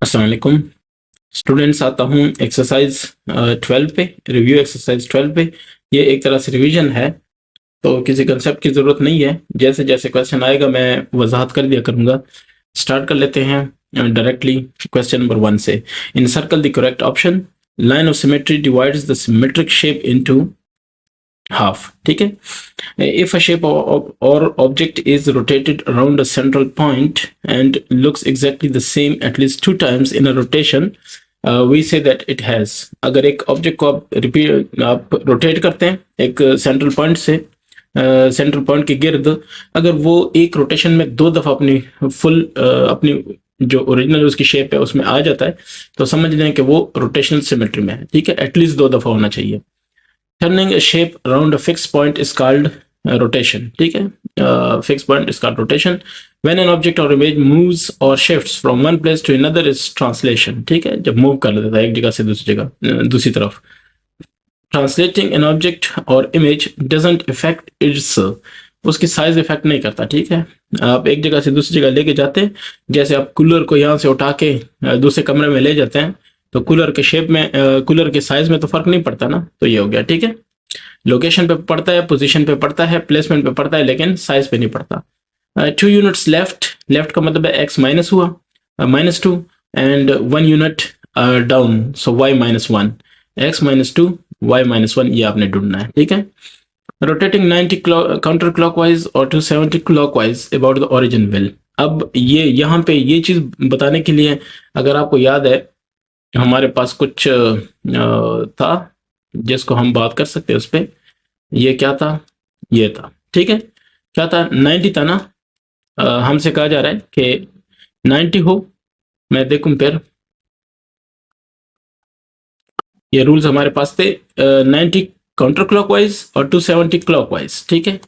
अस्सलाम वालेकुम स्टूडेंट्स, आता हूँ एक्सरसाइज 12 पे, रिव्यू एक्सरसाइज 12 पे। ये एक तरह से रिवीजन है, तो किसी कंसेप्ट की ज़रूरत नहीं है। जैसे जैसे क्वेश्चन आएगा मैं वजाहत कर दिया करूँगा। स्टार्ट कर लेते हैं डायरेक्टली क्वेश्चन नंबर 1 से। Encircle the correct option, line of symmetry divides the symmetric shape into half. ठीक है। If a shape or object is rotated around a central point and looks exactly the same at least 2 times in a rotation, we say that it has। अगर एक object को आप rotate करते हैं एक central point से central point के गिर्द, अगर वो एक रोटेशन में 2 दफा अपनी फुल अपनी जो ओरिजिनल उसकी शेप है उसमें आ जाता है, तो समझ लें कि वो रोटेशनल सिमेट्री में है। ठीक है, एटलीस्ट 2 दफा होना चाहिए। Turning a shape around a fixed point is called rotation। ठीक है, fixed point is called rotation। When an object or image moves or shifts from one place to another is translation। ठीक है, जब move कर देता है एक जगह से दूसरी जगह दूसरी तरफ। Translating an object or image doesn't affect its, उसकी साइज इफेक्ट नहीं करता। ठीक है, आप एक जगह से दूसरी जगह लेके जाते हैं, जैसे आप कूलर को यहाँ से उठा के दूसरे कमरे में ले जाते हैं, तो कूलर के शेप में कूलर के साइज में तो फर्क नहीं पड़ता ना, तो ये हो गया। ठीक है, लोकेशन पे पड़ता है, पोजीशन पे पड़ता है, प्लेसमेंट पे पड़ता है, लेकिन साइज पे नहीं पड़ता। 2 यूनिट्स लेफ्ट, लेफ्ट का मतलब है एक्स माइनस हुआ -2, and 1 unit down, so y -1, x -2 y -1, ये आपने ढूंढना है। ठीक है, रोटेटिंग 90 काउंटर क्लॉकवाइज और 270 clockwise about the origin wheel. अब ये यहाँ पे ये चीज बताने के लिए, अगर आपको याद है हमारे पास कुछ था जिसको हम बात कर सकते हैं उस पर। ये क्या था? ये था। ठीक है, क्या था? 90 था ना। हमसे कहा जा रहा है कि 90 हो। मैं देखूं फिर, ये रूल्स हमारे पास थे 90 काउंटर क्लॉकवाइज और 270 क्लॉकवाइज। ठीक है,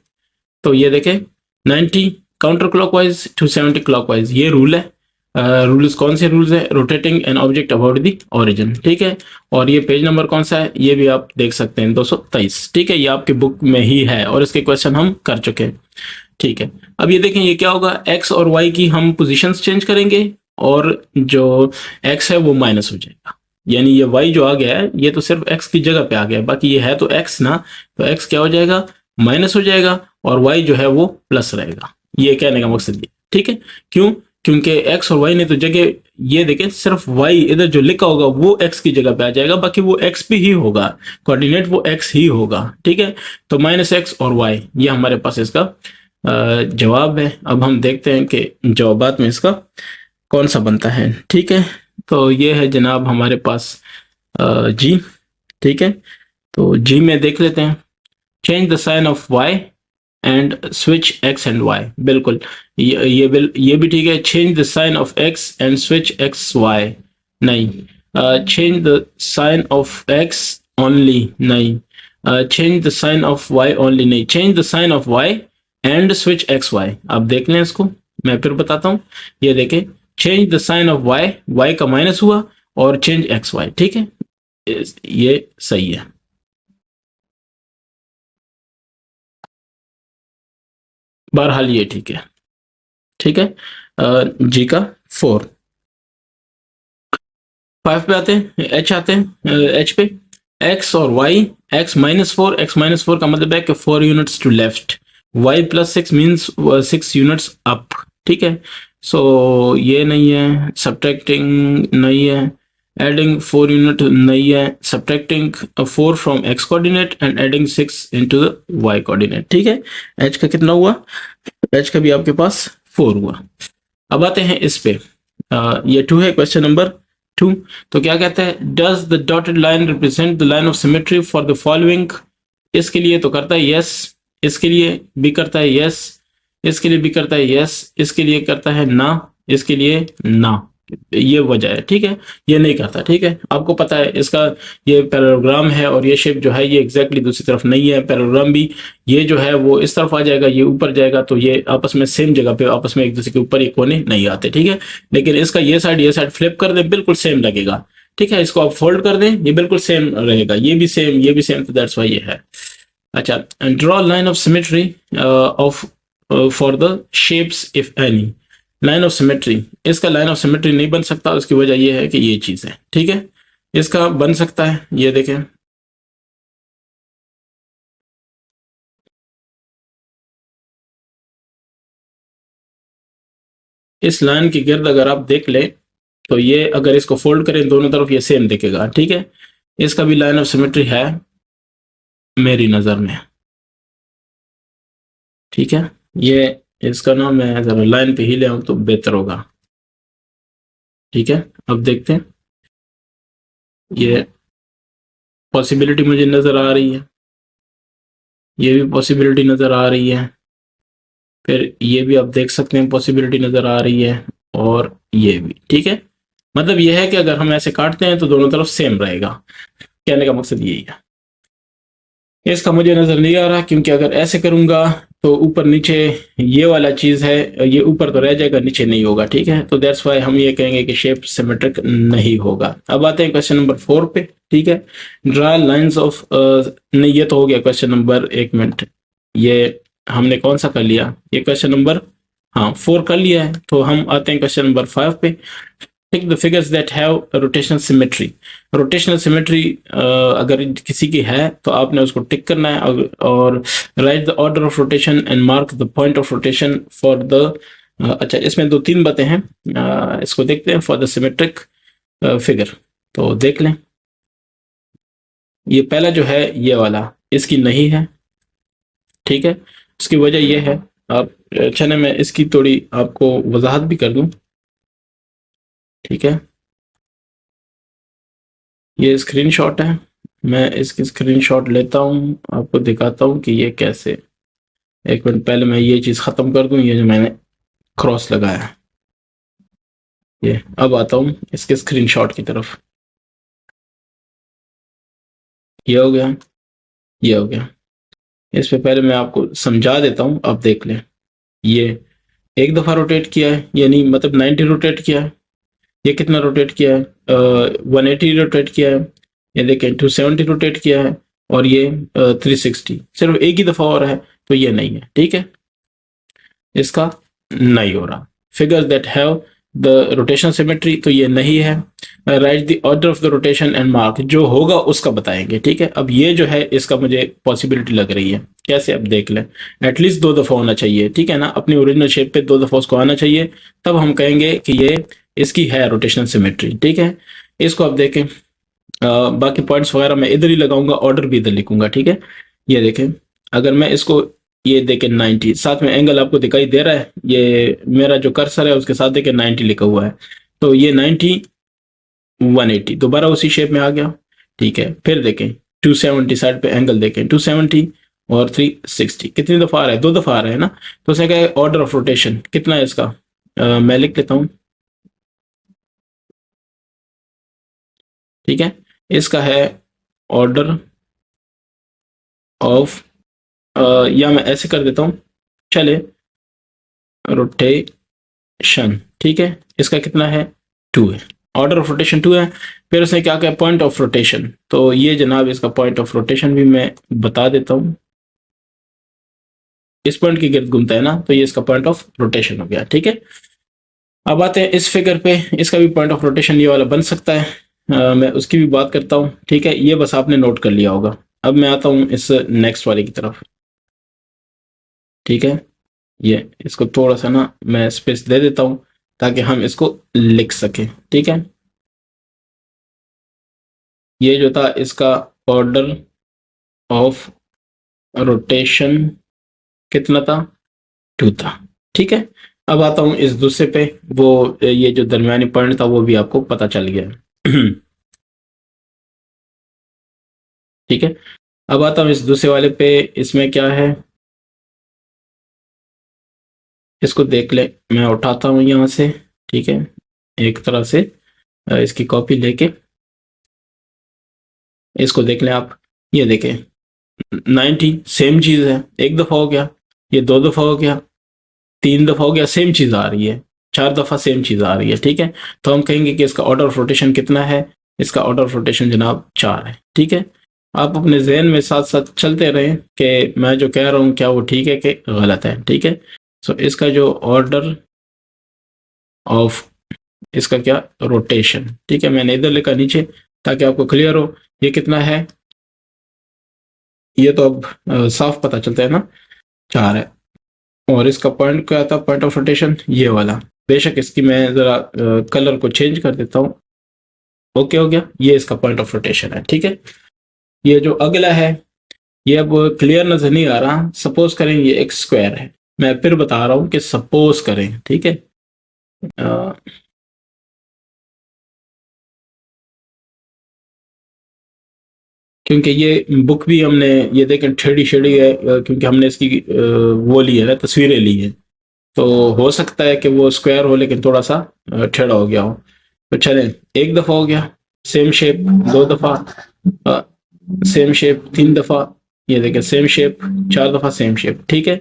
तो ये देखें 90 काउंटर क्लॉकवाइज 270 क्लॉकवाइज, ये रूल है। रूल्स कौन से रूल्स है? Rotating an object about the origin. ठीक है, और ये पेज नंबर कौन सा है ये भी आप देख सकते हैं, 223। ठीक है, ये आपकी बुक में ही है और इसके क्वेश्चन हम कर चुके हैं। ठीक है, अब ये देखें ये क्या होगा, एक्स और वाई की हम पोजीशंस चेंज करेंगे और जो एक्स है वो माइनस हो जाएगा, यानी ये वाई जो आ गया है ये तो सिर्फ एक्स की जगह पे आ गया है, बाकी ये है तो एक्स ना, तो एक्स क्या हो जाएगा? माइनस हो जाएगा, और वाई जो है वो प्लस रहेगा। ये कहने का मकसद ये। ठीक है, क्यों? क्योंकि एक्स और वाई ने तो जगह, ये देखें सिर्फ वाई इधर जो लिखा होगा वो एक्स की जगह पे आ जाएगा, बाकी वो एक्स भी ही होगा, कोऑर्डिनेट वो एक्स ही होगा। ठीक है, तो -x और y, ये हमारे पास इसका जवाब है। अब हम देखते हैं कि जवाबात में इसका कौन सा बनता है। ठीक है, तो ये है जनाब हमारे पास जी। ठीक है, तो जी में देख लेते हैं, change the sign of y and switch x and y। बिल्कुल, ये भी ठीक है। Change the sign of x and switch x y, नहीं। Change the sign of x only, नहीं। Change the sign of y only, नहीं। Change the sign of y and switch x y. आप देख लें इसको, मैं फिर बताता हूँ। ये देखें, change the sign of y, y का माइनस हुआ, और चेंज एक्स वाई। ठीक है, ये सही है। बहरहाल ये ठीक है। ठीक है, जी का 4। 5 पे आते हैं, एच आते हैं। एच पे एक्स और वाई, एक्स -4, एक्स -4 का मतलब है कि 4 units to left, y +6 means 6 units up. ठीक है, सो ये नहीं है, सब्ट्रैक्टिंग नहीं है, एडिंग 4 यूनिट नहीं है, subtracting 4 from x coordinate and adding 6 into the y coordinate. ठीक है, h का कितना हुआ? h का भी आपके पास 4 हुआ। अब आते हैं इस पे, ये 2 है, क्वेश्चन नंबर 2। तो क्या कहता है, does the dotted line represent the line of symmetry for the following. इसके लिए तो करता है यस, इसके लिए भी करता है यस, इसके लिए भी करता है यस, इसके लिए करता है ना, इसके लिए ना। ये वजह है। ठीक है, ये नहीं करता। ठीक है, आपको पता है इसका ये पैरेललोग्राम है, और ये शेप जो है ये एग्जैक्टली दूसरी तरफ नहीं है। पैरेललोग्राम भी ये जो है वो इस तरफ आ जाएगा, ये ऊपर जाएगा, तो ये आपस में सेम जगह पे आपस में एक दूसरे के ऊपर ये कोने नहीं आते। ठीक है, लेकिन इसका ये साइड फ्लिप कर दे, बिल्कुल सेम लगेगा। ठीक है, इसको आप फोल्ड कर दें, ये बिल्कुल सेम रहेगा, ये भी सेम, ये भी सेम, तो दैट्स व्हाई ये है। अच्छा, draw line of symmetry of for the shapes if any. Line of symmetry, इसका लाइन ऑफ सिमेट्री नहीं बन सकता, उसकी वजह यह है कि ये चीज़ है, ठीक है। इसका बन सकता है, ये देखें, इस लाइन की गिर्द अगर आप देख लें तो ये अगर इसको फोल्ड करें दोनों तरफ ये सेम दिखेगा, ठीक है। इसका भी लाइन ऑफ सिमेट्री है मेरी नज़र में, ठीक है। ये इसका ना मैं जरा लाइन पे ही ले आऊँ तो बेहतर होगा, ठीक है। अब देखते हैं, ये पॉसिबिलिटी मुझे नज़र आ रही है, ये भी पॉसिबिलिटी नज़र आ रही है, फिर ये भी आप देख सकते हैं पॉसिबिलिटी नज़र आ रही है, और ये भी, ठीक है। मतलब ये है कि अगर हम ऐसे काटते हैं तो दोनों तरफ सेम रहेगा, कहने का मकसद यही है। इसका मुझे नज़र नहीं आ रहा, क्योंकि अगर ऐसे करूँगा तो ऊपर नीचे ये वाला चीज़ है, ये ऊपर तो रह जाएगा, नीचे नहीं होगा, ठीक है। तो दैट्स वाई हम ये कहेंगे कि शेप सिमेट्रिक नहीं होगा। अब आते हैं क्वेश्चन नंबर 4 पे, ठीक है। ड्रा लाइंस ऑफ, नहीं ये तो हो गया क्वेश्चन नंबर, 1 मिनट, ये हमने कौन सा कर लिया, ये क्वेश्चन नंबर, हाँ 4 कर लिया है। तो हम आते हैं क्वेश्चन नंबर 5 पे। Tick the figures that have rotational symmetry. Rotational symmetry अगर किसी की है तो आपने उसको टिक करना है, और write the order of rotation and mark the point of rotation for the, अच्छा इसमें 2-3 बातें हैं, इसको देखते हैं। फॉर द सिमेट्रिक फिगर, तो देख लें, ये पहला जो है ये वाला, इसकी नहीं है, ठीक है। इसकी वजह ये है, आप चले मैं इसकी थोड़ी आपको वजाहत भी कर दूं, ठीक है। ये स्क्रीनशॉट है, मैं इसकी स्क्रीनशॉट लेता हूँ, आपको दिखाता हूँ कि ये कैसे। 1 मिनट पहले मैं ये चीज़ ख़त्म कर दूँ, ये जो मैंने क्रॉस लगाया है ये। अब आता हूँ इसके स्क्रीनशॉट की तरफ, ये हो गया, ये हो गया। इस पे पहले मैं आपको समझा देता हूँ, अब देख लें। ये एक दफ़ा रोटेट किया है, यानी मतलब 90 रोटेट किया है। ये कितना रोटेट किया है, 180 रोटेट किया है। ये देखें 270 रोटेट किया है, और ये 360, सिर्फ एक ही दफ़ा और है, तो ये नहीं है, ठीक है। इसका नहीं हो रहा। Figures that have the rotation symmetry, तो ये नहीं है। Right the order of the rotation and mark, जो होगा उसका बताएंगे, ठीक है। अब ये जो है इसका मुझे पॉसिबिलिटी लग रही है, कैसे, अब देख लें। एटलीस्ट 2 दफ़ा होना चाहिए, ठीक है ना, अपनी ओरिजिनल शेप पे 2 दफ़ा उसको आना चाहिए, तब हम कहेंगे कि ये इसकी है रोटेशनल सिमेट्री, ठीक है। इसको अब देखें, बाकी पॉइंट्स वगैरह मैं इधर ही लगाऊंगा, ऑर्डर भी इधर लिखूंगा, ठीक है। ये देखें, अगर मैं इसको, ये देखें 90, साथ में एंगल आपको दिखाई दे रहा है, ये मेरा जो कर्सर है उसके साथ देखें 90 लिखा हुआ है, तो ये 90 180 दोबारा उसी शेप में आ गया, ठीक है। फिर देखें 270 साइड पे एंगल देखें, 270 और 360 कितनी दफ़ा आ रहा है, 2 दफ़ा आ रहा है ना। तो उसे क्या है, ऑर्डर ऑफ रोटेशन कितना है इसका, मैं लिख लेता हूँ, ठीक है। इसका है ऑर्डर ऑफ, या मैं ऐसे कर देता हूँ, चले, रोटेशन, ठीक है। इसका कितना है, 2 है, ऑर्डर ऑफ रोटेशन 2 है। फिर उसने क्या किया, पॉइंट ऑफ रोटेशन, तो ये जनाब इसका पॉइंट ऑफ रोटेशन भी मैं बता देता हूँ। इस पॉइंट की गिर्द घूमता है ना, तो ये इसका पॉइंट ऑफ रोटेशन हो गया, ठीक है। अब आते हैं इस फिगर पे, इसका भी पॉइंट ऑफ रोटेशन ये वाला बन सकता है, मैं उसकी भी बात करता हूँ, ठीक है। ये बस आपने नोट कर लिया होगा। अब मैं आता हूँ इस नेक्स्ट वाले की तरफ, ठीक है। ये इसको थोड़ा सा ना मैं स्पेस दे देता हूँ ताकि हम इसको लिख सकें, ठीक है। ये जो था इसका ऑर्डर ऑफ रोटेशन कितना था, 2 था, ठीक है। अब आता हूँ इस दूसरे पे, वो ये जो दरमियानी पॉइंट था वो भी आपको पता चल गया ठीक है। अब आता हूँ इस दूसरे वाले पे, इसमें क्या है, इसको देख ले, मैं उठाता हूँ यहाँ से, ठीक है। एक तरह से इसकी कॉपी लेके इसको देख लें आप, ये देखें 90 सेम चीज़ है, एक दफ़ा हो गया, ये 2 दफ़ा हो गया, 3 दफ़ा हो गया, सेम चीज़ आ रही है, 4 दफ़ा सेम चीज़ आ रही है, ठीक है। तो हम कहेंगे कि इसका ऑर्डर ऑफ रोटेशन कितना है, इसका ऑर्डर ऑफ रोटेशन जनाब 4 है, ठीक है। आप अपने जहन में साथ साथ चलते रहें कि मैं जो कह रहा हूँ क्या वो ठीक है कि गलत है, ठीक है। सो इसका जो ऑर्डर ऑफ इसका क्या, रोटेशन। ठीक है, मैंने इधर लिखा नीचे ताकि आपको क्लियर हो। ये कितना है, ये तो अब साफ पता चलता है ना, 4 है। और इसका पॉइंट क्या था, पॉइंट ऑफ रोटेशन ये वाला। बेशक इसकी मैं जरा कलर को चेंज कर देता हूँ। ओके हो गया, ये इसका पॉइंट ऑफ रोटेशन है। ठीक है, ये जो अगला है ये अब क्लियर नजर नहीं आ रहा। सपोज करें ये एक स्क्वायर है, मैं फिर बता रहा हूँ कि सपोज करें। ठीक है, अ, क्योंकि ये बुक भी हमने ये देखें टेढ़ी शेढ़ी है, क्योंकि हमने इसकी वो ली है ना, तस्वीरें ली है। तो हो सकता है कि वो स्क्वायर हो लेकिन थोड़ा सा टेढ़ा हो गया हो। तो चलें, एक दफा हो गया सेम शेप, 2 दफा सेम शेप, 3 दफा ये देखें सेम शेप, 4 दफा सेम शेप। ठीक है,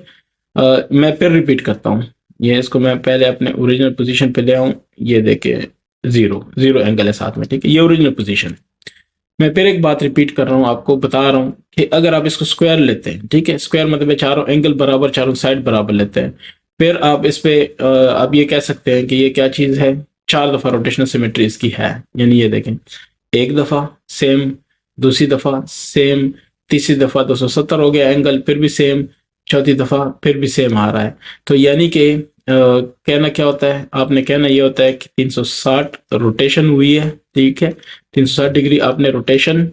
मैं फिर रिपीट करता हूँ। ये इसको मैं पहले अपने ओरिजिनल पोजीशन पे ले आऊँ। ये देखे जीरो जीरो एंगल है साथ में। ठीक है, ये ओरिजिनल पोजीशन। मैं फिर एक बात रिपीट कर रहा हूँ, आपको बता रहा हूँ कि अगर आप इसको स्क्वायर लेते हैं, ठीक है, स्क्वायर मतलब है चारों एंगल बराबर, चारों साइड बराबर लेते हैं, फिर आप इस पे आप ये कह सकते हैं कि ये क्या चीज है, 4 दफा रोटेशनल सिमेट्री इसकी है। यानी ये देखें, एक दफा सेम, दूसरी दफा सेम, तीसरी दफा 270 हो गया एंगल, फिर भी सेम, चौथी दफा फिर भी सेम आ रहा है। तो यानी कि कहना क्या होता है, आपने कहना ये होता है कि 360 रोटेशन हुई है। ठीक है, 360 डिग्री आपने रोटेशन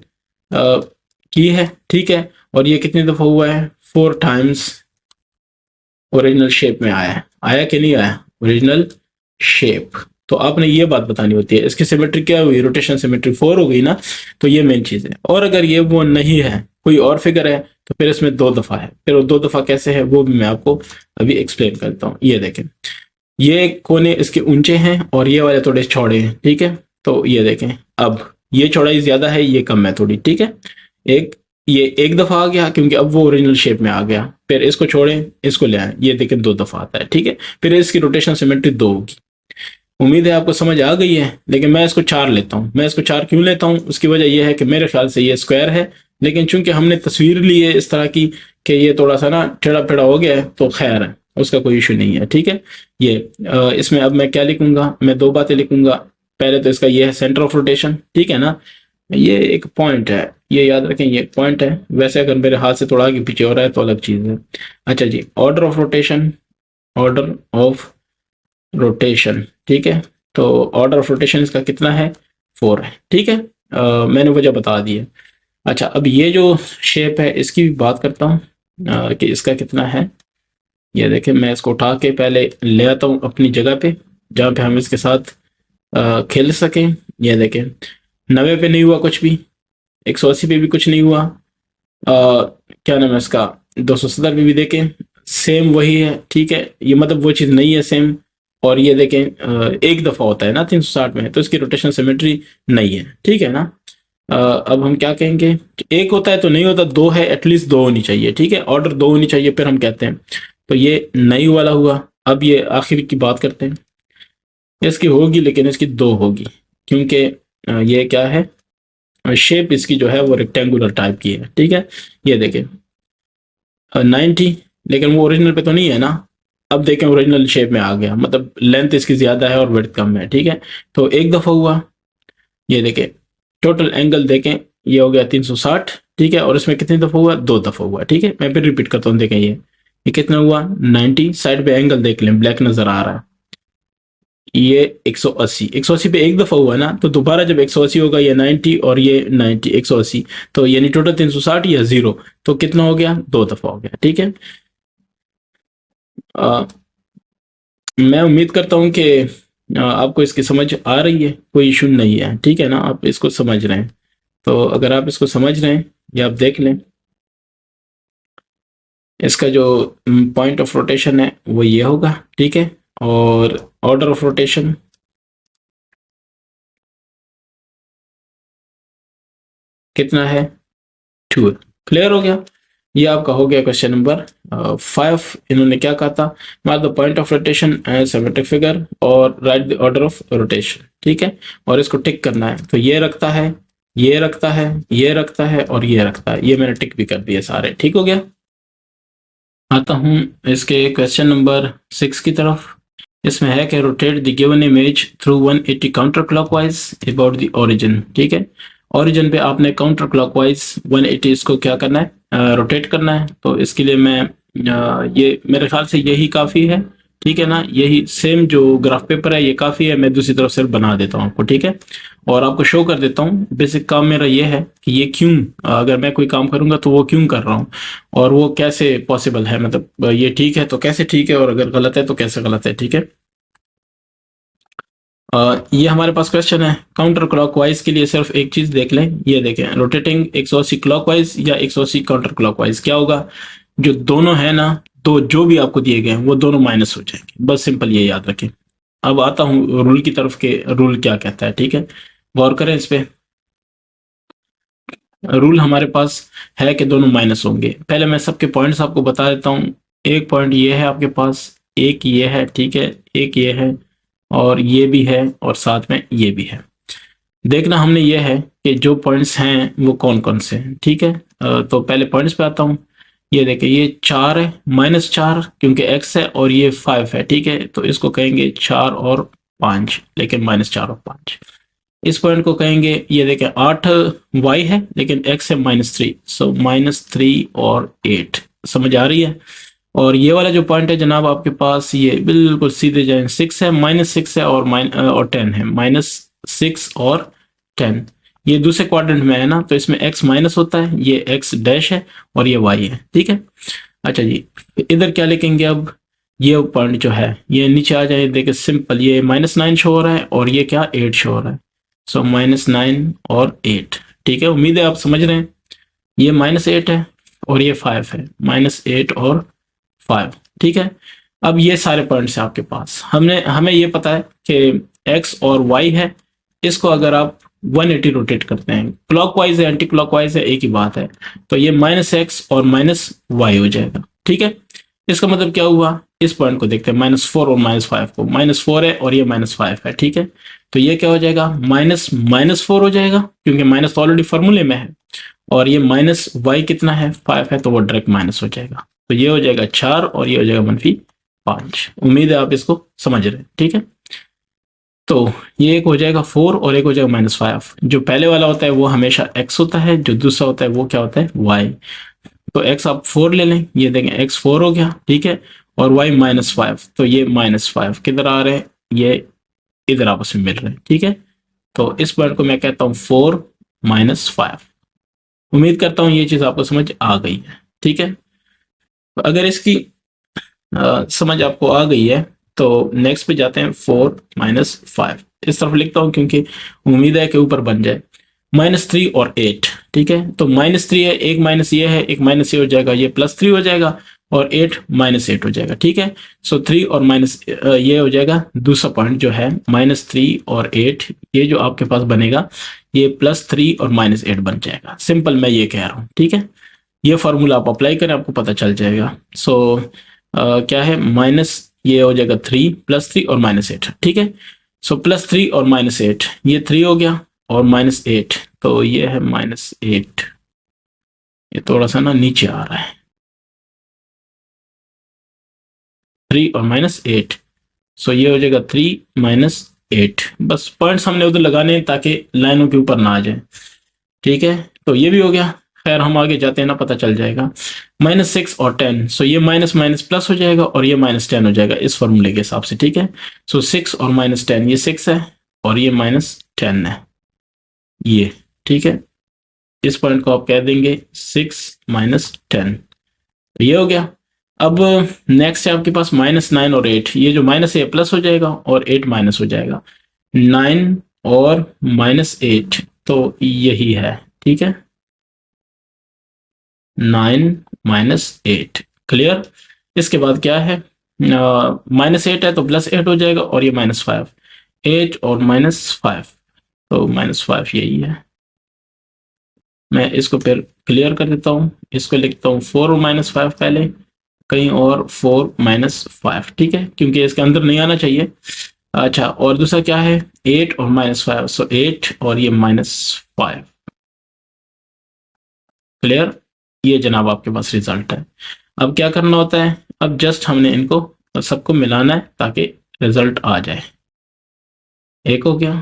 की है। ठीक है, और ये कितनी दफा हुआ है, 4 टाइम्स ओरिजिनल शेप में आया है। आया कि नहीं आया ओरिजिनल शेप। तो आपने ये बात बतानी होती है, इसकी सिमेट्री क्या हुई, रोटेशन सिमेट्री 4 हो गई ना। तो ये मेन चीज है। और अगर ये वो नहीं है, कोई और फिगर है, तो फिर इसमें 2 दफा है। फिर वो 2 दफा कैसे है वो भी मैं आपको अभी एक्सप्लेन करता हूँ। ये देखें, ये कोने इसके ऊंचे हैं और ये वाले थोड़े चौड़े हैं। ठीक है, तो ये देखें, अब ये चौड़ाई ज्यादा है, ये कम है थोड़ी। ठीक है, एक ये एक दफा आ गया क्योंकि अब वो ओरिजिनल शेप में आ गया। फिर इसको छोड़ें, इसको ले आए, ये देखें 2 दफा आता है। ठीक है, फिर इसकी रोटेशन सिमेट्री 2 होगी। उम्मीद है आपको समझ आ गई है। लेकिन मैं इसको 4 लेता हूँ। मैं इसको 4 क्यों लेता हूँ, उसकी वजह यह है कि मेरे ख्याल से ये स्क्वायर है, लेकिन चूंकि हमने तस्वीर ली है इस तरह की कि ये थोड़ा सा ना टेढ़ा पेढ़ा हो गया है, तो खैर है, उसका कोई इशू नहीं है। ठीक है, ये इसमें अब मैं क्या लिखूंगा, मैं 2 बातें लिखूंगा। पहले तो इसका ये है सेंटर ऑफ रोटेशन। ठीक है ना, ये एक पॉइंट है, ये याद रखें, ये एक पॉइंट है। वैसे अगर मेरे हाथ से थोड़ा आगे पीछे हो रहा है तो अलग चीज है। अच्छा जी, order of rotation, order of rotation. ठीक है, तो ऑर्डर ऑफ रोटेशन इसका कितना है, 4 है। ठीक है, मैंने वजह बता दी है। अच्छा, अब ये जो शेप है इसकी भी बात करता हूँ कि इसका कितना है। ये देखें, मैं इसको उठा के पहले ले आता हूँ अपनी जगह पे जहाँ पे हम इसके साथ खेल सकें। ये देखें, 90 पे नहीं हुआ कुछ भी, 180 पे भी कुछ नहीं हुआ, क्या नाम है इसका, 270 पे भी देखें सेम वही है। ठीक है, ये मतलब वो चीज़ नहीं है सेम। और ये देखें, एक दफ़ा होता है ना 360 में, तो इसकी रोटेशन सिमेट्री नहीं है। ठीक है ना, अब हम क्या कहेंगे, एक होता है तो नहीं होता, 2 है, एटलीस्ट 2 होनी चाहिए। ठीक है, ऑर्डर 2 होनी चाहिए, फिर हम कहते हैं। तो ये नहीं वाला हुआ। अब ये आखिर की बात करते हैं, इसकी होगी लेकिन इसकी 2 होगी, क्योंकि ये क्या है, शेप इसकी जो है वो रेक्टेंगुलर टाइप की है। ठीक है, ये देखें 90, लेकिन वो ओरिजिनल पे तो नहीं है ना। अब देखें ओरिजिनल शेप में आ गया, मतलब लेंथ इसकी ज्यादा है और विड्थ कम है। ठीक है, तो एक दफा हुआ। ये देखें टोटल एंगल देखें, ये हो गया 360। ठीक है, और इसमें कितनी दफा हुआ, 2 दफा हुआ। ठीक है, मैं फिर रिपीट करता हूँ, देखें ये कितना हुआ, 90। साइड पे एंगल देख लें, ब्लैक नजर आ रहा है। ये 180, 180 पे एक दफा हुआ ना, तो दोबारा जब 180 होगा, ये 90 और ये 90, 180, तो यानी टोटल 360 या 0, तो कितना हो गया, 2 दफा हो गया। ठीक है, मैं उम्मीद करता हूं कि आपको इसकी समझ आ रही है, कोई इशू नहीं है। ठीक है ना, आप इसको समझ रहे हैं। तो अगर आप इसको समझ रहे हैं या आप देख लें, इसका जो पॉइंट ऑफ रोटेशन है वो ये होगा। ठीक है, और ऑर्डर ऑफ रोटेशन कितना है, 2। क्लियर हो गया, ये आपका हो गया क्वेश्चन नंबर 5। इन्होंने क्या कहा था, mark the point of rotation and symmetric figure और write the order of rotation. ठीक है, और इसको टिक करना है। तो ये रखता है, ये रखता है, ये रखता है और ये रखता है। ये मैंने टिक भी कर दिए सारे। ठीक हो गया, आता हूं इसके क्वेश्चन नंबर 6 की तरफ। इसमें है कि rotate the given image through 180 counter clockwise about the origin. ठीक है, ओरिजिन पे आपने काउंटर क्लॉकवाइज 180 इसको क्या करना है, रोटेट करना है। तो इसके लिए मैं ये मेरे ख्याल से यही काफ़ी है। ठीक है ना, यही सेम जो ग्राफ पेपर है ये काफ़ी है। मैं दूसरी तरफ सिर्फ बना देता हूँ आपको। ठीक है, और आपको शो कर देता हूँ। बेसिक काम मेरा ये है कि ये क्यों, अगर मैं कोई काम करूंगा तो वो क्यों कर रहा हूँ और वो कैसे पॉसिबल है, मतलब ये ठीक है तो कैसे ठीक है और अगर गलत है तो कैसे गलत है। ठीक है, ये हमारे पास क्वेश्चन है काउंटर क्लॉकवाइज के लिए। सिर्फ एक चीज देख लें, ये देखें रोटेटिंग 180 क्लॉकवाइज या 180 काउंटर क्लॉकवाइज क्या होगा। जो दोनों है ना, तो जो भी आपको दिए गए हैं वो दोनों माइनस हो जाएंगे, बस सिंपल ये याद रखें। अब आता हूँ रूल की तरफ के, रूल क्या कहता है। ठीक है, गौर करें इस पे। रूल हमारे पास है कि दोनों माइनस होंगे। पहले मैं सबके पॉइंट्स आपको बता देता हूँ। एक पॉइंट ये है आपके पास, एक ये है, ठीक है, एक ये है और ये भी है और साथ में ये भी है। देखना हमने ये है कि जो पॉइंट्स हैं वो कौन कौन से हैं। ठीक है, तो पहले पॉइंट्स पे आता हूँ। ये देखिए ये 4 है, -4 क्योंकि x है और ये 5 है। ठीक है, तो इसको कहेंगे 4 और 5, लेकिन -4 और 5। इस पॉइंट को कहेंगे, ये देखें 8 y है लेकिन x है -3, सो -3 और 8। समझ आ रही है। और ये वाला जो पॉइंट है जनाब आपके पास, ये बिल्कुल सीधे जाए 6 है, -6 है और 10 है, -6 और 10। ये दूसरे क्वाड्रेंट में है ना, तो इसमें x माइनस होता है, ये x डैश है और ये y है। ठीक है, अच्छा जी, इधर क्या लिखेंगे अब। ये पॉइंट जो है ये नीचे आ जाए, देखिए सिंपल, ये -9 शो हो रहा है और ये क्या 8 शो हो रहा है। सो -9 और 8। ठीक है, उम्मीद है आप समझ रहे हैं। ये -8 है और ये 5 है, -8 और 5। ठीक है, अब ये सारे पॉइंट्स हैं आपके पास। हमें ये पता है कि x और y है, इसको अगर आप 180 रोटेट करते हैं, क्लॉकवाइज है एंटी क्लॉकवाइज है एक ही बात है, तो ये -x और -y हो जाएगा। ठीक है, इसका मतलब क्या हुआ, इस पॉइंट को देखते हैं, -4 और -5 को। -4 है और ये -5 है। ठीक है, तो ये क्या हो जाएगा, -4 हो जाएगा क्योंकि माइनस तो ऑलरेडी फॉर्मूले में है, और ये -y कितना है 5 है, तो वो डायरेक्ट माइनस हो जाएगा। तो ये हो जाएगा 4 और ये हो जाएगा -5। उम्मीद है आप इसको समझ रहे हैं। ठीक है, तो ये एक हो जाएगा 4 और एक हो जाएगा -5। जो पहले वाला होता है वो हमेशा x होता है, जो दूसरा होता है वो क्या होता है y। तो x आप 4 ले लें, ये देखें x 4 हो गया। ठीक है, और y -5, तो ये -5 किधर आ रहे हैं, ये इधर आपस में मिल रहे हैं। ठीक है, तो इस पॉइंट को मैं कहता हूँ 4 -5। उम्मीद करता हूँ ये चीज आपको समझ आ गई है। ठीक है, तो अगर इसकी समझ आपको आ गई है तो नेक्स्ट पे जाते हैं, 4 -5 इस तरफ लिखता हूँ क्योंकि उम्मीद है कि ऊपर बन जाए। -3 और 8। ठीक है, तो -3 है, एक माइनस ये है, एक माइनस ये हो जाएगा, ये +3 हो जाएगा और 8 -8 हो जाएगा। ठीक है, सो 3 और माइनस ये हो जाएगा दूसरा पॉइंट जो है -3 और 8। ये जो आपके पास बनेगा ये +3 और -8 बन जाएगा। सिंपल मैं ये कह रहा हूँ। ठीक है, ये फॉर्मूला आप अप्लाई करें, आपको पता चल जाएगा। सो क्या है, माइनस ये हो जाएगा 3 +3 और -8। ठीक है, सो +3 और -8, ये 3 हो गया और -8, तो ये है -8। ये थोड़ा सा ना नीचे आ रहा है, 3 और -8, सो ये हो जाएगा 3 -8। बस पॉइंट्स हमने उधर लगाने हैं ताकि लाइनों के ऊपर ना आ जाए। ठीक है, तो ये भी हो गया। खैर हम आगे जाते हैं ना, पता चल जाएगा। -6 और 10, सो ये माइनस माइनस प्लस हो जाएगा और ये -10 हो जाएगा इस फॉर्मूले के हिसाब से। ठीक है, सो 6 और -10, ये 6 है और ये -10 है ये। ठीक है, इस पॉइंट को आप कह देंगे 6 -10, ये हो गया। अब नेक्स्ट है आपके पास -9 और 8। ये जो माइनस है प्लस हो जाएगा और 8 माइनस हो जाएगा। 9 और -8, तो यही है। ठीक है, 9 -8, क्लियर। इसके बाद क्या है, -8 है तो +8 हो जाएगा और ये -5, 8 और -5, तो -5 यही है। मैं इसको फिर क्लियर कर देता हूँ, इसको लिखता हूँ 4 और -5 पहले, कहीं और 4 -5। ठीक है, क्योंकि इसके अंदर नहीं आना चाहिए। अच्छा, और दूसरा क्या है, 8 और -5, सो 8 और ये -5, क्लियर। ये जनाब आपके पास रिजल्ट है। अब क्या करना होता है, अब जस्ट हमने इनको सबको मिलाना है ताकि रिजल्ट आ जाए। एक हो गया,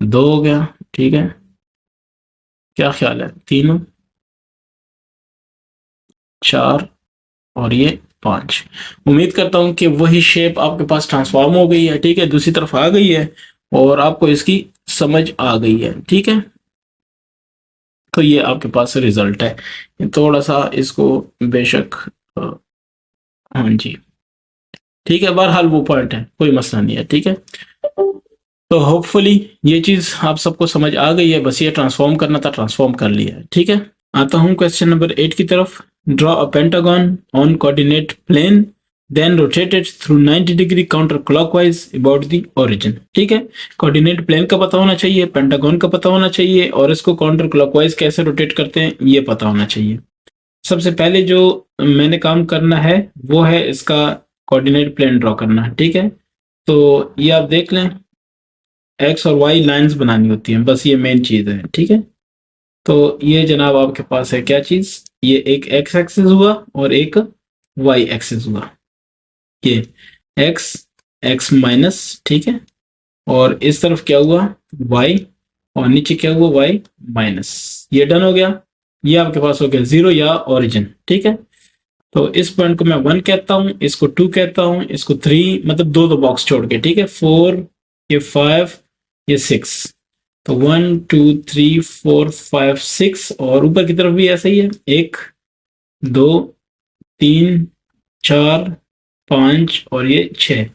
दो हो गया, ठीक है, क्या ख्याल है, तीन, चार, और ये पांच। उम्मीद करता हूं कि वही शेप आपके पास ट्रांसफॉर्म हो गई है, ठीक है, दूसरी तरफ आ गई है और आपको इसकी समझ आ गई है, ठीक है। तो ये आपके पास रिजल्ट है। थोड़ा सा इसको बेशक हाँ जी, ठीक है, बहरहाल वो पॉइंट है, कोई मसला नहीं है, ठीक है। तो होपफुली ये चीज आप सबको समझ आ गई है, बस ये ट्रांसफॉर्म करना था, ट्रांसफॉर्म कर लिया है, ठीक है। आता हूं क्वेश्चन नंबर 8 की तरफ। Draw a pentagon on coordinate plane, then rotate it through 90 degree counter clockwise about the origin, ठीक है। कोऑर्डिनेट प्लेन का पता होना चाहिए, पेंटागन का पता होना चाहिए, और इसको काउंटर क्लॉकवाइज कैसे रोटेट करते हैं ये पता होना चाहिए। सबसे पहले जो मैंने काम करना है वो है इसका कोऑर्डिनेट प्लेन ड्रॉ करना, ठीक है। तो ये आप देख लें, एक्स और वाई लाइंस बनानी होती हैं, बस ये मेन चीज है, ठीक है। तो ये जनाब आपके पास है क्या चीज, ये एक एक्स एक्सिस हुआ और एक वाई एक्सिस हुआ, ये एक्स, एक्स माइनस, ठीक है, और इस तरफ क्या हुआ, वाई, और नीचे क्या हुआ, वाई माइनस। ये डन हो गया, ये आपके पास हो गया जीरो या ओरिजिन, ठीक है। तो इस पॉइंट को मैं वन कहता हूं, इसको टू कहता हूं, इसको थ्री, मतलब दो दो बॉक्स छोड़ के, ठीक है, फोर, ये फाइव, ये सिक्स। तो one two three four five six, और ऊपर की तरफ भी ऐसा ही है, एक, दो, तीन, चार, पांच, और ये छः,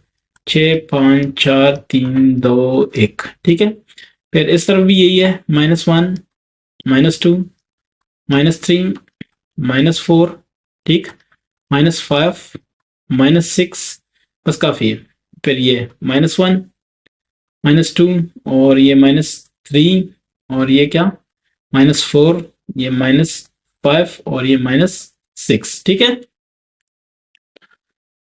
छः, पाँच, चार, तीन, दो, एक, ठीक है। फिर इस तरफ भी यही है, minus one, minus two, minus three, minus four, ठीक, माइनस फाइव, माइनस सिक्स, बस काफी है। फिर ये माइनस वन, माइनस टू, और ये माइनस थ्री, और ये क्या, माइनस फोर, ये माइनस फाइव, और ये माइनस सिक्स, ठीक है।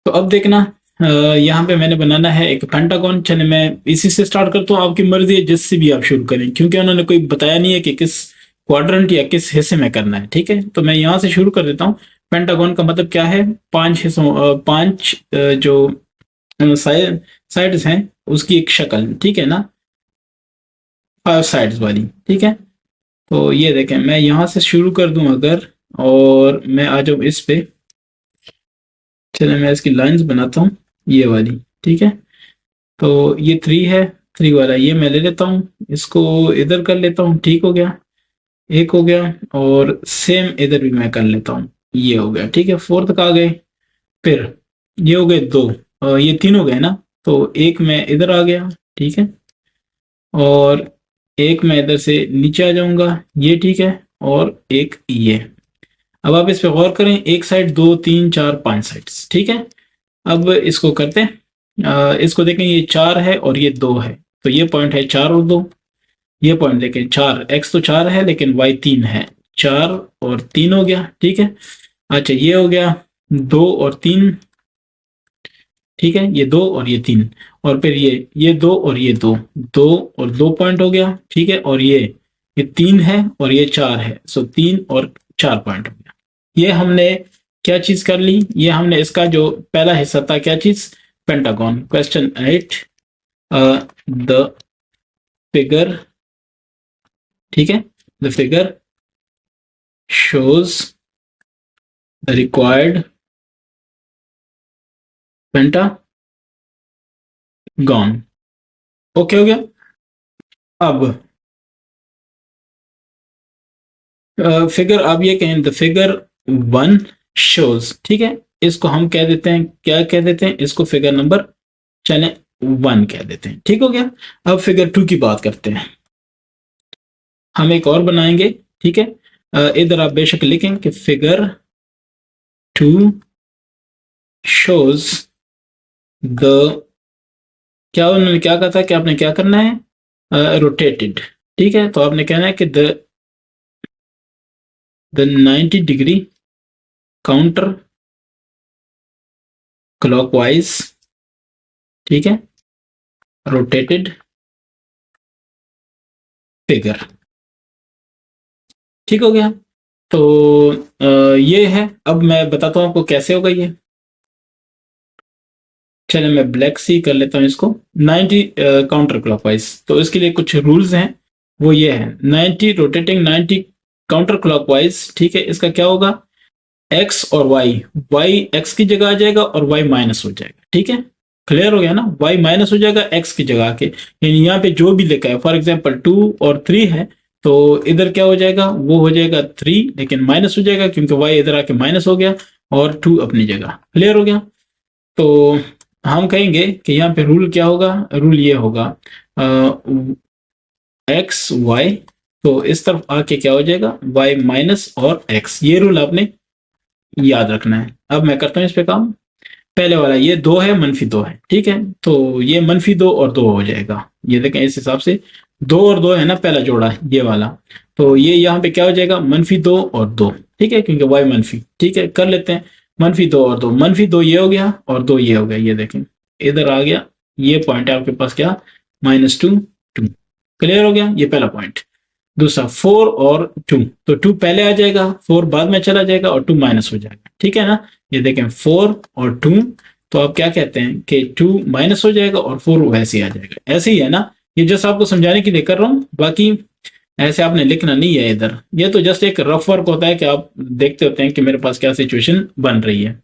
तो अब देखना, यहाँ पे मैंने बनाना है एक पेंटागन। चले मैं इसी से स्टार्ट करता हूँ, आपकी मर्जी है जिससे भी आप शुरू करें, क्योंकि उन्होंने कोई बताया नहीं है कि किस क्वाड्रेंट या किस हिस्से में करना है, ठीक है। तो मैं यहाँ से शुरू कर देता हूँ। पेंटागन का मतलब क्या है, पांच हिस्सों, पांच जो साइड्स हैं उसकी एक शक्ल, ठीक है ना, फाइव साइड्स वाली, ठीक है। तो ये देखें, मैं यहाँ से शुरू कर दूं अगर, और मैं आ जाऊँ इस पे, चले मैं इसकी लाइंस बनाता हूँ, ये वाली, ठीक है। तो ये थ्री है, थ्री वाला ये मैं ले लेता हूँ, इसको इधर कर लेता हूँ, ठीक हो गया, एक हो गया, और सेम इधर भी मैं कर लेता हूँ, ये हो गया, ठीक है, फोर तक आ गए। फिर ये हो गए दो, ये तीन हो गए ना, तो एक मैं इधर आ गया, ठीक है, और एक मैं इधर से नीचे आ जाऊंगा, ये ठीक है, और एक ये। अब आप इस पे गौर करें, एक साइड, दो, तीन, चार, पांच साइड्स, ठीक है। अब इसको करते हैं, इसको देखें, ये चार है और ये दो है, तो ये पॉइंट है चार और दो। ये पॉइंट देखें, चार, एक्स तो चार है लेकिन वाई तीन है, चार और तीन हो गया, ठीक है। अच्छा, ये हो गया दो और तीन, ठीक है, ये दो और ये तीन, और फिर ये दो और ये दो, दो और दो पॉइंट हो गया, ठीक है, और ये तीन है और ये चार है, सो तीन और चार पॉइंट हो गया। ये हमने क्या चीज कर ली, ये हमने इसका जो पहला हिस्सा था, क्या चीज, पेंटागन। क्वेश्चन 8, द फिगर, ठीक है, the figure shows the required pentagon, okay हो गया। अब फिगर, आप ये कहें द फिगर वन शोज, ठीक है, इसको हम कह देते हैं, क्या कह देते हैं इसको, फिगर नंबर, चले वन कह देते हैं, ठीक हो गया। अब फिगर टू की बात करते हैं, हम एक और बनाएंगे, ठीक है। इधर आप बेशक लिखें कि फिगर टू शोज द, क्या उन्होंने क्या कहा था कि आपने क्या करना है, रोटेटेड, ठीक है। तो आपने कहना है कि द 90 डिग्री काउंटर क्लॉकवाइज, ठीक है, रोटेटेड फिगर, ठीक हो गया। तो ये है, अब मैं बताता हूँ आपको कैसे होगा ये। चलिए मैं ब्लैक सी कर लेता हूँ इसको 90 काउंटर क्लॉकवाइज। तो इसके लिए कुछ रूल्स हैं, वो ये है 90 रोटेटिंग 90 काउंटर क्लॉकवाइज। ठीक है, इसका क्या होगा, x और y x की जगह आ जाएगा और y माइनस हो जाएगा। ठीक है, क्लियर हो गया ना, y माइनस हो जाएगा x की जगह आके, यानी यहाँ पे जो भी लिखा है फॉर एग्जांपल 2 और 3 है, तो इधर क्या हो जाएगा, वो हो जाएगा 3 लेकिन माइनस हो जाएगा क्योंकि y इधर आके माइनस हो गया और 2 अपनी जगह। क्लियर हो गया। तो हम कहेंगे कि यहाँ पे रूल क्या होगा, रूल ये होगा एक्स वाई, तो इस तरफ आके क्या हो जाएगा y माइनस और x, ये रूल आपने याद रखना है। अब मैं करता हूँ इस पे काम। पहले वाला ये 2 है -2 है, ठीक है, तो ये -2 और 2 हो जाएगा। ये देखें इस हिसाब से 2 और 2 है ना, पहला जोड़ा है ये वाला, तो ये यहाँ पे क्या हो जाएगा -2 और 2। ठीक है, क्योंकि y मनफी। ठीक है, कर लेते हैं -2 और 2, -2 ये हो गया और 2 ये हो गया। ये देखें इधर आ गया, ये पॉइंट है आपके पास क्या, -2 2। क्लियर हो गया, ये पहला पॉइंट। दूसरा 4 और 2, तो 2 पहले आ जाएगा, 4 बाद में चला जाएगा और 2 माइनस हो जाएगा। ठीक है ना, ये देखें 4 और 2, तो आप क्या कहते हैं कि 2 माइनस हो जाएगा और 4 वैसे ही आ जाएगा। ऐसे ही है ना, ये जस्ट आपको समझाने के लिए कर रहा हूँ, बाकी ऐसे आपने लिखना नहीं है इधर। ये तो जस्ट एक रफ वर्क होता है कि आप देखते होते हैं कि मेरे पास क्या सिचुएशन बन रही है।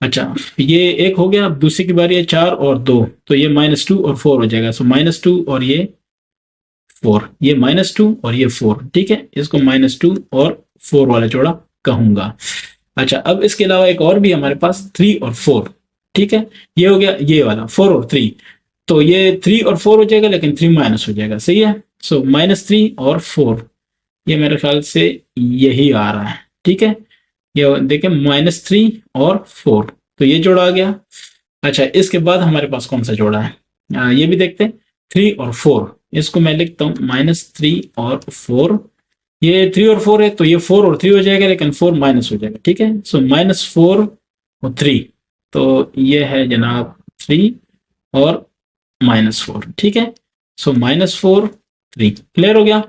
अच्छा, ये एक हो गया। अब दूसरी की बारी है 4 और 2, तो ये -2 और 4 हो जाएगा। सो -2 और ये 4, ये -2 और ये 4। ठीक है, इसको -2 और 4 वाला जोड़ा कहूंगा। अच्छा, अब इसके अलावा एक और भी हमारे पास 3 और 4। ठीक है, ये हो गया ये वाला 4 और 3, तो ये 3 और 4 हो जाएगा लेकिन 3 माइनस हो जाएगा। सही है, सो -3 और 4, ये मेरे ख्याल से यही आ रहा है। ठीक है, ये देखें -3 और 4, तो ये जोड़ा आ गया। अच्छा, इसके बाद हमारे पास कौन सा जोड़ा है, ये भी देखते हैं 3 और 4। इसको मैं लिखता हूँ -3 और 4। ये 3 और 4 है, तो ये 4 और 3 हो जाएगा लेकिन 4 माइनस हो जाएगा। ठीक है, सो -4 और 3, तो ये है जनाब 3 और -4। ठीक है, सो -4 3। क्लियर हो गया।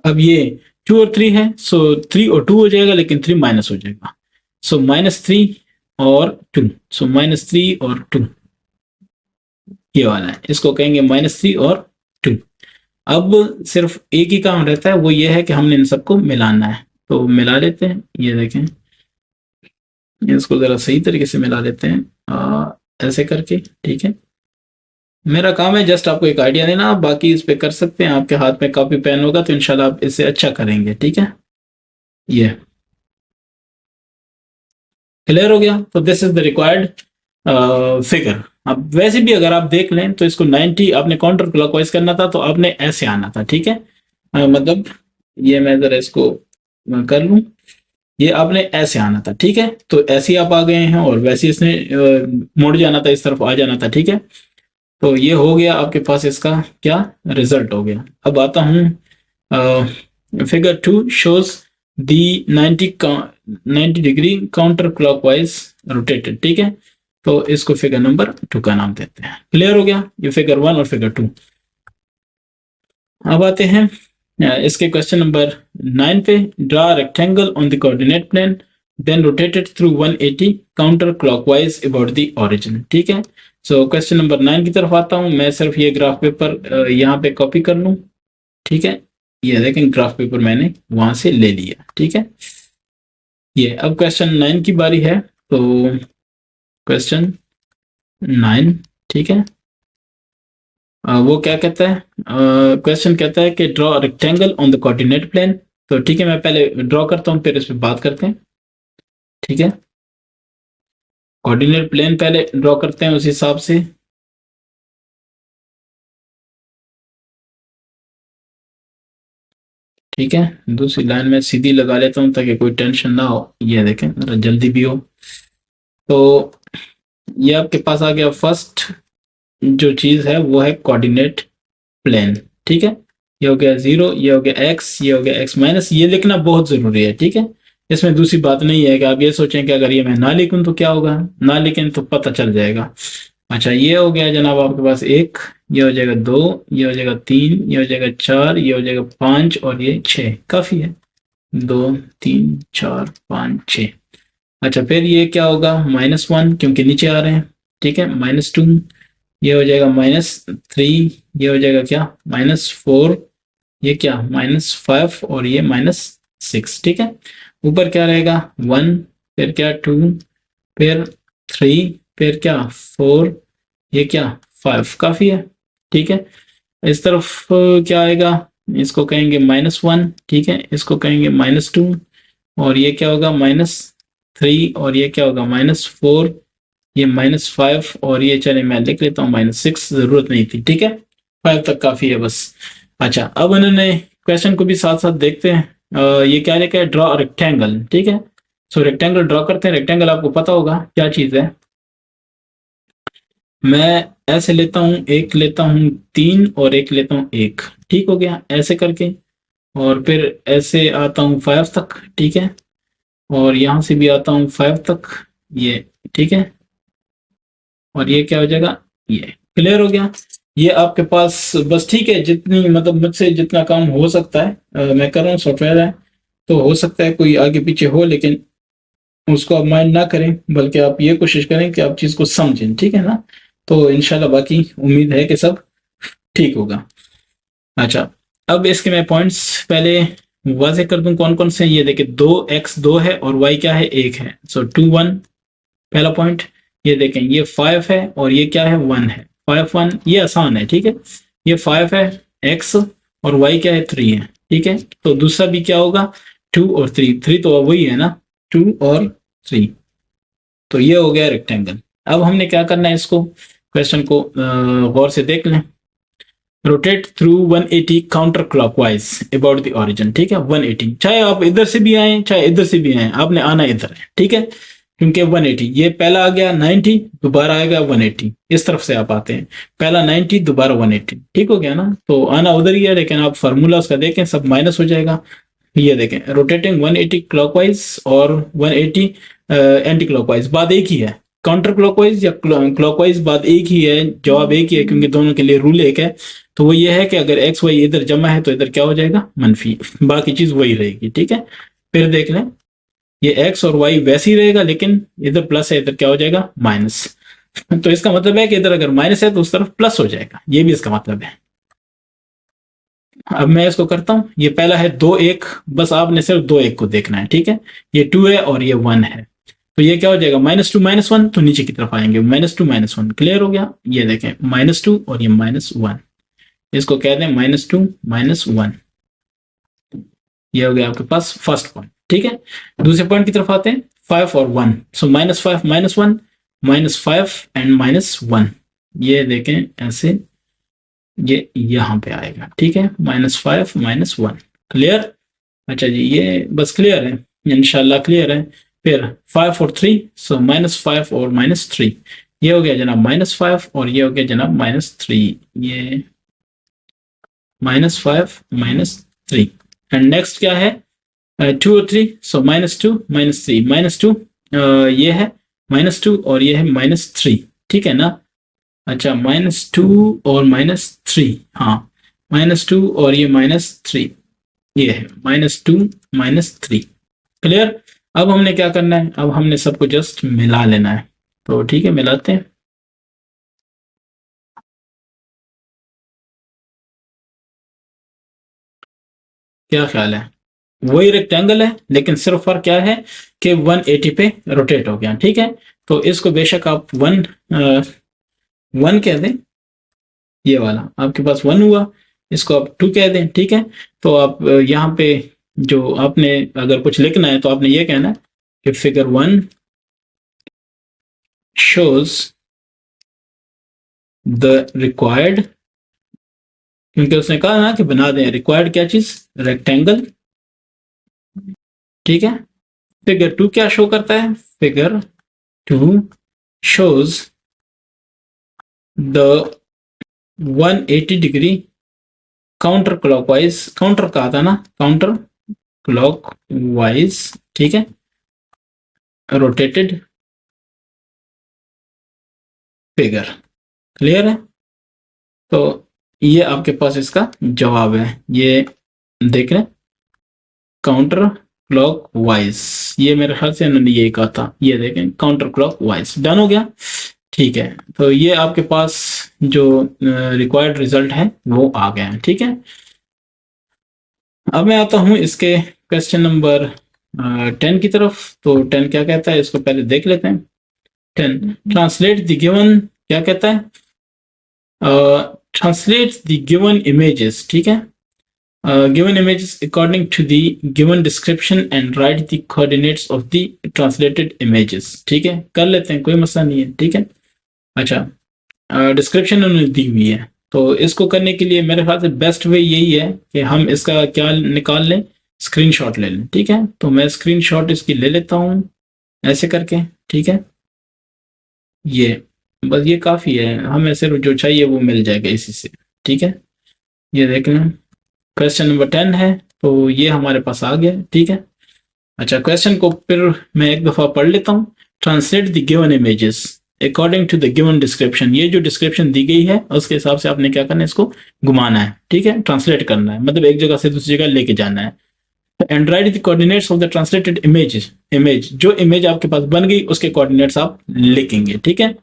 अब ये 2 और 3 है, सो 3 और 2 हो जाएगा लेकिन 3 माइनस हो जाएगा। सो -3 और 2, सो -3 और 2 ये वाला है, इसको कहेंगे -3 और 2। अब सिर्फ एक ही काम रहता है, वो ये है कि हमने इन सबको मिलाना है। तो मिला लेते हैं, ये देखें इसको जरा सही तरीके से मिला लेते हैं, ऐसे करके। ठीक है, मेरा काम है जस्ट आपको एक आइडिया देना, आप बाकी इस पे कर सकते हैं। आपके हाथ में कॉपी पेन होगा तो इंशाल्लाह आप इससे अच्छा करेंगे। ठीक है, ये क्लियर हो गया। तो this is the required figure. अब वैसे भी अगर आप देख लें तो इसको 90 आपने काउंटर क्लॉकवाइज करना था, तो आपने ऐसे आना था। ठीक है, मतलब ये मैं जरा इसको कर लूं, ये आपने ऐसे आना था। ठीक है, तो ऐसे ही आप आ गए हैं और वैसे इसने मुड़ जाना था, इस तरफ आ जाना था। ठीक है, तो ये हो गया आपके पास, इसका क्या रिजल्ट हो गया। अब आता हूँ figure 2 shows the 90 degree counter clockwise rotated. ठीक है, तो इसको फिगर नंबर 2 का नाम देते हैं। क्लियर हो गया, ये फिगर 1 और फिगर 2। अब आते हैं इसके क्वेश्चन नंबर 9 पे। Draw rectangle on the coordinate plane then rotated through 180 counter clockwise about the origin. ठीक है, सो क्वेश्चन नंबर 9 की तरफ आता हूं। मैं सिर्फ ये ग्राफ पेपर यहाँ पे कॉपी कर लूं। ठीक है, ये देखें ग्राफ पेपर मैंने वहां से ले लिया। ठीक है, ये अब क्वेश्चन 9 की बारी है। तो क्वेश्चन 9, ठीक है, वो क्या कहता है, क्वेश्चन कहता है कि draw rectangle on the coordinate plane. तो ठीक है, मैं पहले ड्रॉ करता हूँ फिर इस पर बात करते हैं। ठीक है, कोऑर्डिनेट प्लेन पहले ड्रॉ करते हैं उस हिसाब से। ठीक है, दूसरी लाइन में सीधी लगा लेता हूँ ताकि कोई टेंशन ना हो। ये देखें जरा जल्दी भी हो। तो ये आपके पास आ गया, फर्स्ट जो चीज है वो है कोऑर्डिनेट प्लेन। ठीक है, ये हो गया 0, ये हो गया x, ये हो गया x माइनस। ये लिखना बहुत जरूरी है। ठीक है, इसमें दूसरी बात नहीं है कि आप ये सोचें कि अगर ये मैं ना लिखूं तो क्या होगा, ना लिखें तो पता चल जाएगा। अच्छा, ये हो गया जनाब आपके पास 1, ये हो जाएगा 2, ये हो जाएगा 3, ये हो जाएगा 4, ये हो जाएगा 5 और ये 6। काफी है, 2 3 4 5 6। अच्छा, फिर ये क्या होगा, -1 क्योंकि नीचे आ रहे हैं, ठीक है, -2, ये हो जाएगा -3, ये हो जाएगा क्या, -4, ये क्या, -5 और ये -6, ठीक है। ऊपर क्या रहेगा, 1, फिर क्या 2, फिर 3, फिर क्या 4, ये क्या 5, काफी है, ठीक है। इस तरफ क्या आएगा, इसको कहेंगे -1, ठीक है, इसको कहेंगे -2, और ये क्या होगा -3, और ये क्या होगा -4, ये -5, और ये चले मैं लिख लेता हूँ -6, जरूरत नहीं थी, ठीक है, 5 तक काफी है बस। अच्छा, अब उन्होंने क्वेश्चन को भी साथ साथ देखते हैं। ये क्या लिखा है, ड्रॉ रेक्टेंगल, ठीक है। सो रेक्टेंगल ड्रॉ करते हैं। रेक्टेंगल आपको पता होगा क्या चीज है। मैं ऐसे लेता हूँ, एक लेता हूँ 3 और एक लेता हूँ 1, ठीक हो गया, ऐसे करके, और फिर ऐसे आता हूँ 5 तक, ठीक है, और यहाँ से भी आता हूँ 5 तक, ये, ठीक है, और ये क्या हो जाएगा, ये क्लियर हो गया। ये आपके पास बस, ठीक है, जितनी मतलब मुझसे जितना काम हो सकता है मैं कर रहा हूँ, सॉफ्टवेयर है तो हो सकता है कोई आगे पीछे हो, लेकिन उसको आप माइंड ना करें, बल्कि आप ये कोशिश करें कि आप चीज को समझें, ठीक है ना। तो इंशाल्लाह बाकी उम्मीद है कि सब ठीक होगा। अच्छा, अब इसके मैं पॉइंट्स पहले वाजे कर दूं कौन कौन से। ये देखिए, 2x 2 है और y क्या है, 1 है, सो 2 1 पहला पॉइंट। ये देखें, ये 5 है और ये क्या है, 1 है, 5 1, ये आसान है, ठीक है। ये 5 है, x, और y क्या है, 3 है, ठीक है। तो दूसरा भी क्या होगा, 2 और 3, 3 तो वही है ना, 2 और 3। तो ये हो गया रेक्टेंगल। अब हमने क्या करना है, इसको क्वेश्चन को गौर से देख लें। Rotate through 180 counter clockwise about the origin, ठीक है, 180, चाहे आप इधर से भी आए चाहे इधर से भी आए, आपने आना इधर है, ठीक है, क्योंकि 180, ये पहला आ गया 90, दोबारा आएगा 180, इस तरफ से आप आते हैं, पहला 90 दोबारा 180, ठीक हो गया ना। तो आना उधर ही है, लेकिन आप फार्मूला उसका देखें, सब माइनस हो जाएगा। ये देखें, रोटेटिंग 180 क्लॉकवाइज और 180 एंटी क्लॉकवाइज, बात एक ही है। काउंटर क्लॉकवाइज या क्लॉकवाइज, बात एक ही है, जवाब एक ही है, क्योंकि दोनों के लिए रूल एक है। तो वो ये है कि अगर एक्स वाई इधर जमा है तो इधर क्या हो जाएगा, मनफी, बाकी चीज वही रहेगी, ठीक है। फिर देख लें, ये एक्स और वाई वैसे ही रहेगा, लेकिन इधर प्लस है, इधर क्या हो जाएगा, माइनस। तो इसका मतलब है कि इधर अगर माइनस है तो उस तरफ प्लस हो जाएगा, ये भी इसका मतलब है। अब मैं इसको करता हूँ। ये पहला है 2 1, बस आपने सिर्फ 2 1 को देखना है, ठीक है। ये 2 है और ये 1 है, तो ये क्या हो जाएगा, -2 -1, तो नीचे की तरफ आएंगे, -2 -1, क्लियर हो गया। ये देखें, -2 और ये -1, इसको कह दें -2 -1। ये हो गया आपके पास फर्स्ट पॉइंट, ठीक है। दूसरे पॉइंट की तरफ आते हैं, 5 और 1, सो -5 -1, -5 एंड -1। ये देखें ऐसे, ये यहाँ पे आएगा, ठीक है, -5 -1, क्लियर। अच्छा जी, ये बस क्लियर है, इंशाल्लाह क्लियर है। फिर 5 और 3, सो -5 और -3, ये हो गया जनाब -5, और ये हो गया जनाब -3, ये -5 -3। एंड नेक्स्ट क्या है, 2 और 3, सो -2 -3, -2 ये है -2 और ये है -3, ठीक है ना। अच्छा, -2 और -3, हाँ, -2 और ये -3, ये है -2 -3, क्लियर। अब हमने क्या करना है, अब हमने सबको जस्ट मिला लेना है, तो ठीक है, मिलाते हैं। क्या ख्याल है, वही रेक्टेंगल है, लेकिन सिर्फ फर्क क्या है कि 180 पे रोटेट हो गया, ठीक है। तो इसको बेशक आप 1 कह दें, ये वाला आपके पास 1 हुआ, इसको आप 2 कह दें, ठीक है। तो आप यहाँ पे जो आपने अगर कुछ लिखना है तो आपने ये कहना है कि फिगर 1 shows the required, क्योंकि उसने कहा ना कि बना दें रिक्वायर्ड क्या चीज, रेक्टेंगल, ठीक है। फिगर 2 क्या शो करता है, figure 2 shows the 180 degree counter clockwise, counter कहा था ना, काउंटर क्लॉकवाइज, ठीक है, रोटेटेड फिगर, क्लियर है। तो ये आपके पास इसका जवाब है, ये देख रहे हैं, काउंटर क्लॉक वाइज, ये मेरे ख्याल से इन्होंने यही कहा था, ये देखें काउंटर क्लॉक वाइज। डन हो गया, ठीक है। तो ये आपके पास जो रिक्वायर्ड रिजल्ट है वो आ गया है, ठीक है। अब मैं आता हूं इसके क्वेश्चन नंबर 10 की तरफ। तो 10 क्या कहता है, इसको पहले देख लेते हैं। 10 ट्रांसलेट द गिवन, क्या कहता है, ट्रांसलेट द गिवन इमेजेस, ठीक है, given images according to the given description and write the coordinates of the translated images, ठीक है, कर लेते हैं, कोई मसला नहीं है, ठीक है। अच्छा, डिस्क्रिप्शन उन्होंने दी हुई है, तो इसको करने के लिए मेरे ख्याल से बेस्ट वे यही है कि हम इसका क्या निकाल लें, स्क्रीनशॉट ले लें, ठीक है। तो मैं स्क्रीनशॉट इसकी ले लेता हूँ ऐसे करके, ठीक है। ये बस ये काफ़ी है, हमें सिर्फ जो चाहिए वो मिल जाएगा इसी से, ठीक है। ये देख लें, क्वेश्चन नंबर 10 है, तो ये हमारे पास आ गया, ठीक है। अच्छा, क्वेश्चन को फिर मैं एक दफ़ा पढ़ लेता हूँ। Translate the given images according to the given description, ये जो डिस्क्रिप्शन दी गई है उसके हिसाब से आपने क्या करना है, इसको घुमाना है, ठीक है, ट्रांसलेट करना है, मतलब एक जगह से दूसरी जगह लेके जाना है। And right the coordinates of the translated image, जो इमेज आपके पास बन गई उसके कोऑर्डिनेट्स आप लिखेंगे, ठीक है।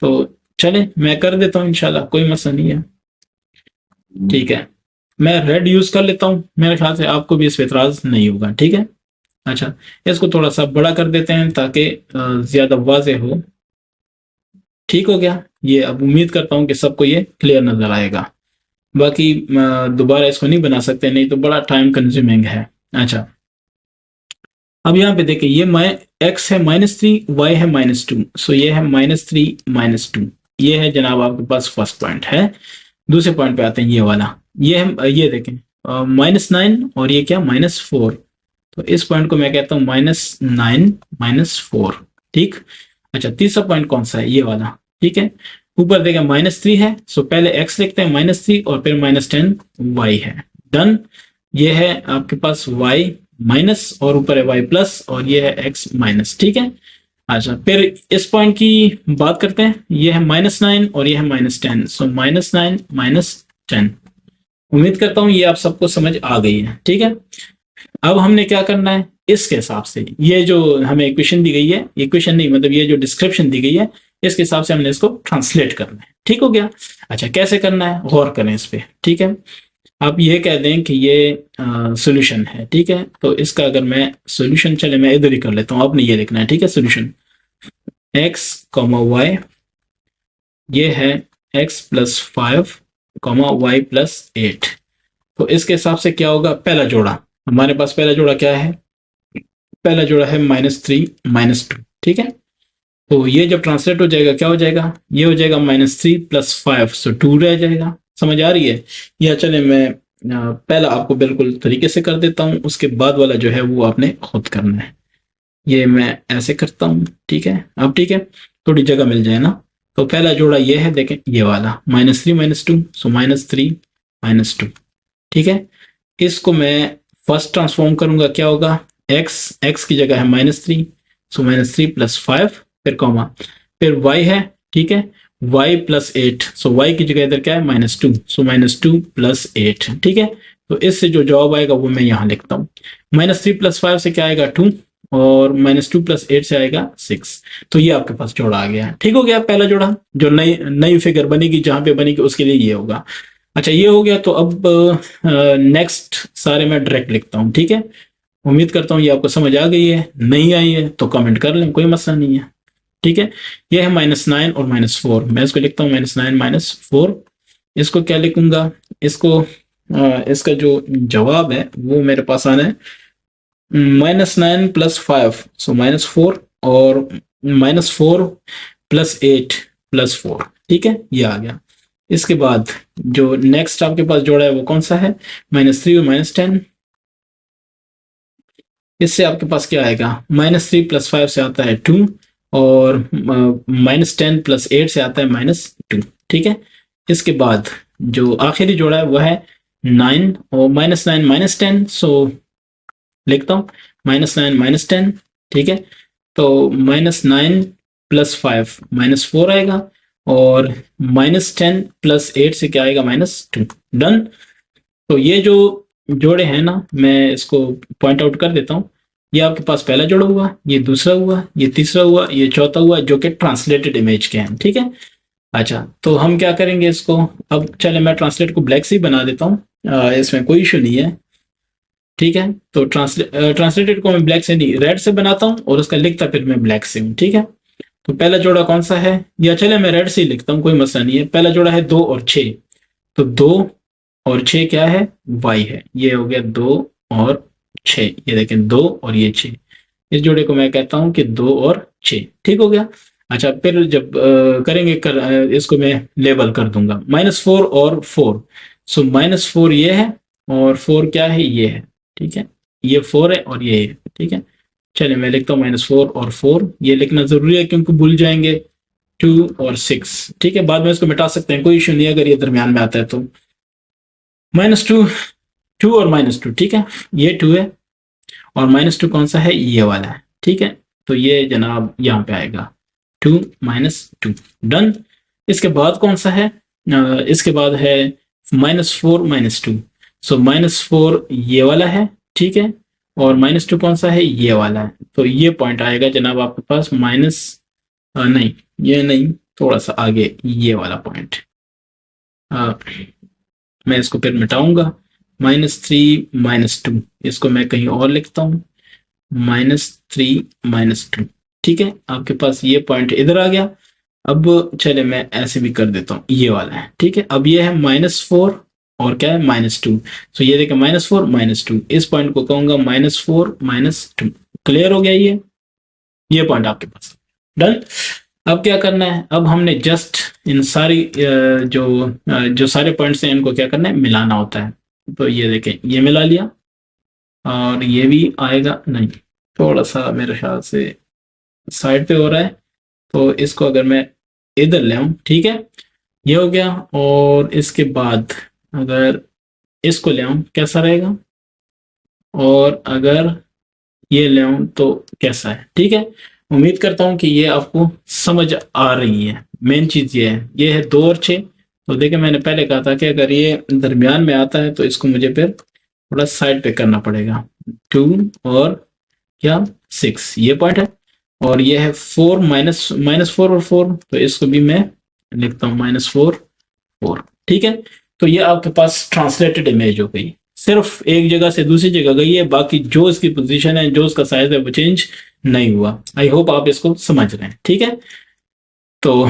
तो चले मैं कर देता हूँ, इंशाल्लाह कोई मसला नहीं है, ठीक है। मैं रेड यूज कर लेता हूँ, मेरे ख्याल से आपको भी इस पर इतराज नहीं होगा, ठीक है। अच्छा, इसको थोड़ा सा बड़ा कर देते हैं ताकि ज्यादा वाज़ेह हो। ठीक हो गया, ये अब उम्मीद करता हूँ कि सबको ये क्लियर नजर आएगा। बाकी दोबारा इसको नहीं बना सकते, नहीं तो बड़ा टाइम कंज्यूमिंग है। अच्छा, अब यहाँ पे देखिए, ये x है -3, y है -2, सो ये है -3 -2, ये है जनाब आपके पास फर्स्ट पॉइंट है। दूसरे पॉइंट पे आते हैं, ये वाला, ये है, ये देखें -9 और ये क्या -4, तो इस पॉइंट को मैं कहता हूँ -9 -4, ठीक। अच्छा, तीसरा पॉइंट कौन सा है, ये वाला, ठीक है। ऊपर देखें -3 है, सो पहले x लिखते हैं -3 और फिर -10 y है। डन, ये है आपके पास y माइनस और ऊपर है y प्लस और ये है x माइनस, ठीक है। अच्छा, फिर इस पॉइंट की बात करते हैं, ये है -9 और ये है -10, सो -9 -10। उम्मीद करता हूँ ये आप सबको समझ आ गई है, ठीक है। अब हमने क्या करना है, इसके हिसाब से ये जो हमें इक्वेशन दी गई है, इक्वेशन नहीं मतलब ये जो डिस्क्रिप्शन दी गई है, इसके हिसाब से हमने इसको ट्रांसलेट करना है, ठीक हो गया। अच्छा, कैसे करना है, गौर करें इस पे, ठीक है। आप ये कह दें कि ये सॉल्यूशन है, ठीक है। तो इसका अगर मैं सॉल्यूशन, चले मैं इधर ही कर लेता हूँ, आपने ये लिखना है, ठीक है। सॉल्यूशन x, y, ये है x + 5, y + 8। तो इसके हिसाब से क्या होगा, पहला जोड़ा, हमारे पास पहला जोड़ा क्या है, पहला जोड़ा है -3 -2, ठीक है। तो ये जब ट्रांसलेट हो जाएगा क्या हो जाएगा, ये हो जाएगा -3 + 5, सो 2 रह जाएगा। समझ आ रही है, या चले मैं पहला आपको बिल्कुल तरीके से कर देता हूँ, उसके बाद वाला जो है वो आपने खुद करना है। ये मैं ऐसे करता हूँ, ठीक है। अब ठीक है, थोड़ी जगह मिल जाए ना। तो पहला जोड़ा ये है, देखें ये वाला -3 -2, सो -3 -2, ठीक है। इसको मैं फर्स्ट ट्रांसफॉर्म करूंगा, क्या होगा, x की जगह है -3, सो -3 + 5, फिर कॉमा, फिर y है, ठीक है, y + 8, सो y की जगह इधर क्या है -2, सो -2 + 8, ठीक है। तो इससे जो जवाब आएगा वो मैं यहाँ लिखता हूँ। -3 + 5 से क्या आएगा 2, और -2 + 8 से आएगा 6। तो ये आपके पास जोड़ा आ गया, ठीक हो गया। पहला जोड़ा जो नई नई फिगर बनेगी, जहां पे बनेगी उसके लिए ये होगा। अच्छा, ये हो गया। तो अब नेक्स्ट सारे मैं डायरेक्ट लिखता हूँ, ठीक है। उम्मीद करता हूँ ये आपको समझ आ गई है, नहीं आई है तो कमेंट कर लें, कोई मसला नहीं है, ठीक है। ये है -9 और -4, मैं इसको लिखता हूँ -9 -4। इसको क्या लिखूंगा, इसको इसका जो जवाब है वो मेरे पास आना है -9 + 5, सो -4, और -4 + 8 + 4, ठीक है, ये आ गया। इसके बाद जो नेक्स्ट आपके पास जोड़ा है वो कौन सा है, -3 और -10। इससे आपके पास क्या आएगा, -3 + 5 से आता है 2, और -10 + 8 से आता है -2, ठीक है। इसके बाद जो आखिरी जोड़ा है वो है 9 और -9 -10, सो लिखता हूँ -9 -10, ठीक है। तो -9 + 5 -4 आएगा, और -10 + 8 से क्या आएगा, -2। डन। तो ये जो जोड़े हैं ना, मैं इसको पॉइंट आउट कर देता हूँ। ये आपके पास पहला जोड़ा हुआ, ये दूसरा हुआ, ये तीसरा हुआ, ये चौथा हुआ, जो कि ट्रांसलेटेड इमेज के हैं, ठीक है। अच्छा, तो हम क्या करेंगे इसको, अब चले मैं ट्रांसलेट को ब्लैक से ही बना देता हूँ, इसमें कोई इशू नहीं है, ठीक है। तो ट्रांसलेटेड को मैं ब्लैक से नहीं रेड से बनाता हूँ और उसका लिखता फिर मैं ब्लैक से हूँ, ठीक है। तो पहला जोड़ा कौन सा है, या चले मैं रेड से ही लिखता हूँ, कोई मसला नहीं है। पहला जोड़ा है 2 और 6, तो 2 और 6 क्या है, y है। ये हो गया 2 और 6, ये देखें 2 और ये 6, इस जोड़े को मैं कहता हूं कि 2 और 6, ठीक हो गया। अच्छा, फिर जब करेंगे इसको मैं लेबल कर दूंगा -4 और 4, सो -4 ये है और 4 क्या है, ये है, ठीक है। ये 4 है और ये है, ठीक है। चलिए मैं लिखता हूँ -4 और 4, ये लिखना जरूरी है क्योंकि भूल जाएंगे। 2 और 6, ठीक है, बाद में इसको मिटा सकते हैं, कोई इशू नहीं है अगर ये दरमियान में आता है तो। -2, 2 और -2, ठीक है, ये 2 है और -2 कौन सा है, ये वाला है, ठीक है। तो ये जनाब यहाँ पे आएगा 2 -2, डन। इसके बाद कौन सा है, इसके बाद है -4 -2, सो -4 ये वाला है, ठीक है, और -2 कौन सा है, ये वाला है। तो ये पॉइंट आएगा जनाब आपके पास नहीं, ये नहीं, थोड़ा सा आगे ये वाला पॉइंट, मैं इसको फिर मिटाऊंगा। -3 -2, इसको मैं कहीं और लिखता हूँ, -3 -2, ठीक है। आपके पास ये पॉइंट इधर आ गया। अब चले मैं ऐसे भी कर देता हूँ, ये वाला है, ठीक है। अब ये है -4 और क्या है, -2, सो ये देखें -4 -2, इस पॉइंट को कहूंगा -4 -2, क्लियर हो गया ये पॉइंट आपके पास, डन। अब क्या करना है, अब हमने जस्ट इन सारी जो सारे पॉइंट्स हैं इनको क्या करना है, मिलाना होता है। तो ये देखें, ये मिला लिया और ये भी आएगा, नहीं, थोड़ा सा मेरे ख्याल से साइड पे हो रहा है, तो इसको अगर मैं इधर ले आऊं, ठीक है, ये हो गया। और इसके बाद अगर इसको ले आऊं कैसा रहेगा, और अगर ये ले आऊं तो कैसा है, ठीक है। उम्मीद करता हूं कि ये आपको समझ आ रही है। मेन चीज ये है 2 और 6। तो देखिए मैंने पहले कहा था कि अगर ये दरमियान में आता है तो इसको मुझे फिर थोड़ा साइड पे करना पड़ेगा। 2 और क्या 6, ये पॉइंट है, और ये है 4 -4 और 4, तो इसको भी मैं लिखता हूँ -4 4, ठीक है। तो ये आपके पास ट्रांसलेटेड इमेज हो गई, सिर्फ एक जगह से दूसरी जगह गई है, बाकी जो इसकी पोजीशन है, जो इसका साइज है, वो चेंज नहीं हुआ। आई होप आप इसको समझ रहे हैं, ठीक है। तो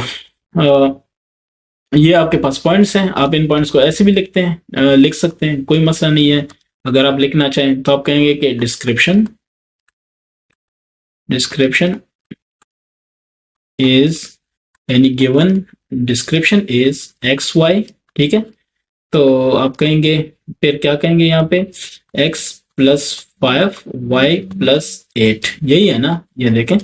ये आपके पास पॉइंट्स हैं, आप इन पॉइंट्स को ऐसे भी लिख सकते हैं, कोई मसला नहीं है। अगर आप लिखना चाहें तो आप कहेंगे कि description is any given description is XY, ठीक है। तो आप कहेंगे, फिर क्या कहेंगे यहाँ पे, x + 5 y + 8, यही है ना, ये देखें,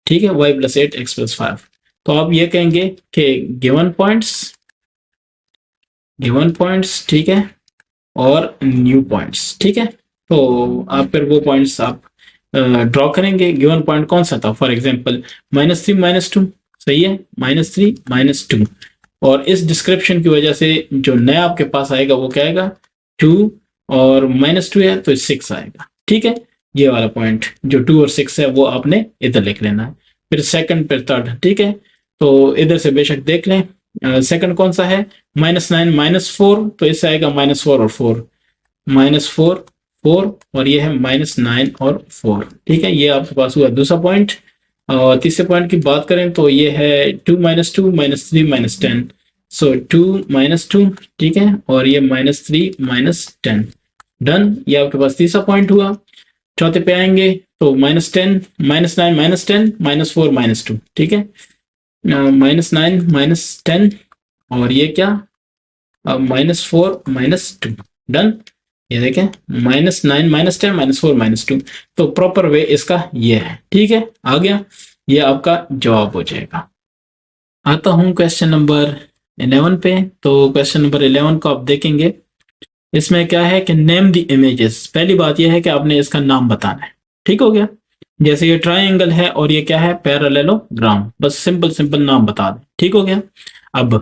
ठीक है, y + 8 x + 5। तो आप ये कहेंगे कि गिवन पॉइंट्स, ठीक है, और न्यू पॉइंट्स, ठीक है। तो आप फिर वो पॉइंट्स आप ड्रॉ करेंगे। गिवन पॉइंट कौन सा था, फॉर एग्जांपल -3 -2, सही है, -3 -2, और इस डिस्क्रिप्शन की वजह से जो नया आपके पास आएगा वो क्या आएगा, 2 और -2 है तो 6 आएगा, ठीक है। ये वाला पॉइंट जो 2 और 6 है वो आपने इधर लिख लेना है, फिर सेकंड, फिर थर्ड, ठीक है। तो इधर से बेशक देख लें, सेकंड कौन सा है, -9 -4, तो इससे आएगा -4 और 4, -4 4, और ये है -9 और 4, ठीक है। ये आपके पास हुआ दूसरा पॉइंट। और तीसरे पॉइंट की बात करें तो ये है 2 -2 -3 -10, सो 2 -2, ठीक है, और ये -3 -10, डन। ये आपके पास तीसरा पॉइंट हुआ। चौथे पे आएंगे तो -10 -9 -10 -4 -2, ठीक है, -9 -10, और ये क्या, -4 -2, डन। ये देखें, -9 -10 -4 -2, तो प्रॉपर वे इसका ये है, ठीक है, आ गया, ये आपका जवाब हो जाएगा। आता हूं क्वेश्चन नंबर 11 पे। तो क्वेश्चन नंबर 11 को आप देखेंगे, इसमें क्या है कि नेम द इमेजेस। पहली बात यह है कि आपने इसका नाम बताना है, ठीक हो गया। जैसे ये ट्राइंगल है और ये क्या है, पैरेललोग्राम, बस सिंपल नाम बता दें, ठीक हो गया। अब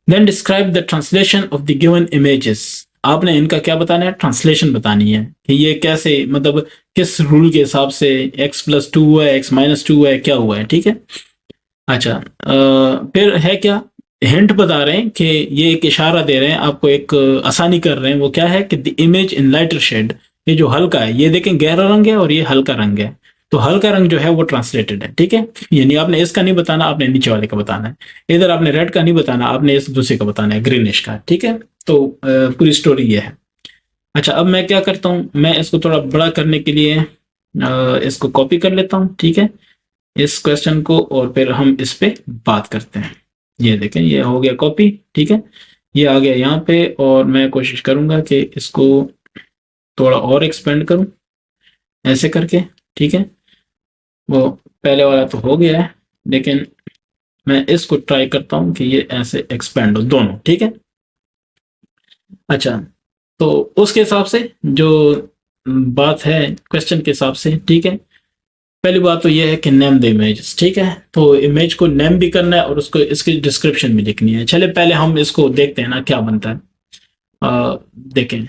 then describe the translation of the given images. आपने इनका क्या बताना है, ट्रांसलेशन बतानी है कि ये कैसे, मतलब किस रूल के हिसाब से x प्लस टू हुआ है, x माइनस टू हुआ है, क्या हुआ है, ठीक है। अच्छा, फिर है क्या, हिंट बता रहे हैं कि ये एक इशारा दे रहे हैं आपको, एक आसानी कर रहे हैं, वो क्या है कि the image in lighter shade, ये जो हल्का है, ये देखें गहरा रंग है और ये हल्का रंग है, तो हल्का रंग जो है वो ट्रांसलेटेड है, ठीक है। यानी आपने इसका नहीं बताना, आपने नीचे वाले का बताना है। इधर आपने रेड का नहीं बताना, आपने इस दूसरे का बताना है, ग्रीनिश का, ठीक है। तो पूरी स्टोरी ये है। अच्छा, अब मैं क्या करता हूँ, मैं इसको थोड़ा बड़ा करने के लिए इसको कॉपी कर लेता हूँ, ठीक है, इस क्वेश्चन को, और फिर हम इस पे बात करते हैं। ये देखें, ये हो गया कॉपी, ठीक है, ये आ गया यहाँ पे, और मैं कोशिश करूंगा कि इसको थोड़ा और एक्सपेंड करूं ऐसे करके, ठीक है। वो पहले वाला तो हो गया है, लेकिन मैं इसको ट्राई करता हूं कि ये ऐसे एक्सपेंड हो दोनों, ठीक है। अच्छा, तो उसके हिसाब से जो बात है क्वेश्चन के हिसाब से, ठीक है, पहली बात तो ये है कि नेम द इमेज, ठीक है, तो इमेज को नेम भी करना है और उसको इसकी डिस्क्रिप्शन भी लिखनी है। चले पहले हम इसको देखते हैं ना क्या बनता है। देखें,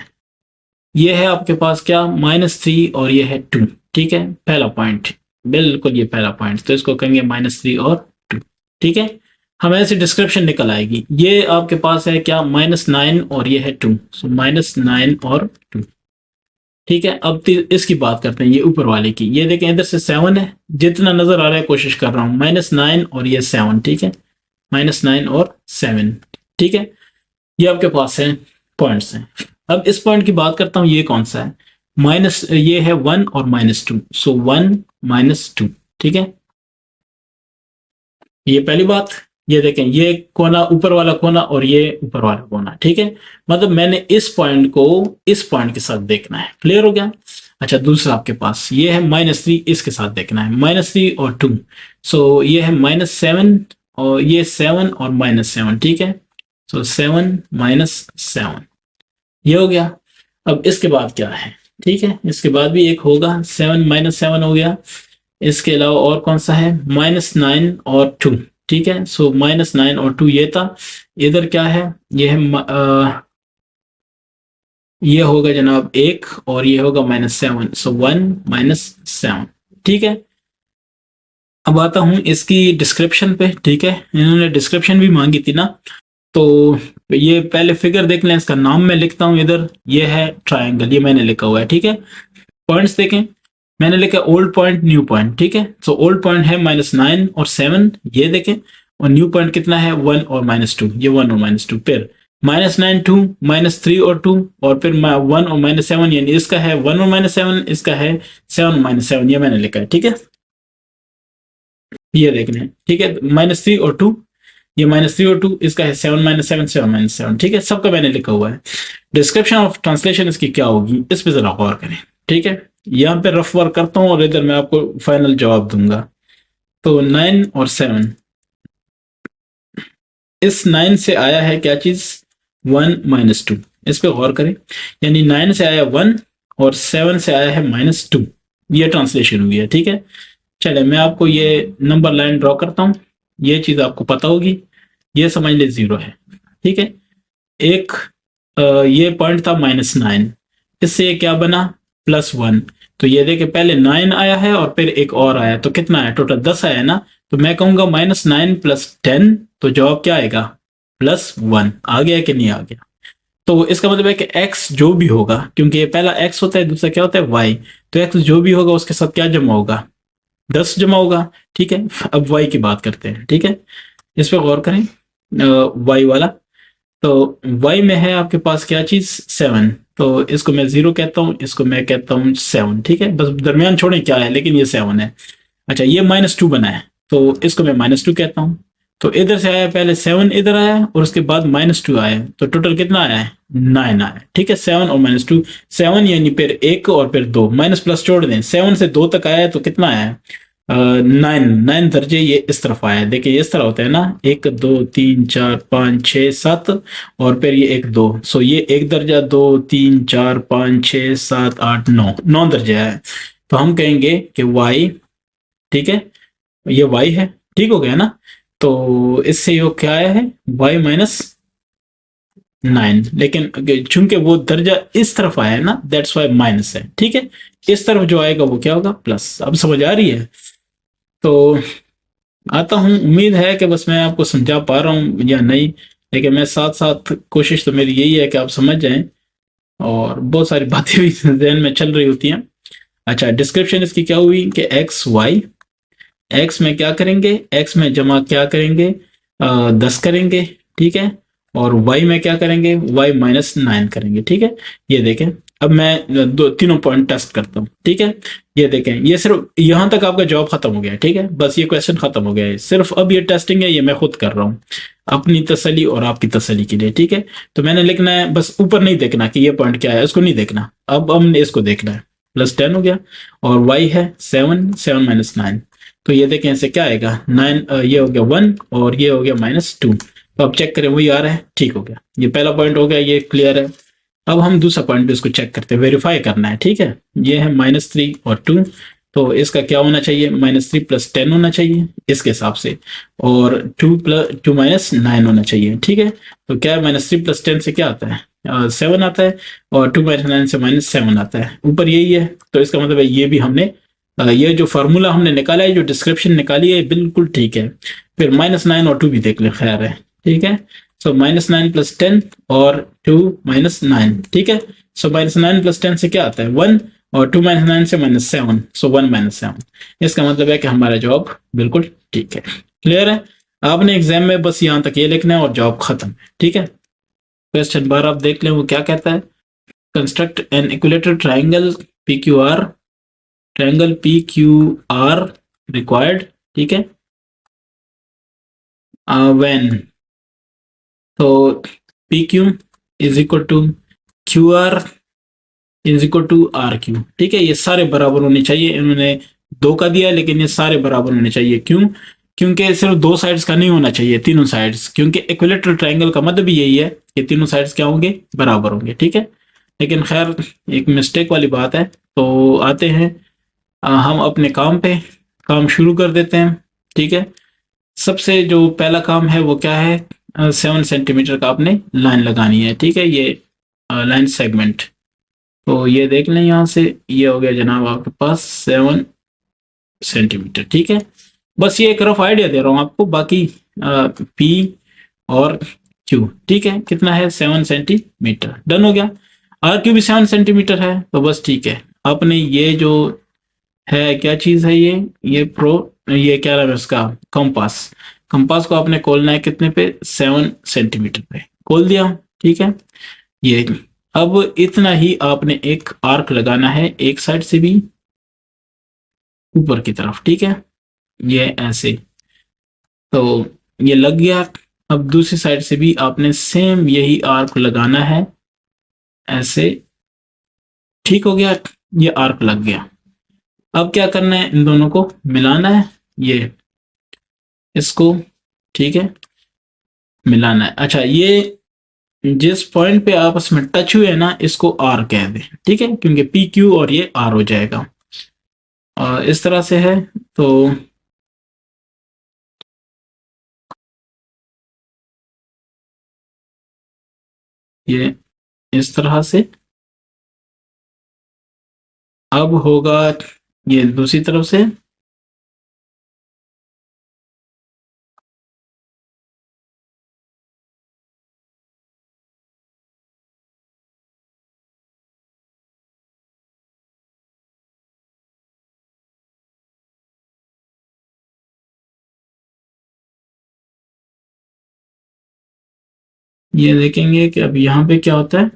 ये है आपके पास क्या, -3 और ये है 2, ठीक है, पहला पॉइंट, बिल्कुल ये पहला पॉइंट, तो इसको कहेंगे -3 और 2, ठीक है। हमें ऐसी डिस्क्रिप्शन निकल आएगी। ये आपके पास है क्या, -9 और ये है 2, सो -9 और 2, ठीक है। अब इसकी बात करते हैं, ये ऊपर वाले की, ये देखें इधर से 7 है, जितना नजर आ रहा है कोशिश कर रहा हूं, -9 और ये 7, ठीक है, -9 और 7, ठीक है। ये आपके पास है पॉइंट्स हैं। अब इस पॉइंट की बात करता हूं, ये कौन सा है, माइनस, ये है 1 और -2, सो 1 -2, ठीक है। ये पहली बात, ये देखें, ये कोना, ऊपर वाला कोना और ये ऊपर वाला कोना, ठीक है, मतलब मैंने इस पॉइंट को इस पॉइंट के साथ देखना है, क्लियर हो गया। अच्छा, दूसरा आपके पास ये है -3, इसके साथ देखना है, -3 और 2, सो ये है -7 और ये 7 और -7, ठीक है, सो 7 -7, ये हो गया। अब इसके बाद क्या है, ठीक है, इसके बाद भी एक होगा, 7 -7 हो गया। इसके अलावा और कौन सा है, -9 और 2, ठीक है, सो -9 और 2 ये था। इधर क्या है, ये है ये होगा जनाब 1 और ये होगा -7, सो 1 -7, ठीक है। अब आता हूं इसकी डिस्क्रिप्शन पे, ठीक है, इन्होंने डिस्क्रिप्शन भी मांगी थी ना, तो ये पहले फिगर देख लें, इसका नाम मैं लिखता हूं इधर, ये है ट्रायंगल, ये मैंने लिखा हुआ है, ठीक है। पॉइंट्स देखें, मैंने लिखा ओल्ड पॉइंट न्यू पॉइंट, ठीक है, सो ओल्ड पॉइंट है -9 और 7, ये देखें, और न्यू पॉइंट कितना है, 1 और -2, ये 1 और -2, फिर -9 2, -3 और 2, और फिर 1 और -7, यानी इसका है 1 और -7, इसका है 7 और -7, ये मैंने लिखा है, ठीक है। ये देखने हैं, ठीक है, -3 और 2, ये -3 और 2, इसका है 7 -7, 7 -7, ठीक है, सबका मैंने लिखा हुआ है। डिस्क्रिप्शन ऑफ ट्रांसलेशन इसकी क्या होगी, इस पे जरा गौर करें, ठीक है। यहाँ पे रफ वर्क करता हूँ और इधर मैं आपको फाइनल जवाब दूंगा। तो 9 और 7, इस 9 से आया है क्या चीज, 1 -2, इस पे गौर करें, यानी 9 से आया 1 और 7 से आया है -2, ये ट्रांसलेशन हुई है, ठीक है। चले मैं आपको ये नंबर लाइन ड्रॉ करता हूँ, ये चीज आपको पता होगी, ये समझ ले 0 है, ठीक है। एक ये पॉइंट था -9, इससे ये क्या बना, +1, तो ये देखे पहले 9 आया है और फिर एक और आया, तो कितना है, टोटल 10 आया ना, तो मैं कहूंगा -9 + 10, तो जवाब क्या आएगा, +1, आ गया कि नहीं आ गया। तो इसका मतलब है कि x जो भी होगा, क्योंकि ये पहला x होता है, दूसरा क्या होता है, y, तो x जो भी होगा उसके साथ क्या जमा होगा, 10 जमा होगा, ठीक है। अब y की बात करते हैं, ठीक है, इस पर गौर करें, y वाला, तो y में है आपके पास क्या चीज, 7, तो इसको मैं 0 कहता हूँ, इसको मैं कहता हूँ 7, ठीक है, बस दरमियान छोड़ें क्या है, लेकिन ये 7 है। अच्छा, ये -2 बना है, तो इसको मैं -2 कहता हूँ। तो इधर से आया, पहले 7 इधर आया और उसके बाद -2 आया, तो टोटल कितना आया है, 9 आया, ठीक है, 7 और -2, 7 यानी फिर 1 और फिर 2, माइनस प्लस छोड़ दें, 7 से 2 तक आया, तो कितना आया, 9 दर्जे ये इस तरफ आया, देखिए इस तरह होता है ना, 1 2 3 4 5 6 7, और फिर ये 1 2, सो ये 1 दर्जा, 2 3 4 5 6 7 8 9 दर्जा है, तो हम कहेंगे कि y, ठीक है, ये y है, ठीक हो गया ना। तो इससे ये क्या आया है, y 9, लेकिन चूंकि वो दर्जा इस तरफ आया है ना, दैट्स वाई माइनस है। ठीक है, इस तरफ जो आएगा वो क्या होगा, प्लस। अब समझ आ रही है? तो आता हूँ, उम्मीद है कि बस मैं आपको समझा पा रहा हूँ या नहीं, लेकिन मैं साथ साथ कोशिश तो मेरी यही है कि आप समझ जाएं, और बहुत सारी बातें भी जहन में चल रही होती हैं। अच्छा, डिस्क्रिप्शन इसकी क्या हुई कि एक्स वाई, एक्स में क्या करेंगे, एक्स में जमा क्या करेंगे, 10 करेंगे। ठीक है, और y में क्या करेंगे, y -9 करेंगे। ठीक है, ये देखें, अब मैं दो तीनों पॉइंट टेस्ट करता हूँ। ठीक है, ये देखें, ये सिर्फ यहाँ तक आपका जॉब खत्म हो गया। ठीक है, बस ये क्वेश्चन खत्म हो गया है, सिर्फ अब ये टेस्टिंग है, ये मैं खुद कर रहा हूँ अपनी तसल्ली और आपकी तसल्ली के लिए। ठीक है, तो मैंने लिखना है, बस ऊपर नहीं देखना कि ये पॉइंट क्या है, उसको नहीं देखना, अब हमने इसको देखना है। +10 हो गया, और y है 7, 7 -9, तो ये देखें इससे क्या आएगा, 9, ये हो गया 1, और ये हो गया -2। तो अब चेक करें, वही आ रहा है, ठीक हो गया, ये पहला पॉइंट हो गया, ये क्लियर है। अब हम दूसरा पॉइंट भी इसको चेक करते हैं, वेरीफाई करना है। ठीक है, ये है -3 और 2, तो इसका क्या होना चाहिए, -3 + 10 होना चाहिए इसके हिसाब से, और 2 -9 होना चाहिए। ठीक है, तो क्या है, -3 + 10 से क्या आता है, 7 आता है, और 2 -9 से -7 आता है, ऊपर यही है। तो इसका मतलब है ये भी हमने ये जो फार्मूला हमने निकाला है, जो डिस्क्रिप्शन निकाली है, बिल्कुल ठीक है। फिर -9 और 2 भी देख ले, खैर है। ठीक है, सो -9 + 10 और 2 -9। ठीक है, सो -9 + 10 से क्या आता है, 1, और 2 -9 से -7, सो 1 -7। इसका मतलब है कि हमारा जॉब बिल्कुल ठीक है। क्लियर है? आपने एग्जाम में बस यहाँ तक ये लिखना है और जॉब खत्म। ठीक है, क्वेश्चन बार आप देख लें, वो क्या कहता है, construct an equilateral triangle PQR, triangle PQR required. ठीक है, व्हेन, तो PQ is equal to QR is equal to RQ। ठीक है, ये सारे बराबर होने चाहिए, इन्होंने 2 का दिया, लेकिन ये सारे बराबर होने चाहिए। क्यों? क्योंकि सिर्फ 2 साइड्स का नहीं होना चाहिए, तीनों साइड्स, क्योंकि इक्विलेटरल ट्रायंगल का मतलब यही है कि तीनों साइड्स क्या होंगे, बराबर होंगे। ठीक है, लेकिन खैर एक मिस्टेक वाली बात है। तो आते हैं हम अपने काम पे, काम शुरू कर देते हैं। ठीक है, सबसे जो पहला काम है वो क्या है, 7 सेंटीमीटर का आपने लाइन लगानी है। ठीक है, ये लाइन सेगमेंट, तो ये देख लें यहाँ से, ये हो गया जनाब आपके पास 7 सेंटीमीटर। ठीक है, बस ये एक रफ आइडिया दे रहा हूँ आपको, बाकी P और Q, ठीक है, कितना है, 7 सेंटीमीटर। डन हो गया। RQ भी 7 सेंटीमीटर है, तो बस ठीक है, आपने ये जो है, क्या चीज है ये क्या नाम है उसका, कंपास। कंपास को आपने खोलना है कितने पे, 7 सेंटीमीटर पे खोल दिया। ठीक है, ये अब इतना ही आपने एक आर्क लगाना है, एक साइड से भी ऊपर की तरफ। ठीक है, ये ऐसे, तो ये लग गया। अब दूसरी साइड से भी आपने सेम यही आर्क लगाना है, ऐसे। ठीक हो गया, ये आर्क लग गया। अब क्या करना है, इन दोनों को मिलाना है, ये इसको, ठीक है, मिलाना है। अच्छा, ये जिस पॉइंट पे आपस में टच हुए ना, इसको आर कह दें। ठीक है, क्योंकि PQ और ये आर हो जाएगा, और इस तरह से है। तो ये इस तरह से, अब होगा ये दूसरी तरफ से, ये देखेंगे कि अब यहाँ पे क्या होता है।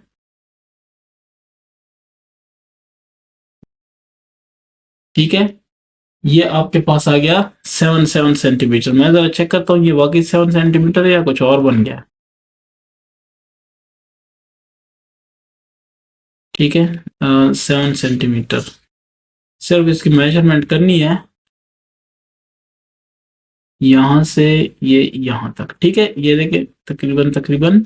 ठीक है, ये आपके पास आ गया 7 सेंटीमीटर। मैं जरा चेक करता हूँ, ये वाकई 7 सेंटीमीटर है या कुछ और बन गया। ठीक है, 7 सेंटीमीटर, सिर्फ इसकी मेजरमेंट करनी है, यहाँ से ये यहाँ तक। ठीक है, ये देखे, तकरीबन तकरीबन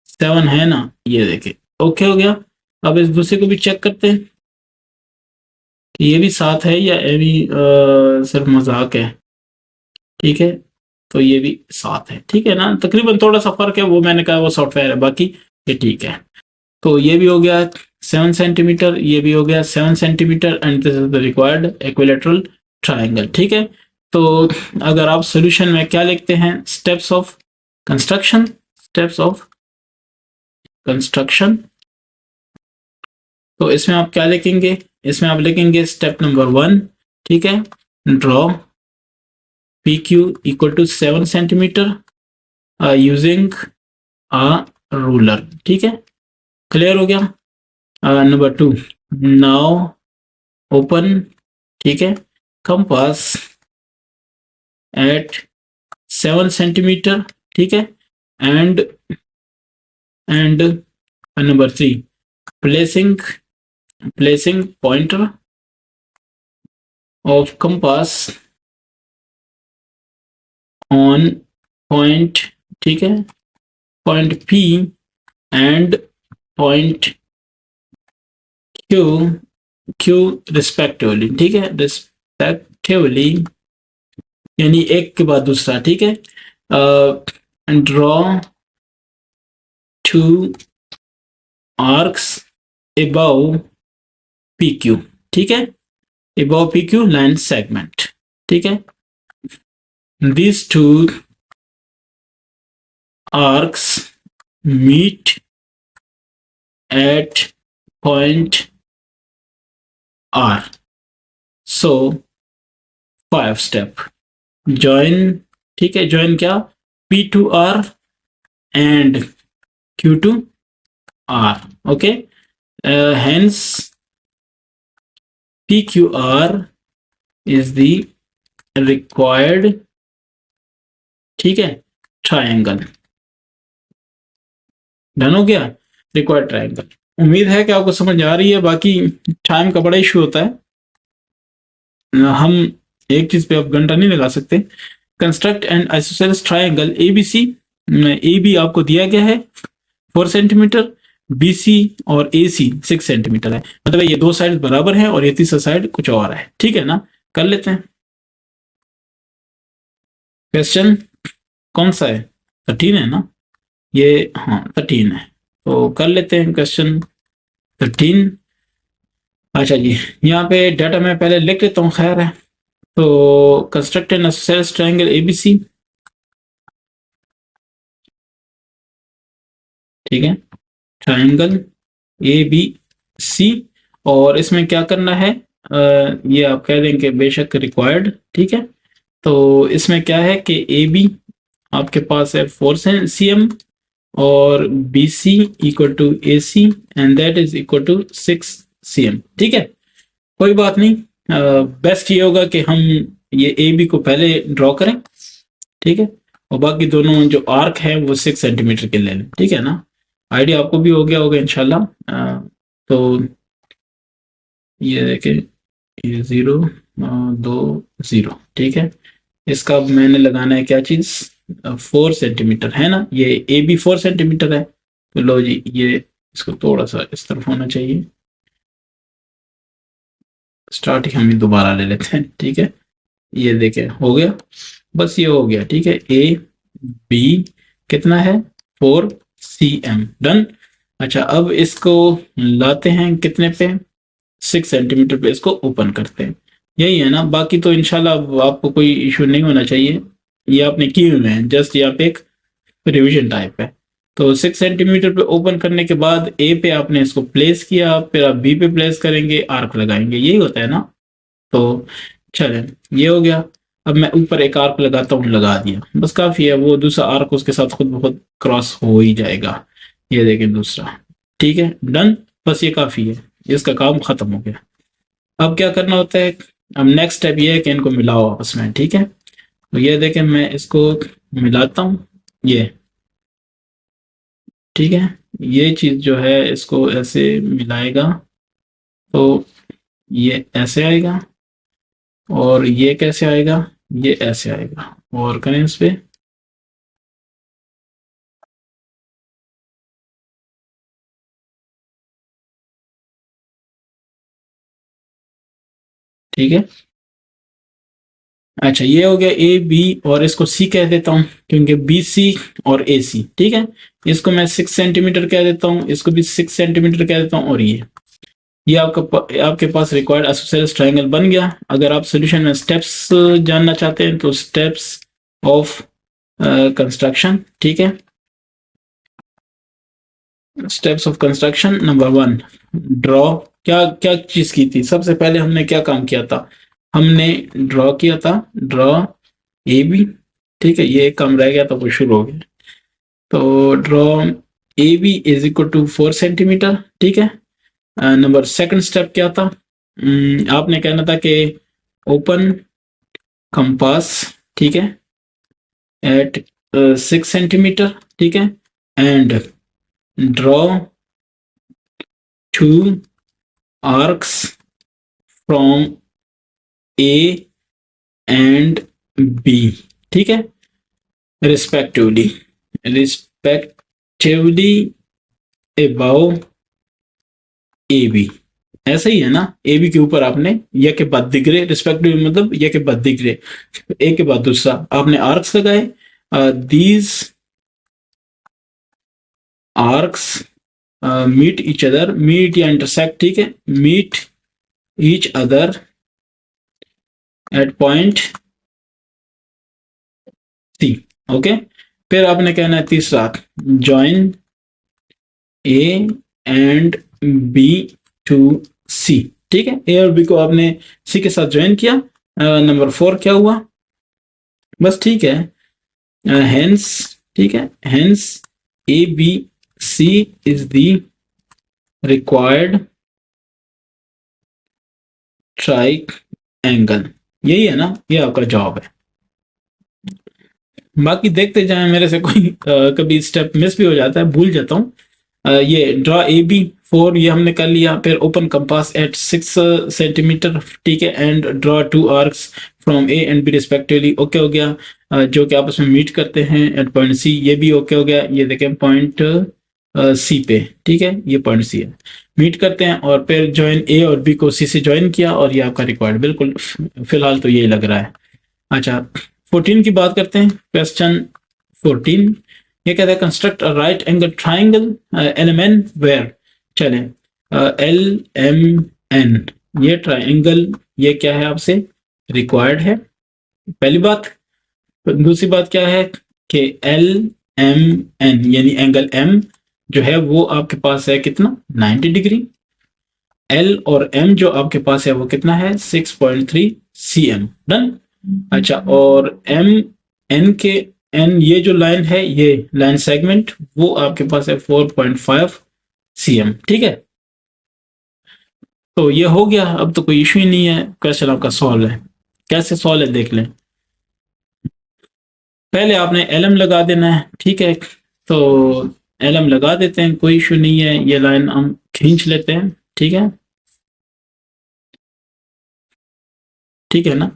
7 है ना, ये देखे, ओके हो गया। अब इस दूसरे को भी चेक करते हैं कि ये भी 7 है या ये भी सिर्फ मजाक है। ठीक है, तो ये भी 7 है, ठीक है ना। तकरीबन थोड़ा सा फर्क है, वो मैंने कहा वो सॉफ्टवेयर है, बाकी ये ठीक है। तो ये भी हो गया 7 सेंटीमीटर, ये भी हो गया 7 centimetre, and this is the required equilateral triangle, ठीक है। तो अगर आप सॉल्यूशन में क्या लिखते हैं, steps of construction, steps of construction, तो इसमें आप क्या लिखेंगे, इसमें आप लिखेंगे स्टेप नंबर 1, ठीक है, draw P Q equal to 7 centimetre using a ruler, ठीक है, क्लियर हो गया। नंबर 2, नाउ ओपन, ठीक है, कंपास एट 7 सेंटीमीटर, ठीक है, and number 3, placing pointer of compass on point, ठीक है, point P and point Q respectively, ठीक है, रिस्पेक्टिवली, यानी एक के बाद दूसरा, ठीक है। ड्रॉ 2 आर्क्स above PQ, ठीक है, above PQ line segment, ठीक है। These 2 arcs meet at point R. So 5 step, join, ठीक है, join क्या, P to R and Q to R, okay. Hence PQR is the required, ठीक है, triangle. Done हो गया, रिक्वायर्ड ट्रायंगल। उम्मीद है कि आपको समझ आ रही है, बाकी टाइम का बड़ा इशू होता है, हम एक चीज पे अब घंटा नहीं लगा सकते। Construct and isosceles triangle ABC, A B आपको दिया गया है 4 सेंटीमीटर, बीसी और एसी 6 सेंटीमीटर है, मतलब ये दो साइड बराबर है और ये तीसरा साइड कुछ और है, ठीक है ना। कर लेते हैं क्वेश्चन, कौन सा है, 13 है ना ये, हाँ 13 है, तो कर लेते हैं क्वेश्चन 13। अच्छा जी, यहाँ पे डाटा मैं पहले लिख लेता हूँ, खैर है। तो construct N isosceles triangle ABC, ठीक है, ट्रायंगल ए बी सी, और इसमें क्या करना है, ये आप कह देंगे बेशक रिक्वायर्ड, ठीक है। तो इसमें क्या है कि ए बी आपके पास है 4 cm और B C equal to A C and that is equal to 6 cm, ठीक है। कोई बात नहीं, बेस्ट ये होगा कि हम ये ए बी को पहले ड्रॉ करें, ठीक है, और बाकी दोनों जो आर्क है वो 6 सेंटीमीटर के ले लें, ठीक है ना। आइडिया आपको भी हो गया होगा इंशाल्लाह। तो ये देखें, ये 0 2 0, ठीक है। इसका अब मैंने लगाना है क्या चीज, 4 सेंटीमीटर है ना, ये ए बी 4 सेंटीमीटर है, तो लो जी, ये इसको थोड़ा सा इस तरफ होना चाहिए, स्टार्टिंग हम दोबारा ले लेते हैं, ठीक है। ये देखें हो गया, बस ये हो गया, ठीक है। ए बी कितना है, 4 cm, डन। अच्छा, अब इसको लाते हैं कितने पे, 6 सेंटीमीटर पे इसको ओपन करते हैं, यही है ना। बाकी तो इंशाल्लाह आपको कोई इशू नहीं होना चाहिए, ये आपने किए हुए हैं, जस्ट यहाँ पे एक रिवीजन टाइप है। तो 6 सेंटीमीटर पे ओपन करने के बाद ए पे आपने इसको प्लेस किया, फिर आप बी पे प्लेस करेंगे, आर्क लगाएंगे, यही होता है ना। तो चलें, ये हो गया। अब मैं ऊपर एक आर्क लगाता हूँ, लगा दिया, बस काफी है, वो दूसरा आर्क उसके साथ खुद ब खुद क्रॉस हो ही जाएगा। ये देखें दूसरा, ठीक है, डन, बस ये काफी है, इसका काम खत्म हो गया। अब क्या करना होता है, अब नेक्स्ट स्टेप ये है कि इनको मिलाओ आपस में, ठीक है। तो ये देखें, मैं इसको मिलाता हूँ, ये ठीक है, ये चीज जो है इसको ऐसे मिलाएगा, तो ये ऐसे आएगा, और ये कैसे आएगा, ये ऐसे आएगा, और करें इस पे, ठीक है। अच्छा, ये हो गया ए बी, और इसको सी कह देता हूँ क्योंकि बी सी और ए सी, ठीक है। इसको मैं 6 सेंटीमीटर कह देता हूँ, इसको भी 6 सेंटीमीटर कह देता हूँ, और ये आपके पास रिक्वायर्ड आइसोसेलेस ट्रायंगल बन गया। अगर आप सॉल्यूशन में स्टेप्स जानना चाहते हैं तो स्टेप्स ऑफ कंस्ट्रक्शन, ठीक है। Steps of construction number 1, draw. क्या क्या चीज की थी, सबसे पहले हमने क्या काम किया था, हमने ड्रॉ किया था, ड्रॉ ए बी, ठीक है। ये एक काम रह गया था, वो शुरू हो गया। तो draw A B is equal to 4 centimetre, ठीक है। नंबर सेकंड स्टेप क्या था, आपने कहना था कि ओपन कंपास, ठीक है, एट 6 सेंटीमीटर, ठीक है, and draw 2 arcs from A and B, ठीक है, respectively above AB। ऐसा ही है ना, ए बी के ऊपर आपने या के बाद दिख रहे, रिस्पेक्टिव मतलब या के बाद दिख रहे, एक के बाद दूसरा आपने आर्क्स लगाए। These arcs meet each other, meet या इंटरसेक्ट, ठीक है, meet each other at point C, okay. फिर आपने कहना है तीसरा, join A and B to C, ठीक है। ए और बी को आपने सी के साथ ज्वाइन किया। नंबर 4 क्या हुआ, बस ठीक है, हेंस, ठीक है, hence A B C is the required triangle. यही है ना, ये आपका जवाब है। बाकी देखते जाएं, मेरे से कोई कभी स्टेप मिस भी हो जाता है, भूल जाता हूँ। ये ड्रॉ ए बी 4 ये हमने कर लिया, फिर ओपन कंपास एट 6 सेंटीमीटर, ठीक है, and draw 2 arcs from A and B respectively, okay हो गया। जो कि आपस में मीट करते हैं एट पॉइंट सी, ये भी ओके हो गया। ये देखें पॉइंट सी पे, ठीक है, ये पॉइंट सी है, मीट करते हैं। और फिर ज्वाइन ए और बी को सी से ज्वाइन किया, और ये आपका रिक्वायर्ड, बिल्कुल फिलहाल तो यही लग रहा है। अच्छा, 14 की बात करते हैं, क्वेश्चन 14। ये कहता है construct a right angle triangle element where, चले एल एम एन, ये ट्राइंगल ये क्या है आपसे रिक्वायर्ड है, पहली बात। दूसरी बात क्या है कि एल एम एन यानी एंगल एम जो है वो आपके पास है कितना, 90 डिग्री। एल और एम जो आपके पास है वो कितना है, 6.3 cm, डन। अच्छा, और एम एन के एन ये जो लाइन है, ये लाइन सेगमेंट वो आपके पास है 4.5 cm, ठीक है। तो ये हो गया, अब तो कोई इशू ही नहीं है, क्वेश्चन आपका सॉल्व है। कैसे सॉल्व है देख लें। पहले आपने एलएम लगा देना है, ठीक है। तो एलएम लगा देते हैं, कोई इशू नहीं है, ये लाइन हम खींच लेते हैं, ठीक है, ठीक है ना।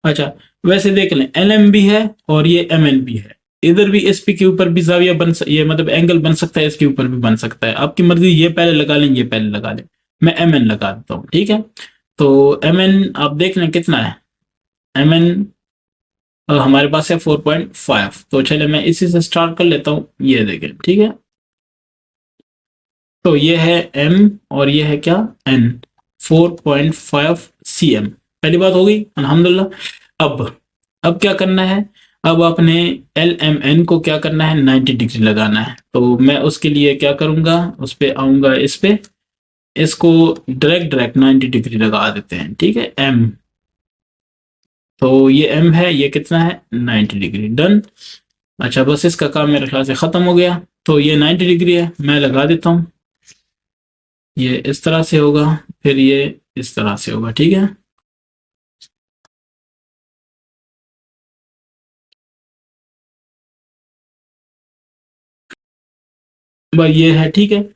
अच्छा, वैसे देख लें, एलएम भी है और ये एमएन भी है, इधर भी एसपी के ऊपर भी जाविया ये मतलब एंगल बन सकता है, इसके ऊपर भी बन सकता है, आपकी मर्जी, ये पहले लगा लें, ये पहले लगा लें। मैं एमएन लगा देता हूँ, ठीक है। तो एमएन आप देख लें कितना है, एमएन हमारे पास है 4.5। तो चले मैं इसी से स्टार्ट कर लेता हूँ, ये देखें, ठीक है। तो ये है एम और ये है क्या, एन, 4.5 cm, पहली बात हो गई, अल्हम्दुलिल्लाह। अब क्या करना है, अब आपने एल एम एन को क्या करना है, 90 डिग्री लगाना है। तो मैं उसके लिए क्या करूंगा, उस पे आऊंगा, इस पे, इसको डायरेक्ट 90 डिग्री लगा देते हैं, ठीक है, एम। तो ये एम है, ये कितना है, 90 डिग्री, डन। अच्छा, बस इसका काम मेरे ख्याल से खत्म हो गया। तो ये 90 डिग्री है, मैं लगा देता हूँ, ये इस तरह से होगा, फिर ये इस तरह से होगा, ठीक है। बस ये है, ठीक है।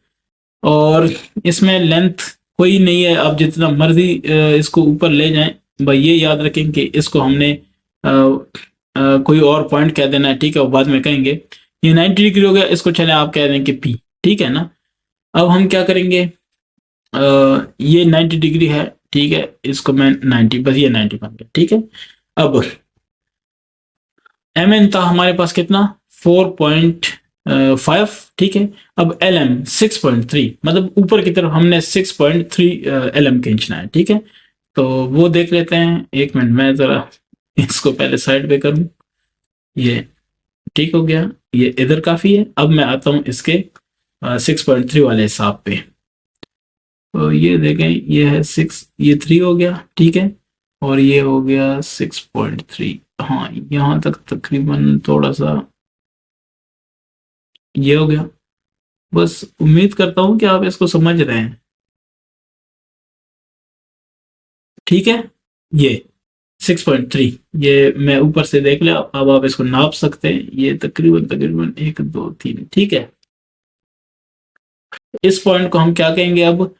और इसमें लेंथ कोई नहीं है, आप जितना मर्जी इसको ऊपर ले जाएं। भाई ये याद रखें कि इसको हमने कोई और पॉइंट कह देना है, ठीक है, वो बाद में कहेंगे। ये 90 डिग्री हो गया, इसको चले आप कह दें कि पी, ठीक है ना। अब हम क्या करेंगे, ये 90 डिग्री है, ठीक है, इसको मैं 90, बस ये 90 बन गया, ठीक है। अब एम एन था हमारे पास कितना 4.5, ठीक है। अब एल एम 6.3, मतलब ऊपर की तरफ हमने 6.3 एल एम खींचना है, ठीक है। तो वो देख लेते हैं, एक मिनट मैं जरा इसको पहले साइड पे करूं। ये ठीक हो गया, ये इधर काफी है। अब मैं आता हूं इसके 6.3 वाले हिसाब पे। तो ये देखें, ये है 6, ये 3 हो गया, ठीक है। और ये हो गया 6.3। हाँ, यहाँ तक तकरीबन थोड़ा सा ये हो गया। बस उम्मीद करता हूँ कि आप इसको समझ रहे हैं, ठीक है। ये 6.3, ये मैं ऊपर से देख लिया। अब आप इसको नाप सकते हैं, ये तकरीबन तकरीबन 1 2 3, ठीक है। इस पॉइंट को हम क्या कहेंगे अब,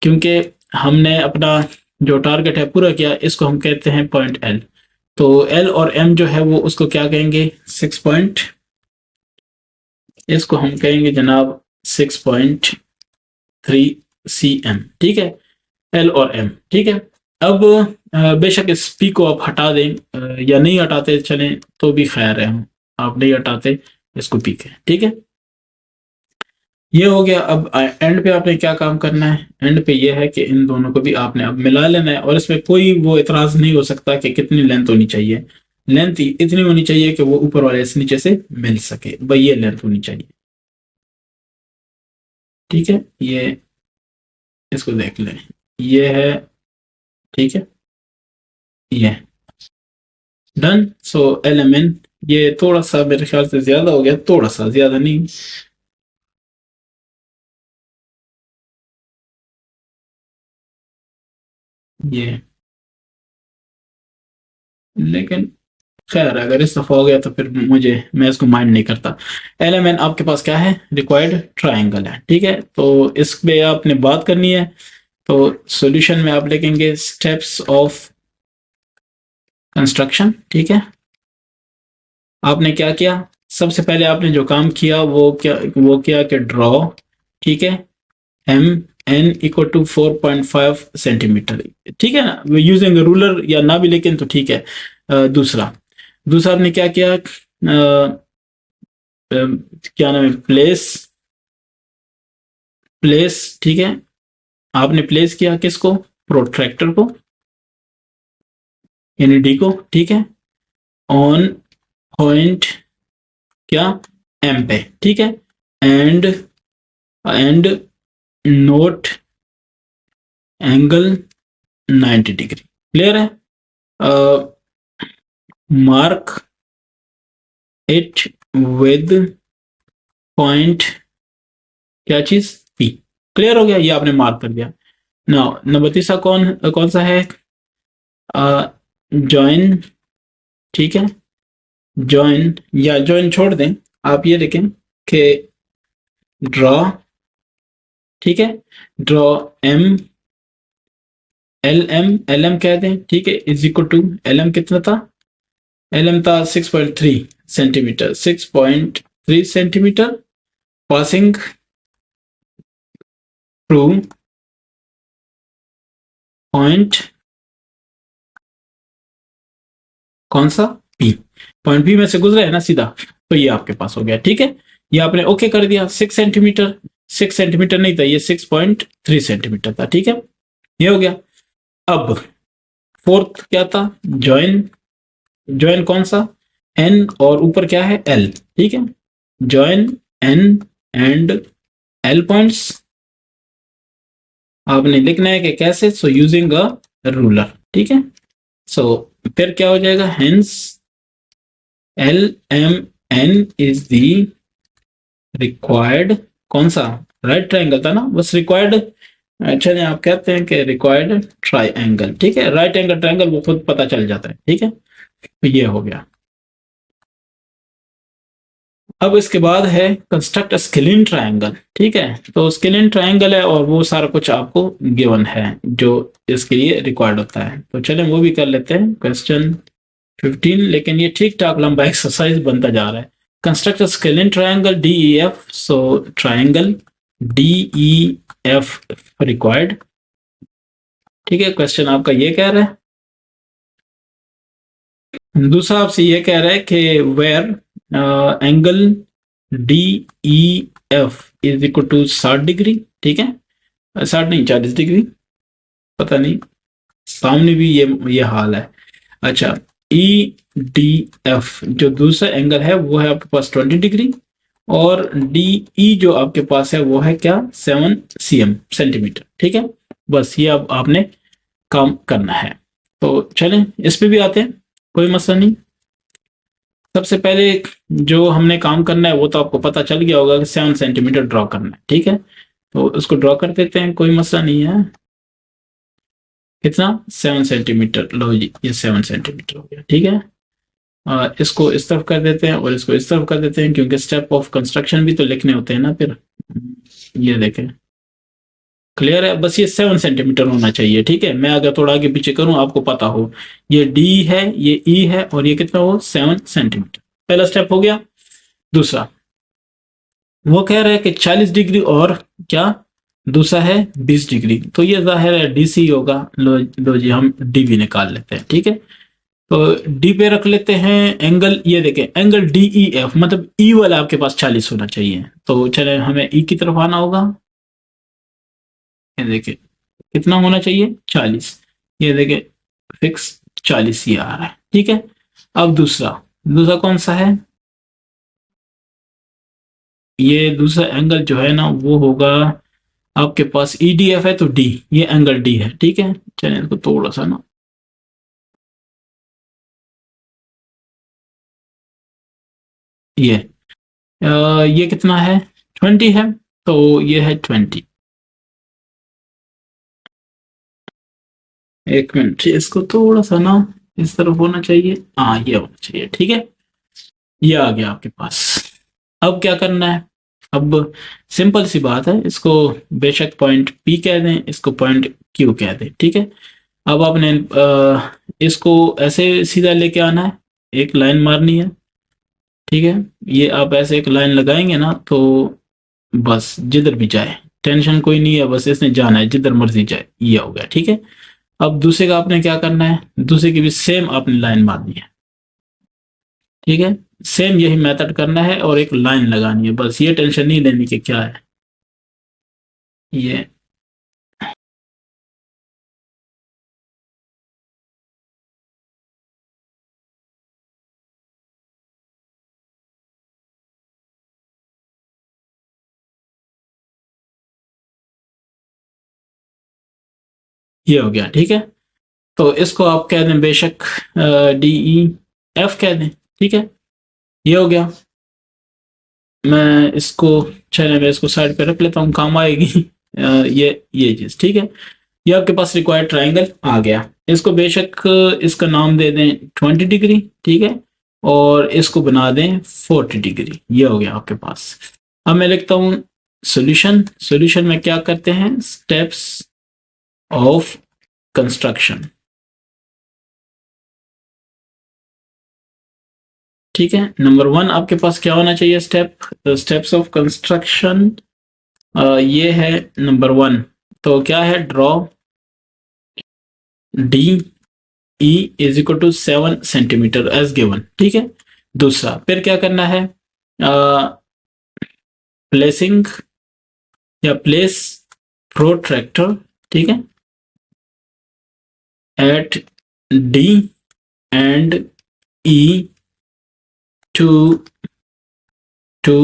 क्योंकि हमने अपना जो टारगेट है पूरा किया, इसको हम कहते हैं पॉइंट एल। तो एल और एम जो है वो उसको क्या कहेंगे, 6 पॉइंट, इसको हम कहेंगे जनाब 6.3 सी एम, ठीक है। एल और एम, ठीक है। अब बेशक इस पी को आप हटा दें या नहीं हटाते चलें तो भी खैर है, हम आप नहीं हटाते इसको पी के, ठीक है। ये हो गया। अब एंड पे आपने क्या काम करना है, एंड पे ये है कि इन दोनों को भी आपने अब मिला लेना है, और इसमें कोई वो इतराज नहीं हो सकता कि कितनी लेंथ होनी चाहिए। लेंथ इतनी होनी चाहिए कि वो ऊपर वाले से नीचे से मिल सके, भाई ये लेंथ होनी चाहिए, ठीक है। ये इसको देख लें, ये है, ठीक है, ये डन। सो एलिमेंट ये थोड़ा सा मेरे ख्याल से ज्यादा हो गया, थोड़ा सा ज्यादा नहीं। ये लेकिन खैर अगर इस दफा हो गया तो फिर मैं इसको माइंड नहीं करता। एलिमेंट आपके पास क्या है, रिक्वायर्ड ट्राइंगल है, ठीक है। तो इस पे आपने बात करनी है। तो सॉल्यूशन में आप लिखेंगे स्टेप्स ऑफ कंस्ट्रक्शन, ठीक है। आपने क्या किया, सबसे पहले आपने जो काम किया वो किया कि ड्रॉ, ठीक है, M N equal to 4.5 centimetre, ठीक है ना, यूजिंग रूलर या ना भी लेकिन तो ठीक है। दूसरा दूसरा आपने क्या किया, क्या नाम है, प्लेस, ठीक है। आपने प्लेस किया किसको, प्रोट्रैक्टर को, यानी डी को, ठीक है, ऑन पॉइंट क्या, एम पे, ठीक है। And and note angle 90 degree, clear है। मार्क इट विद पॉइंट क्या चीज, पी, क्लियर हो गया, ये आपने मार्क कर दिया। नाउ नंबर तीसरा कौन कौन सा है, जॉइन, ठीक है। जॉइन या जॉइन छोड़ दें, आप ये लिखें कि ड्रॉ, ठीक है, ड्रॉ एम एल एम कह दें, ठीक है, is equal to L M कितना था, एल एम था 6.3 centimetre, 6.3 centimetre passing through point कौन सा, पी, पॉइंट पी में से गुजरा है ना सीधा, तो ये आपके पास हो गया, ठीक है। ये आपने ओके कर दिया, 6 सेंटीमीटर, 6 सेंटीमीटर नहीं था, ये 6.3 सेंटीमीटर था, ठीक है। ये हो गया। अब फोर्थ क्या था, जॉइन, जॉइन कौन सा, एन और ऊपर क्या है, एल, ठीक है। Join N and L points आपने लिखना है कि कैसे, सो यूजिंग अ रूलर, ठीक है। सो फिर क्या हो जाएगा, hence L M N is the required कौन सा, राइट ट्राइंगल था ना, बस रिक्वायर्ड, चलिए आप कहते हैं कि रिक्वायर्ड ट्राइंगल, ठीक है। राइट एंगल ट्राइंगल वो खुद पता चल जाता है, ठीक है। तो ये हो गया। अब इसके बाद है कंस्ट्रक्ट स्केलिन ट्राइंगल, ठीक है। तो स्केलिन ट्राइंगल है और वो सारा कुछ आपको गिवन है जो इसके लिए रिक्वायर्ड होता है। तो चलें वो भी कर लेते हैं, क्वेश्चन 15, लेकिन ये ठीक ठाक लंबा एक्सरसाइज बनता जा रहा है। Construct scalene triangle D E F, so triangle D E F required, ठीक है। क्वेश्चन आपका ये कह रहा है दूसरा आपसे ये कह रहा है कि where angle D E F is equal to 60 degree, ठीक है, 60 नहीं 40 डिग्री, पता नहीं, सामने भी ये हाल है। अच्छा, ई डी एफ जो दूसरा एंगल है वो है आपके पास 20 डिग्री, और डी ई जो आपके पास है वो है क्या, 7 cm सेंटीमीटर, ठीक है। बस ये अब आपने काम करना है। तो चलें इस पे भी आते हैं, कोई मसला नहीं। सबसे पहले जो हमने काम करना है वो तो आपको पता चल गया होगा कि 7 सेंटीमीटर ड्रॉ करना है, ठीक है। तो उसको ड्रॉ कर देते हैं, कोई मसला नहीं है। कितना, 7 सेंटीमीटर, लो जी ये 7 सेंटीमीटर हो गया, ठीक है। इसको इस तरफ कर देते हैं और इसको इस तरफ कर देते हैं, क्योंकि स्टेप ऑफ कंस्ट्रक्शन भी तो लिखने होते हैं ना फिर। ये देखें, क्लियर है, बस ये 7 सेंटीमीटर होना चाहिए, ठीक है। मैं अगर थोड़ा आगे पीछे करूं आपको पता हो, ये डी है, ये ई है, और ये कितना हो, 7 सेंटीमीटर। पहला स्टेप हो गया। दूसरा, वो कह रहा है कि 40 डिग्री और क्या, दूसरा है 20 डिग्री, तो ये जाहिर है डीसी होगा। लो जी हम डी भी निकाल लेते हैं, ठीक है। तो डी पे रख लेते हैं एंगल, ये देखें एंगल डी ई एफ, मतलब ई वाला आपके पास 40 होना चाहिए। तो चले हमें ई की तरफ आना होगा। ये देखें कितना होना चाहिए, 40। ये देखें फिक्स 40 ही आ रहा है, ठीक है। अब दूसरा, दूसरा कौन सा है, ये दूसरा एंगल जो है ना वो होगा आपके पास, ई डी एफ है तो डी, ये एंगल डी है, ठीक है। चलिए इसको थोड़ा सा ना, ये ये कितना है, 20 है, तो ये है 20। एक मिनट, इसको थोड़ा सा ना इस तरफ होना चाहिए, हाँ ये होना चाहिए, ठीक है। ये आ गया आपके पास। अब क्या करना है, अब सिंपल सी बात है, इसको बेशक पॉइंट पी कह दें, इसको पॉइंट क्यू कह दें, ठीक है। अब आपने इसको ऐसे सीधा लेके आना है, एक लाइन मारनी है, ठीक है। ये आप ऐसे एक लाइन लगाएंगे ना तो बस जिधर भी जाए टेंशन कोई नहीं है, बस इसने जाना है जिधर मर्जी जाए, ये हो गया, ठीक है। अब दूसरे का आपने क्या करना है, दूसरे की भी सेम आपने लाइन मारनी है, ठीक है। सेम यही मेथड करना है और एक लाइन लगानी है, बस ये टेंशन नहीं लेनी कि क्या है ये। ये हो गया, ठीक है। तो इसको आप कह दें बेशक डी ई एफ कह दें, ठीक है। ये हो गया। मैं इसको, चले मैं इसको साइड पे रख लेता हूँ, काम आएगी ये चीज, ठीक है। ये आपके पास रिक्वायर्ड ट्राइंगल आ गया। इसको बेशक इसका नाम दे दें 20 डिग्री, ठीक है, और इसको बना दें 40 डिग्री। ये हो गया आपके पास। अब मैं लिखता हूँ सॉल्यूशन। सॉल्यूशन में क्या करते हैं, स्टेप्स ऑफ कंस्ट्रक्शन, ठीक है। नंबर 1 आपके पास क्या होना चाहिए, स्टेप्स ऑफ कंस्ट्रक्शन, ये है नंबर 1। तो क्या है, draw D E is equal to 7 centimetre as given, ठीक है। दूसरा फिर क्या करना है, प्लेसिंग या प्लेस प्रोट्रैक्टर, ठीक है, at D and E to to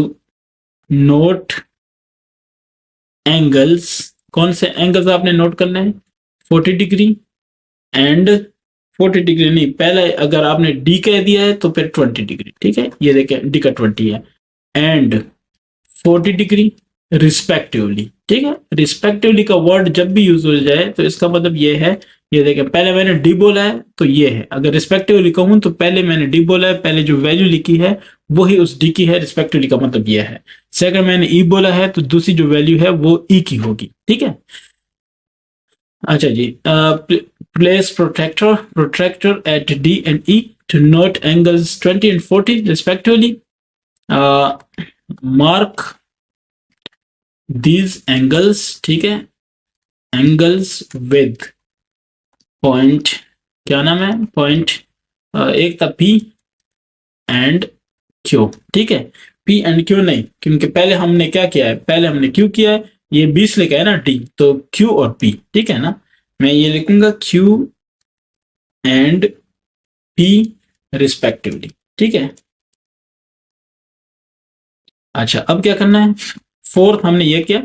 note angles. कौन से एंगल्स आपने नोट करने हैं, 40 डिग्री एंड 40 डिग्री नहीं, पहले अगर आपने डी कह दिया है तो फिर 20 डिग्री, ठीक है। ये देखें डी का 20 है, एंड 40 डिग्री रिस्पेक्टिवली, ठीक है। रिस्पेक्टिवली का वर्ड जब भी यूज हो जाए तो इसका मतलब ये है, ये देखें पहले मैंने डी बोला है तो ये है, अगर रिस्पेक्टिवली कहूं तो पहले मैंने डी बोला है, पहले जो वैल्यू लिखी है वही उस डी की है, रिस्पेक्टिवली का मतलब ये है। से अगर मैंने ई बोला है तो दूसरी जो वैल्यू है वो ई की होगी, ठीक है। अच्छा जी, place protractor at D and E to note angles 20 and 40 respectively. Mark these angles, ठीक है, एंगल्स विद पॉइंट, क्या नाम है, पॉइंट एक था P एंड Q, ठीक है। P एंड Q नहीं, क्योंकि पहले हमने क्या किया है, पहले हमने Q किया है, ये 20 लिखा है ना D, तो Q और P, ठीक है ना। मैं ये लिखूंगा Q एंड P रिस्पेक्टिवली, ठीक है। अच्छा, अब क्या करना है, फोर्थ हमने ये किया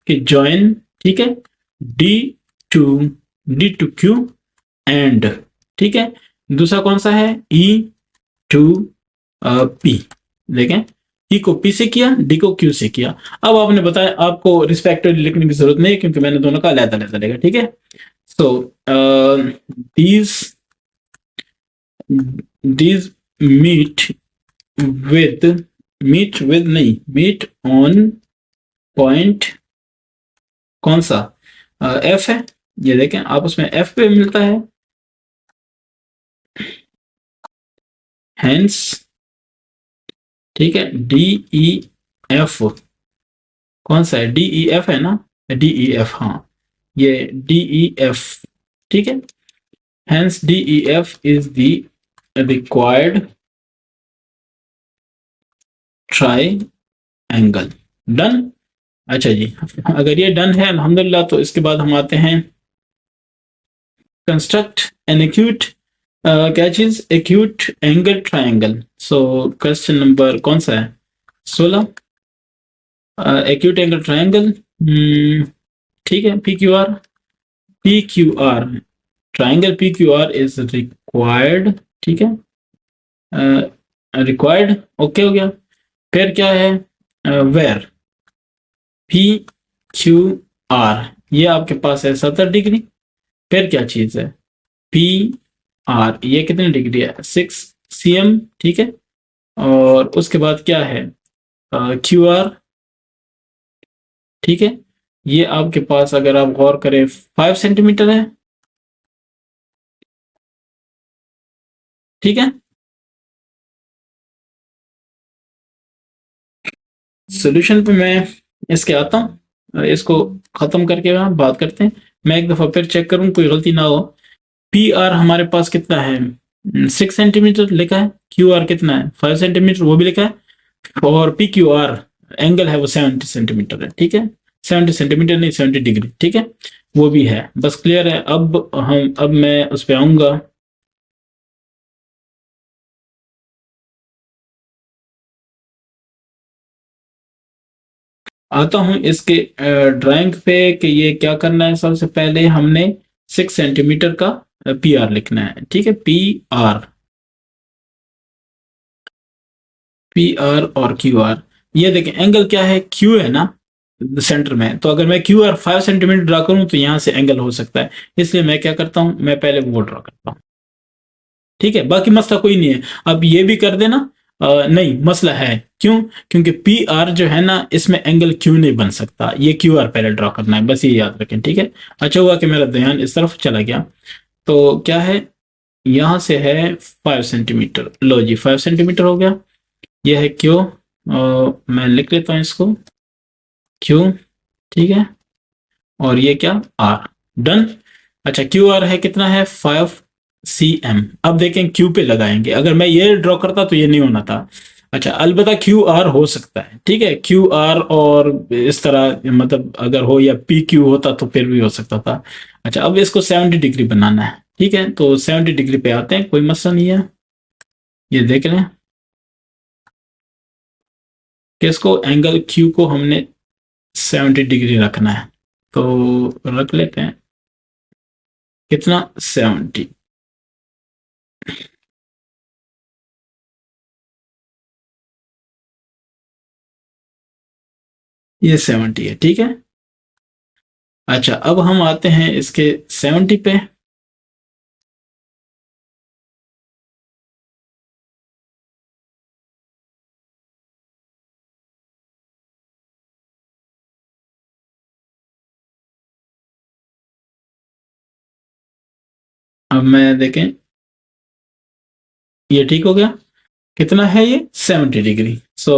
कि ज्वाइन, ठीक है, डी टू क्यू एंड, ठीक है। दूसरा कौन सा है, ई टू पी, देखें, ई को पी से किया, डी को क्यू से किया। अब आपने बताया आपको रिस्पेक्टिवली लिखने की जरूरत नहीं है, क्योंकि मैंने दोनों का अलग अलग लिखा, ठीक है। सो दीज मीट विद नहीं, मीट ऑन पॉइंट कौन सा, एफ है, ये देखें आप, उसमें एफ पे मिलता है, हेंस, ठीक है, डी ई एफ, कौन सा है, डी ई एफ है ना, डी ई एफ, हाँ, ये डी ई एफ, ठीक है। Hence D E F is the required try angle, done. अच्छा जी, अगर ये डन है अल्हम्दुलिल्लाह, तो इसके बाद हम आते हैं कंस्ट्रक्ट एन एक्यूट, क्या चीज, acute angle triangle. So question number कौन सा है, 16, एक्यूट एंगल ट्राइंगल, ठीक है, P Q R, triangle P Q R is required, ठीक है, रिक्वायर्ड, ओके हो गया। फिर क्या है, वेयर पी क्यू आर, ये आपके पास है 70 डिग्री। फिर क्या चीज है, पी आर, ये कितने डिग्री है, 6 cm, ठीक है। और उसके बाद क्या है, क्यू आर, ठीक है, ये आपके पास अगर आप गौर करें 5 सेंटीमीटर है, ठीक है। सॉल्यूशन पे मैं इसके आता हूँ, इसको खत्म करके हम बात करते हैं। मैं एक दफा फिर चेक करूँ कोई गलती ना हो। पी आर हमारे पास कितना है, 6 सेंटीमीटर लिखा है, क्यू आर कितना है, 5 सेंटीमीटर, वो भी लिखा है, और पी क्यू आर एंगल है वो 70 सेंटीमीटर है, ठीक है, 70 सेंटीमीटर नहीं, 70 डिग्री, ठीक है, वो भी है, बस क्लियर है। अब मैं उस पर आऊंगा, आता हूं इसके ड्राइंग पे कि ये क्या करना है। सबसे पहले हमने 6 सेंटीमीटर का पी आर लिखना है, ठीक है, पी आर और क्यू आर, ये देखें एंगल क्या है, क्यू है ना सेंटर में, तो अगर मैं क्यू आर 5 सेंटीमीटर ड्रा करूं तो यहां से एंगल हो सकता है, इसलिए मैं क्या करता हूं, मैं पहले वो ड्रा करता हूं, ठीक है, बाकी मसला कोई नहीं है। अब ये भी कर देना, नहीं मसला है, क्यों, क्योंकि पी आर जो है ना, इसमें एंगल क्यू नहीं बन सकता, ये क्यू आर पहले ड्रा करना है, बस ये याद रखें, ठीक है। अच्छा हुआ कि मेरा ध्यान इस तरफ चला गया। तो क्या है, यहां से है 5 सेंटीमीटर, लो जी 5 सेंटीमीटर हो गया, ये है क्यू, मैं लिख लेता हूं इसको, क्यू, ठीक है, और ये क्या, आर, डन। अच्छा, क्यू आर है कितना है, 5 cm। अब देखें क्यू पे लगाएंगे, अगर मैं ये ड्रॉ करता तो ये नहीं होना था। अच्छा, अलबत्ता क्यू आर हो सकता है, ठीक है, क्यू आर और इस तरह, मतलब अगर हो, या पी क्यू होता तो फिर भी हो सकता था। अच्छा, अब इसको 70 डिग्री बनाना है, ठीक है, तो 70 डिग्री पे आते हैं, कोई मसला नहीं है। ये देख लें कि इसको एंगल क्यू को हमने 70 डिग्री रखना है, तो रख लेते हैं, कितना, 70, ये 70 है, ठीक है। अच्छा, अब हम आते हैं इसके 70 पे, अब मैं देखें, ये ठीक हो गया, कितना है ये, 70 डिग्री। सो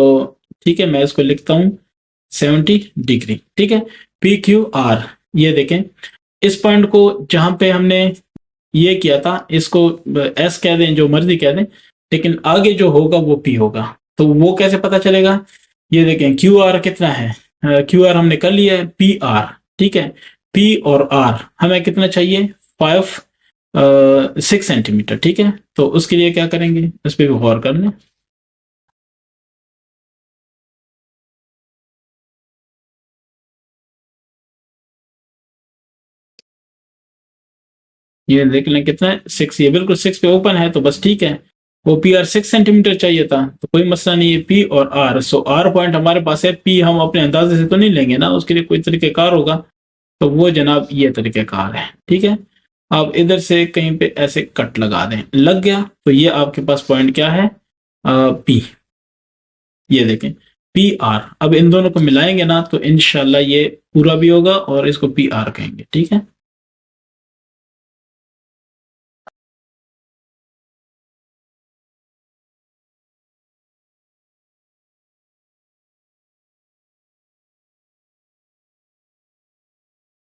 ठीक है, मैं इसको लिखता हूं 70 डिग्री, ठीक है। पी क्यू आर, ये देखें, इस पॉइंट को जहां पे हमने ये किया था, इसको एस कह दें, जो मर्जी कह दें, लेकिन आगे जो होगा वो पी होगा। तो वो कैसे पता चलेगा? ये देखें क्यू आर कितना है, क्यू आर हमने कर लिया है, पी आर, ठीक है। पी और आर हमें कितना चाहिए? 6 सेंटीमीटर, ठीक है। तो उसके लिए क्या करेंगे, उस पर भी गौर कर लें। ये देख लें कितना है, 6, ये बिल्कुल 6 पे ओपन है, तो बस ठीक है। वो पी आर 6 सेंटीमीटर चाहिए था, तो कोई मसला नहीं है। पी और आर, सो आर पॉइंट हमारे पास है, पी हम अपने अंदाजे से तो नहीं लेंगे ना, उसके लिए कोई तरीकेकार होगा, तो वो जनाब ये तरीकेकार है, ठीक है। आप इधर से कहीं पे ऐसे कट लगा दें, लग गया, तो ये आपके पास पॉइंट क्या है? पी। ये देखें पी आर, अब इन दोनों को मिलाएंगे ना तो इनशाला ये पूरा भी होगा, और इसको पी आर कहेंगे, ठीक है।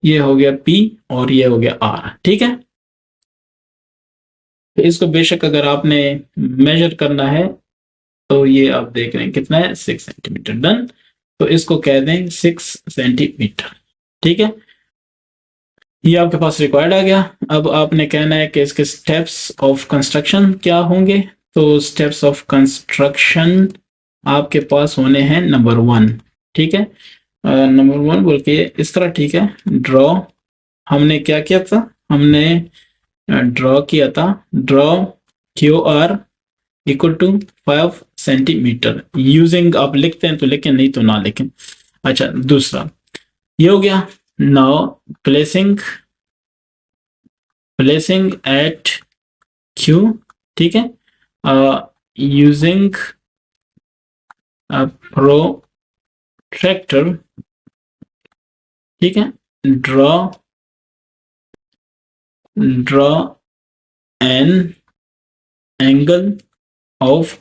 ये हो गया पी और ये हो गया आर, ठीक है। तो इसको बेशक अगर आपने मेजर करना है, तो ये आप देख रहे हैं कितना है, 6 सेंटीमीटर, डन। तो इसको कह दें 6 सेंटीमीटर, ठीक है। ये आपके पास रिक्वायर्ड आ गया। अब आपने कहना है कि इसके स्टेप्स ऑफ कंस्ट्रक्शन क्या होंगे। तो स्टेप्स ऑफ कंस्ट्रक्शन आपके पास होने हैं नंबर 1, ठीक है। नंबर 1 बोल के इस तरह, ठीक है। ड्रॉ, हमने क्या किया था? हमने ड्रॉ किया था, draw Q R equal to 5 centimetre, using, आप लिखते हैं तो लिखें, नहीं तो ना लिखें। अच्छा, दूसरा ये हो गया। Now placing, placing at Q, ठीक है, यूजिंग प्रोट्रैक्टर, ठीक है। Draw, draw an angle of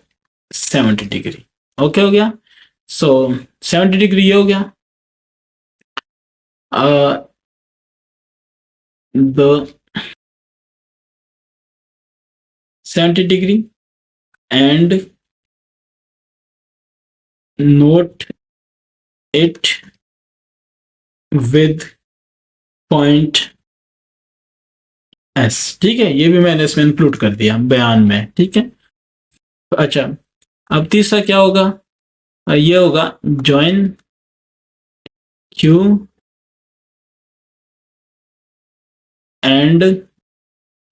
70 degree, okay हो गया। सो 70 डिग्री ये हो गया। The 70 degree and note it with point S, ठीक है। ये भी मैंने इसमें इंक्लूड कर दिया बयान में, ठीक है। अच्छा, अब तीसरा क्या होगा? ये होगा जॉइन क्यू एंड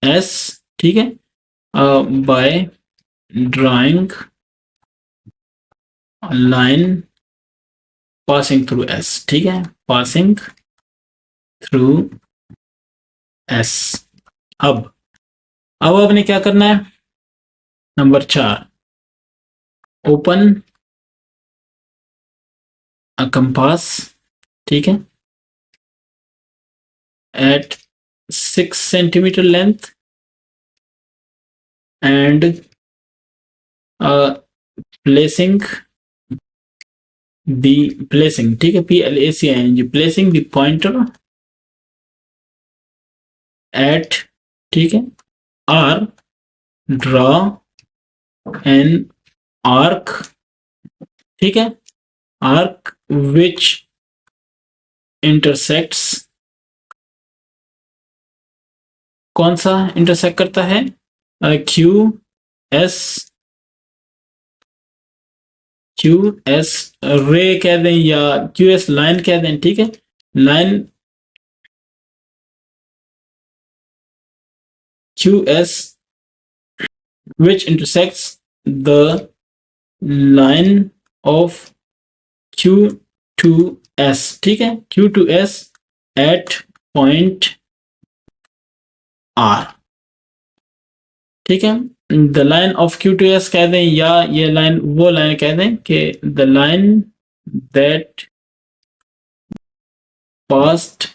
एस, ठीक है, by drawing line passing through S, ठीक है, पासिंग थ्रू एस। अब आपने क्या करना है? नंबर 4, ओपन अ कंपास, ठीक है, at 6 centimetre length and placing the, placing, ठीक है, placing, placing the pointer at, ठीक है, R, draw an arc, ठीक है, arc which intersects, कौन सा इंटरसेक्ट करता है? क्यू एस, क्यू एस रे कह दें या क्यू एस लाइन कह दें, ठीक है। Line Q S which intersects the line of Q to S, ठीक है, Q to S at point R, ठीक है। The line of Q to S कह दें, या ये लाइन वो लाइन कह दें कि the line that past,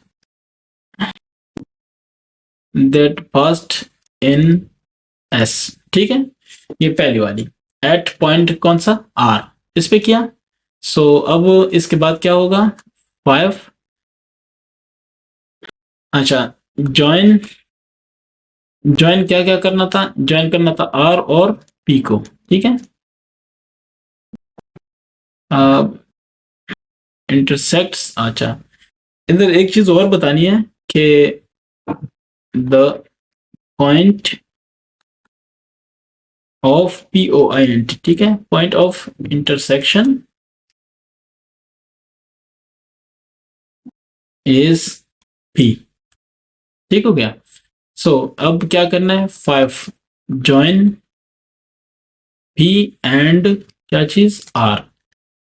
that past in S, ठीक है। ये पहली वाली एट पॉइंट कौन सा? R, इस पे किया। सो अब इसके बाद क्या होगा? 5, अच्छा, जॉइन ज्वाइन क्या क्या करना था, ज्वाइन करना था आर और पी को, ठीक है। इंटरसेक्ट्स, अच्छा इधर एक चीज और बतानी है कि the point of P O I N T, ठीक है, point of intersection is P, ठीक हो गया। सो अब क्या करना है, 5 ज्वाइन पी एंड क्या चीज आर,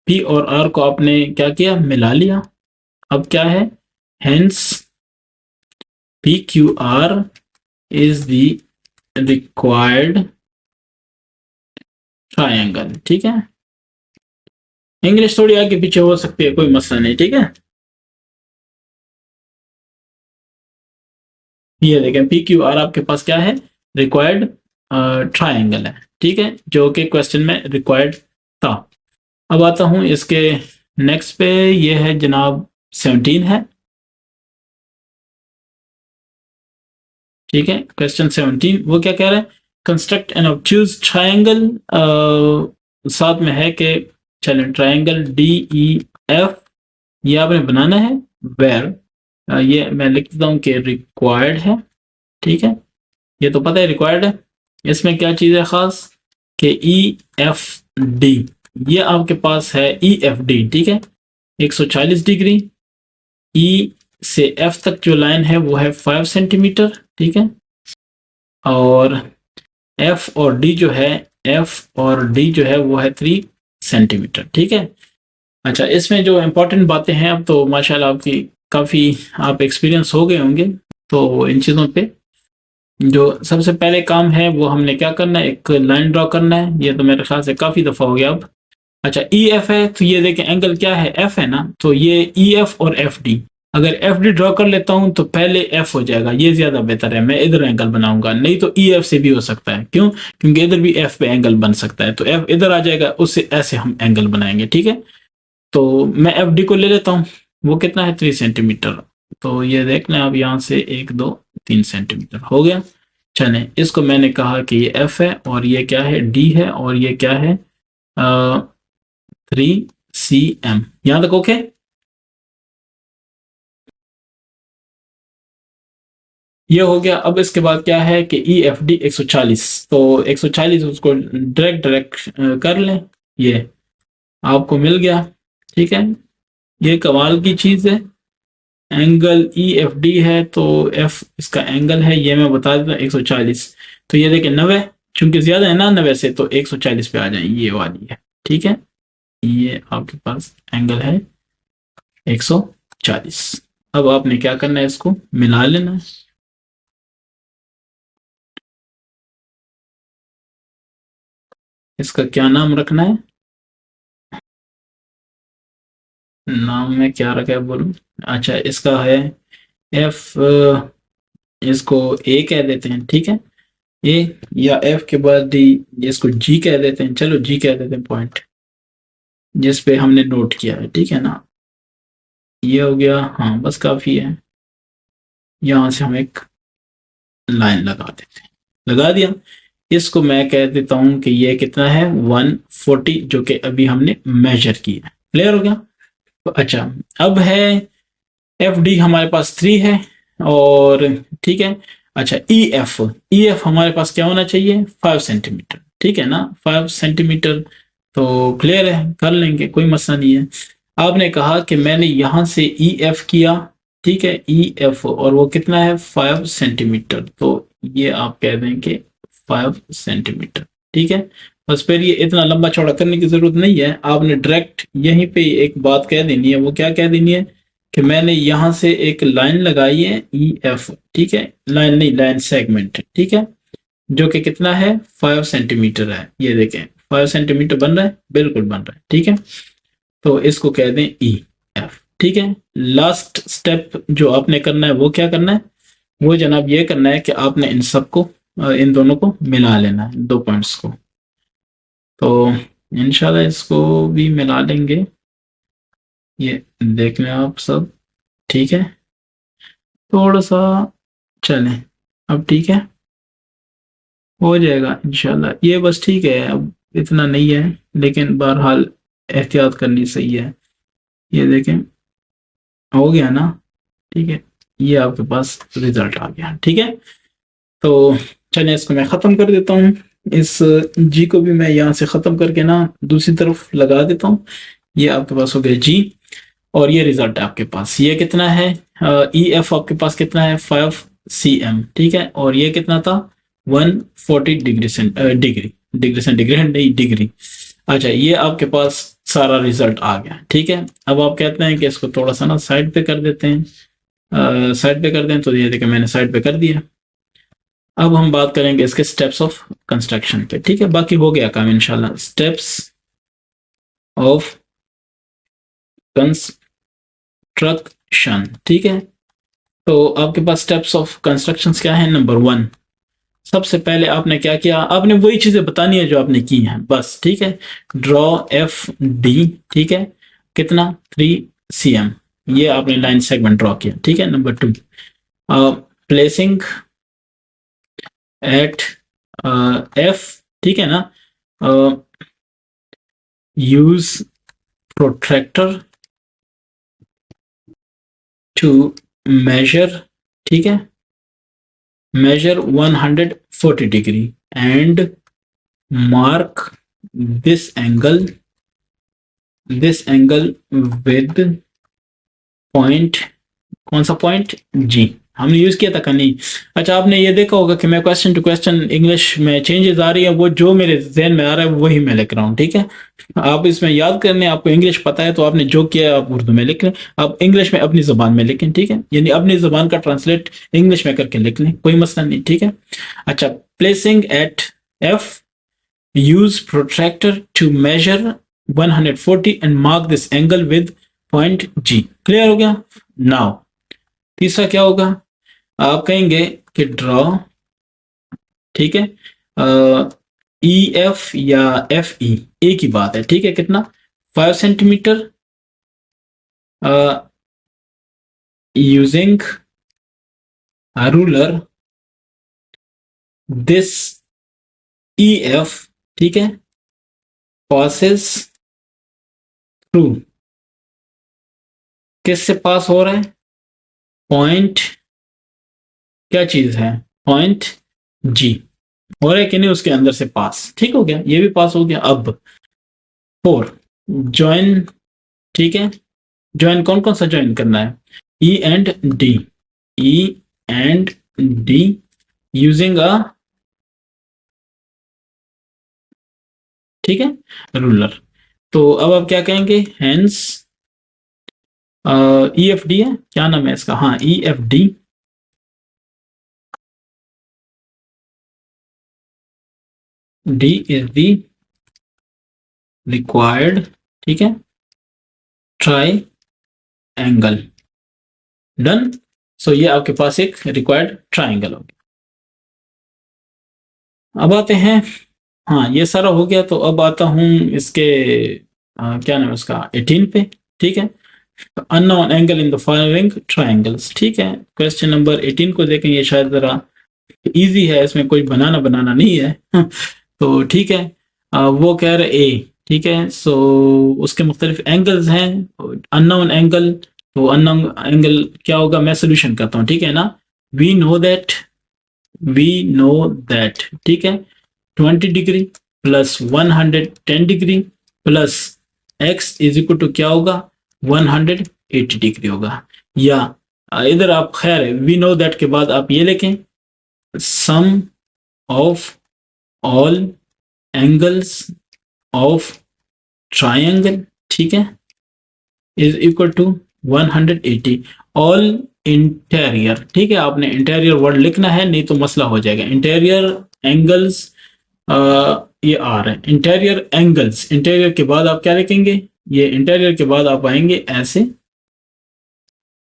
पी और आर को आपने क्या किया, मिला लिया। अब क्या है, hence P Q R is the required triangle, ठीक है। इंग्लिश थोड़ी आगे पीछे हो सकती है, कोई मसला नहीं, ठीक है। ये देखें पी क्यू आर आपके पास क्या है, रिक्वायर्ड ट्रायंगल है, ठीक है, जो कि क्वेश्चन में रिक्वायर्ड था। अब आता हूं इसके नेक्स्ट पे, ये है जनाब 17 है, ठीक है। क्वेश्चन 17 वो क्या कह रहा है, कंस्ट्रक्ट एन ऑब्ट्यूज ट्रायंगल, साथ में है कि चलें ट्रायंगल डी ई एफ ये आपने बनाना है, वेर ये मैं लिख देता हूँ कि रिक्वायर्ड है, ठीक है। ये तो पता है रिक्वायर्ड है, इसमें क्या चीज़ है ख़ास कि ई एफ डी, ये आपके पास है ई एफ डी, ठीक है, 140 डिग्री। ई से एफ तक जो लाइन है वो है 5 सेंटीमीटर, ठीक है। और एफ और डी जो है, एफ और डी जो है वो है 3 सेंटीमीटर, ठीक है। अच्छा इसमें जो इम्पोर्टेंट बातें हैं, अब तो माशाल्लाह आपकी काफ़ी आप एक्सपीरियंस हो गए होंगे, तो इन चीज़ों पे जो सबसे पहले काम है वो हमने क्या करना है, एक लाइन ड्रॉ करना है, ये तो मेरे ख्याल से काफ़ी दफ़ा हो गया अब। अच्छा ई एफ है, तो ये देखें एंगल क्या है, एफ है ना, तो ये ई एफ और एफ डी, अगर एफ डी ड्रॉ कर लेता हूं तो पहले एफ हो जाएगा, ये ज्यादा बेहतर है, मैं इधर एंगल बनाऊंगा, नहीं तो ई एफ से भी हो सकता है, क्यों, क्योंकि इधर भी एफ पे एंगल बन सकता है, तो एफ इधर आ जाएगा, उससे ऐसे हम एंगल बनाएंगे, ठीक है। तो मैं एफ डी को ले लेता हूँ, वो कितना है 3 सेंटीमीटर, तो ये देख लें आप यहाँ से 1 2 3 सेंटीमीटर हो गया। चलें इसको मैंने कहा कि ये एफ है और ये क्या है डी है और ये क्या है 3 cm, यहां तक ओके। ये हो गया। अब इसके बाद क्या है कि ई एफ डी 140, तो 140 उसको डायरेक्ट डायरेक्ट कर लें, ये आपको मिल गया, ठीक है। ये कमाल की चीज है, एंगल ई एफ डी है तो एफ इसका एंगल है, ये मैं बता देता हूँ 140, तो ये देखिए 90, चूंकि ज्यादा है ना 90 से, तो 140 पे आ जाए, ये वाली है, ठीक है। ये आपके पास एंगल है 140। अब आपने क्या करना है, इसको मिला लेना है। इसका क्या नाम रखना है, नाम में क्या रखा है बोलूं, अच्छा इसका है एफ, इसको ए कह देते हैं, ठीक है, ए, या एफ के बाद डी, इसको जी कह देते हैं, चलो जी कह देते हैं, पॉइंट जिस पे हमने नोट किया है, ठीक है ना। ये हो गया, हाँ बस काफी है, यहाँ से हम एक लाइन लगा देते हैं, लगा दिया। इसको मैं कह देता हूं कि ये कितना है 140, जो कि अभी हमने मेजर किया, क्लियर हो गया। तो अच्छा अब है एफ डी हमारे पास 3 है, और ठीक है। अच्छा ई एफ हमारे पास क्या होना चाहिए 5 सेंटीमीटर, ठीक है ना, 5 सेंटीमीटर, तो क्लियर है, कर लेंगे, कोई मसला नहीं है। आपने कहा कि मैंने यहां से ई एफ किया, ठीक है, ई एफ, और वो कितना है 5 सेंटीमीटर, तो ये आप कह दें कि 5 सेंटीमीटर, ठीक है। बस फिर ये इतना लंबा चौड़ा करने की जरूरत नहीं है, आपने डायरेक्ट यहीं पे एक बात कह देनी है, वो क्या कह देनी है कि मैंने यहां से एक लाइन लगाई है ई एफ, ठीक है, लाइन नहीं, लाइन सेगमेंट, ठीक है, जो कि कितना है 5 सेंटीमीटर है, ये देखें 5 सेंटीमीटर बन रहा है, बिल्कुल बन रहा है, ठीक है। तो इसको कह दें ई एफ, ठीक है। लास्ट स्टेप जो आपने करना है वो क्या करना है, वो जनाब ये करना है कि आपने इन सबको इन दोनों को मिला लेना है, दो पॉइंट्स को, तो इंशाल्लाह इसको भी मिला लेंगे, ये देख लें आप सब, ठीक है। थोड़ा सा चलें, अब ठीक है। हो जाएगा इंशाल्लाह। ये बस ठीक है, अब इतना नहीं है, लेकिन बहरहाल एहतियात करनी सही है। ये देखें, हो गया ना? ठीक है, ये आपके पास रिजल्ट आ गया। ठीक है, तो चलिए इसको मैं ख़त्म कर देता हूँ। इस जी को भी मैं यहाँ से ख़त्म करके ना दूसरी तरफ लगा देता हूँ। ये आपके पास हो गया जी, और ये रिजल्ट है आपके पास। ये कितना है? ई एफ आपके पास कितना है? 5 cm। ठीक है, और ये कितना था? 140 डिग्री डिग्री डिग्री सेंटीग्रेड नहीं, डिग्री। अच्छा, ये आपके पास सारा रिजल्ट आ गया। ठीक है, अब आप कहते हैं कि इसको थोड़ा सा ना साइड पे कर देते हैं, साइड पे कर दें, तो ये देखिए मैंने साइड पे कर दिया। अब हम बात करेंगे इसके स्टेप्स ऑफ कंस्ट्रक्शन पे। ठीक है, बाकी हो गया काम इंशाल्लाह। Steps of construction. ठीक है, तो आपके पास स्टेप्स ऑफ कंस्ट्रक्शन क्या है? नंबर 1, सबसे पहले आपने क्या किया? आपने वही चीजें बतानी है जो आपने की हैं बस। ठीक है, ड्रॉ एफ डी। ठीक है, कितना? 3 cm। ये आपने लाइन सेगमेंट ड्रॉ किया। ठीक है, नंबर 2, प्लेसिंग एट एफ। ठीक है ना? Use protractor to measure. ठीक है, measure 140 degree and mark this angle with point। कौन सा पॉइंट? जी। हमने यूज किया था का नहीं? अच्छा, आपने ये देखा होगा कि मैं क्वेश्चन टू क्वेश्चन इंग्लिश में चेंजेस आ रही है, वो जो मेरे जहन में आ रहा है वही मैं लिख रहा हूँ। ठीक है, आप इसमें याद करने, आपको इंग्लिश पता है तो आपने जो किया आप उर्दू में लिख लें, आप इंग्लिश में अपनी जबान में लिखें। ठीक है, यानी अपनी जबान का ट्रांसलेट इंग्लिश में करके लिख लें, कोई मसला नहीं। ठीक है, अच्छा, placing at F, use protractor to measure 140 and mark this angle with point G. Clear हो गया? नाउ तीसरा क्या होगा? आप कहेंगे कि ड्रॉ। ठीक है, ई एफ या एफ ई एक ही बात है। ठीक है, कितना? 5 centimetre using ruler this E F. ठीक है, पासेस थ्रू, किससे पास हो रहा है? पॉइंट, क्या चीज है? पॉइंट जी। हो रहा है कि नहीं उसके अंदर से पास? ठीक हो गया, ये भी पास हो गया। अब 4, ज्वाइन। ठीक है, ज्वाइन कौन कौन सा ज्वाइन करना है? E and D, E and D using a, ठीक है, रूलर। तो अब आप क्या कहेंगे? हेंस ई एफ डी है, क्या नाम है इसका? हाँ, E F D D is the required, ठीक है, ट्राई एंगल। डन। सो ये आपके पास एक रिक्वायर्ड ट्राइंगल हो गया। अब आते हैं, हाँ ये सारा हो गया, तो अब आता हूं इसके क्या नाम है उसका? 18 पे। ठीक है, unknown angle in the following triangles. ठीक है, क्वेश्चन नंबर 18 को देखें, ये शायद जरा इजी है, इसमें कोई बनाना बनाना नहीं है। तो ठीक है, वो कह रहे ए। ठीक है, सो उसके मुख्तलिफ एंगल्स हैं, अननोन एंगल। तो अननोन एंगल क्या होगा? मैं सोल्यूशन करता हूँ। ठीक है ना? वी नो दैट, ठीक है, 20 degree plus 110 degree plus x is equal to क्या होगा? 180 डिग्री होगा। या इधर आप खैर वी नो दैट के बाद आप ये लिखें, sum of all angles of triangle, ठीक है, is equal to 180। All interior, ठीक है, आपने इंटेरियर वर्ड लिखना है, नहीं तो मसला हो जाएगा। इंटेरियर एंगल्स, ये आ रहा है इंटेरियर एंगल्स। इंटेरियर के बाद आप क्या लिखेंगे? ये इंटेरियर के बाद आप आएंगे ऐसे,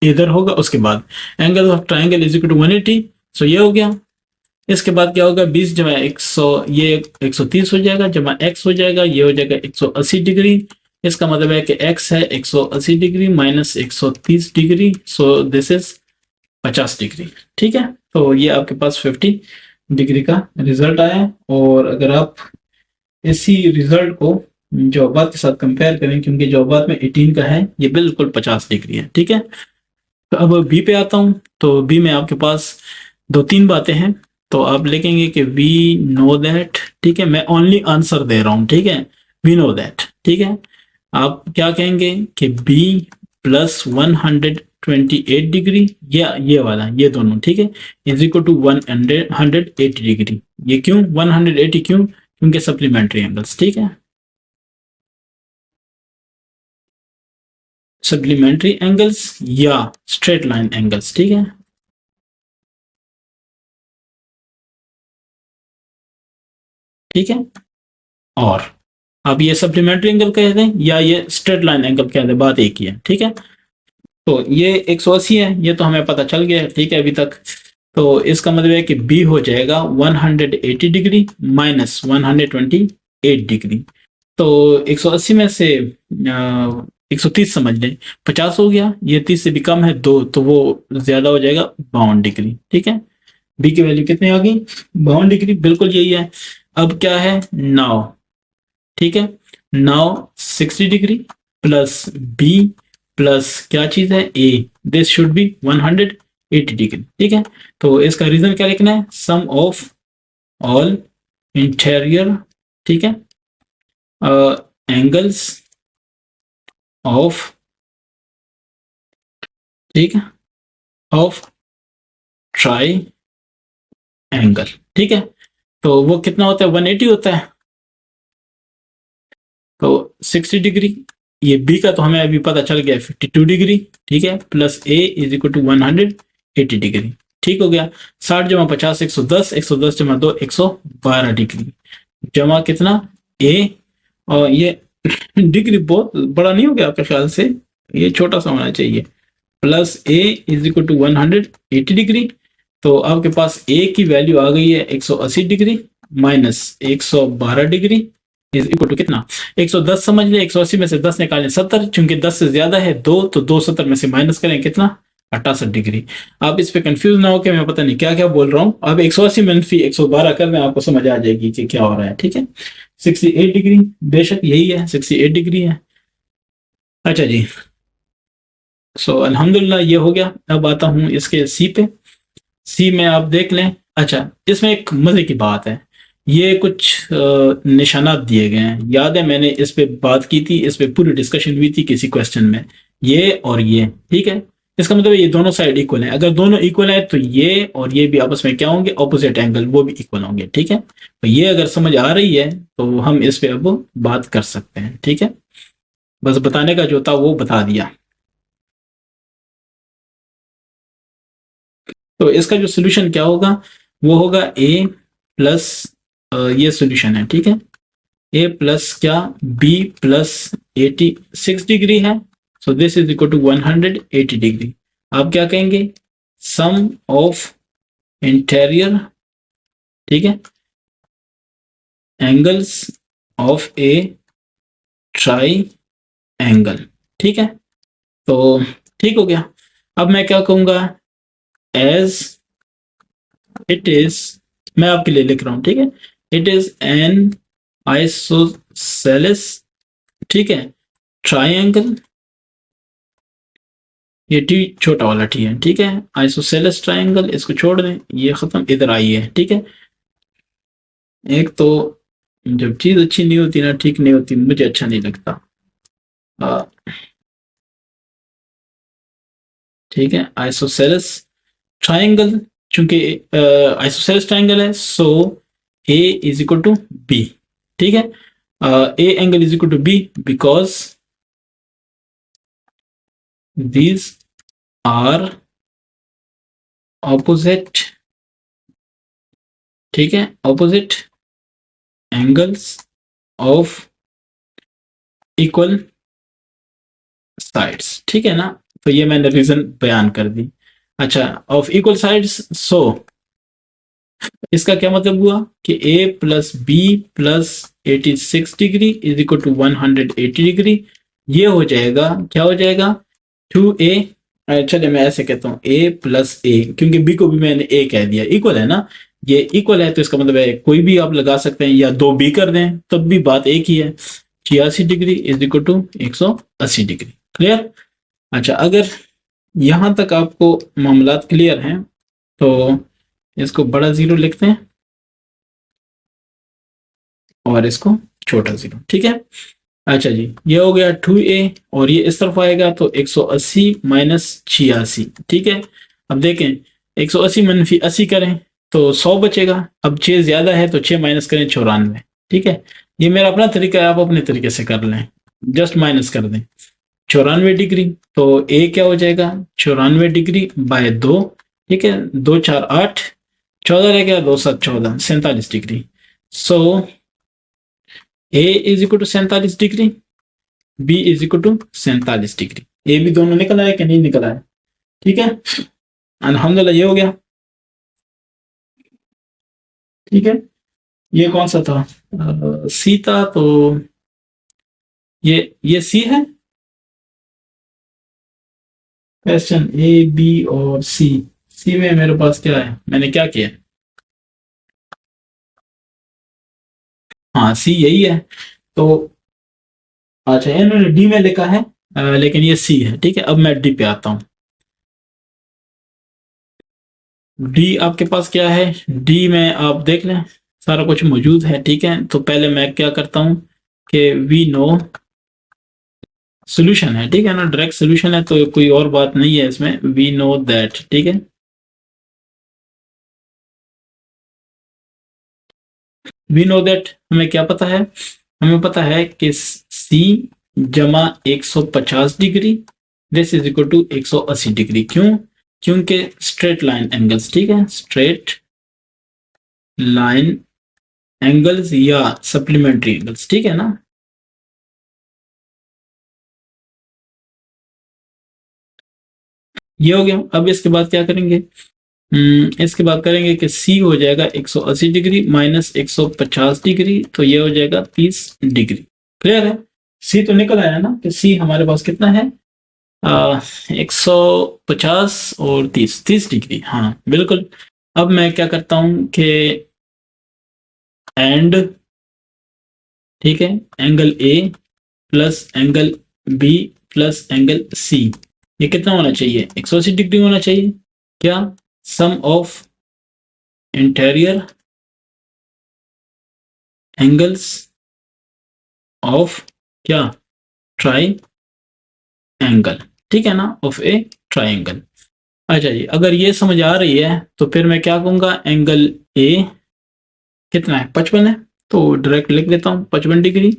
इधर होगा, उसके बाद angle of triangle is equal to 180। So ये हो गया। इसके बाद क्या होगा? 20 जमा 100, ये 130 हो जाएगा, जमा x हो जाएगा, ये हो जाएगा 180 डिग्री। इसका मतलब है कि x है 180 degree minus 130 degree, so this is 50 degree. ठीक है, तो ये आपके पास 50 डिग्री का रिजल्ट आया। और अगर आप इसी रिजल्ट को जवाबात के साथ कंपेयर करें, क्योंकि जवाबात में 18 का है, ये बिल्कुल 50 डिग्री है। ठीक है, तो अब बी पे आता हूँ। तो बी में आपके पास दो तीन बातें हैं। तो आप लिखेंगे कि वी नो दैट, ठीक है, मैं ओनली आंसर दे रहा हूँ, ठीक है, वी नो दैट, ठीक है। आप क्या कहेंगे कि बी प्लस 128 डिग्री, या ये वाला, ये दोनों, ठीक है, इज इक्वल टू 180 डिग्री। ये क्यों 180, क्यों? क्योंकि सप्लीमेंट्री एंगल्स, ठीक है, सप्लीमेंट्री एंगल्स या स्ट्रेट लाइन एंगल्स, ठीक है। ठीक है, और अब ये सप्लीमेंट्री एंगल कह दें या ये स्ट्रेट लाइन एंगल कह दें, बात एक ही है। ठीक है, तो ये 180 है, ये तो हमें पता चल गया है, ठीक है, अभी तक। तो इसका मतलब है कि बी हो जाएगा 180 डिग्री माइनस 128 डिग्री। तो 180 में से 130 समझ लें, 50 हो गया, ये 30 से भी कम है दो, तो वो ज्यादा हो जाएगा 52 डिग्री। ठीक है, बी की वैल्यू कितनी आ गई? 52 डिग्री, बिल्कुल यही है। अब क्या है? नाउ, ठीक है, now 60 degree plus B plus क्या चीज है? A, this should be 180 degree. ठीक है, तो इसका रीजन क्या लिखना है? सम ऑफ ऑल इंटीरियर, ठीक है, एंगल्स ऑफ, ठीक है, ऑफ ट्राई एंगल। ठीक है, तो वो कितना होता है? 180 होता है। तो 60 डिग्री, ये बी का तो हमें अभी पता चल गया 52 डिग्री, ठीक है, plus A is equal to 180 degree. ठीक हो गया, 60 जमा 50 110, 110 जमा 2 112 डिग्री, जमा कितना? ए, और ये डिग्री बहुत बड़ा नहीं हो गया आपके ख्याल से? ये छोटा सा होना चाहिए। Plus A is equal to 180 degree. तो आपके पास ए की वैल्यू आ गई है 180 degree minus 112 degree is equal to कितना? 110 समझ ले, 180 में से 10 निकालें 70, चूंकि 10 से ज्यादा है दो, तो 270 में से माइनस करें कितना? 68 डिग्री। आप इस पे कंफ्यूज ना हो कि मैं पता नहीं क्या क्या बोल रहा हूँ। अब 180 मनफी 112 कर दें, आपको समझ आ जाएगी कि क्या हो रहा है। ठीक है, 68 डिग्री, बेशक यही है, 68 डिग्री है। अच्छा जी, सो अल्हम्दुलिल्लाह ये हो गया। अब आता हूँ इसके सी पे। सी में आप देख लें। अच्छा, इसमें एक मजे की बात है, ये कुछ निशानात दिए गए हैं। याद है मैंने इस पे बात की थी, इस पे पूरी डिस्कशन हुई थी किसी क्वेश्चन में, ये और ये, ठीक है। इसका मतलब ये दोनों साइड इक्वल है। अगर दोनों इक्वल है तो ये और ये भी आपस में क्या होंगे? ऑपोजिट एंगल, वो भी इक्वल होंगे। ठीक है, तो ये अगर समझ आ रही है तो हम इस पे अब बात कर सकते हैं। ठीक है, बस बताने का जो था वो बता दिया। तो इसका जो सोल्यूशन क्या होगा? वो होगा ए प्लस, ये सोल्यूशन है, ठीक है, ए प्लस क्या? बी प्लस 86 डिग्री है। So this is equal to 180 degree. आप क्या कहेंगे? सम ऑफ इंटीरियर, ठीक है, angles of a triangle. ठीक है, तो ठीक हो गया। अब मैं क्या कहूंगा? एज इट इज, मैं आपके लिए लिख रहा हूं, ठीक है, इट इज एन आइसोसेलेस, ठीक है, ट्राइंगल, ये टी छोटा वाला टी है, ठीक है, आइसोसेलेस ट्राइंगल, इसको छोड़ दें, ये खत्म, इधर आइए। ठीक है, एक तो जब चीज अच्छी नहीं होती ना, ठीक नहीं होती, मुझे अच्छा नहीं लगता। ठीक है, आइसोसेलेस ट्राइंगल, चूंकि आइसोसेलेस ट्राइंगल है, so A is equal to B. ठीक है, A angle is equal to B because these are opposite, ठीक है, opposite angles of equal sides। ठीक है ना, तो ये मैंने रीजन बयान कर दी। अच्छा, ऑफ इक्वल साइड्स, सो इसका क्या मतलब हुआ कि a plus B plus 86 degree is equal to 180 degree. ये हो जाएगा, क्या हो जाएगा? 2a, चलिए मैं ऐसे कहता हूँ a प्लस ए, क्योंकि b को भी मैंने a कह दिया, इक्वल है ना, ये इक्वल है तो इसका मतलब है कोई भी आप लगा सकते हैं, या 2b कर दें तब भी बात एक ही है। 86 degree is equal to 180 degree. Clear? अच्छा, अगर यहां तक आपको मामलात क्लियर हैं तो इसको बड़ा जीरो लिखते हैं और इसको छोटा जीरो। ठीक है? अच्छा जी, ये हो गया 2a और ये इस तरफ आएगा तो 180 माइनस 86। ठीक है? अब देखें 180 मनफी 80 करें तो 100 बचेगा। अब 6 ज्यादा है तो 6 माइनस करें 94। ठीक है? ये मेरा अपना तरीका है, आप अपने तरीके से कर लें। जस्ट माइनस कर दें 94 डिग्री, तो ए क्या हो जाएगा 94 डिग्री बाय 2। ठीक है? 2 4 8, 14 रह गया, 2 7 14, 47 degree. So A is equal to 47 degree, B is equal to 47 degree. A भी दोनों निकल आए कि नहीं निकल आए? ठीक है, अल्हम्दुलिल्लाह ये हो गया। ठीक है, ये कौन सा था? सी था, तो ये सी है। क्वेश्चन ए बी और सी। सी में मेरे पास क्या है, मैंने क्या किया? हाँ सी यही है। तो अच्छा, इन्होंने डी में लिखा है, लेकिन ये सी है। ठीक है, अब मैं डी पे आता हूँ। डी आपके पास क्या है? डी में आप देख लें, सारा कुछ मौजूद है। ठीक है, तो पहले मैं क्या करता हूँ कि वी नो सोल्यूशन है। ठीक है ना, डायरेक्ट सोल्यूशन है तो कोई और बात नहीं है इसमें। We know that. ठीक है, वी नो दैट हमें क्या पता है? हमें पता है कि सी जमा 150 degree this is equal to 180 degree. क्यों? क्योंकि स्ट्रेट लाइन एंगल्स। ठीक है, स्ट्रेट लाइन एंगल्स या सप्लीमेंट्री एंगल्स। ठीक है ना? ये हो गया। अब इसके बाद क्या करेंगे? इसके बाद करेंगे कि सी हो जाएगा 180 डिग्री माइनस 150 डिग्री, तो ये हो जाएगा 30 डिग्री। क्लियर है? सी तो निकल आया ना कि सी हमारे पास कितना है? 150 और 30 डिग्री। हाँ बिल्कुल। अब मैं क्या करता हूं कि एंड, ठीक है, angle A plus angle B plus angle C, ये कितना होना चाहिए? 180 डिग्री होना चाहिए। क्या? Sum of interior angles of क्या? Triangle. ठीक है ना, ऑफ ए ट्राइंगल। अच्छा जी, अगर ये समझ आ रही है तो फिर मैं क्या कहूंगा? एंगल ए कितना है? 55 है, तो डायरेक्ट लिख देता हूँ 55 डिग्री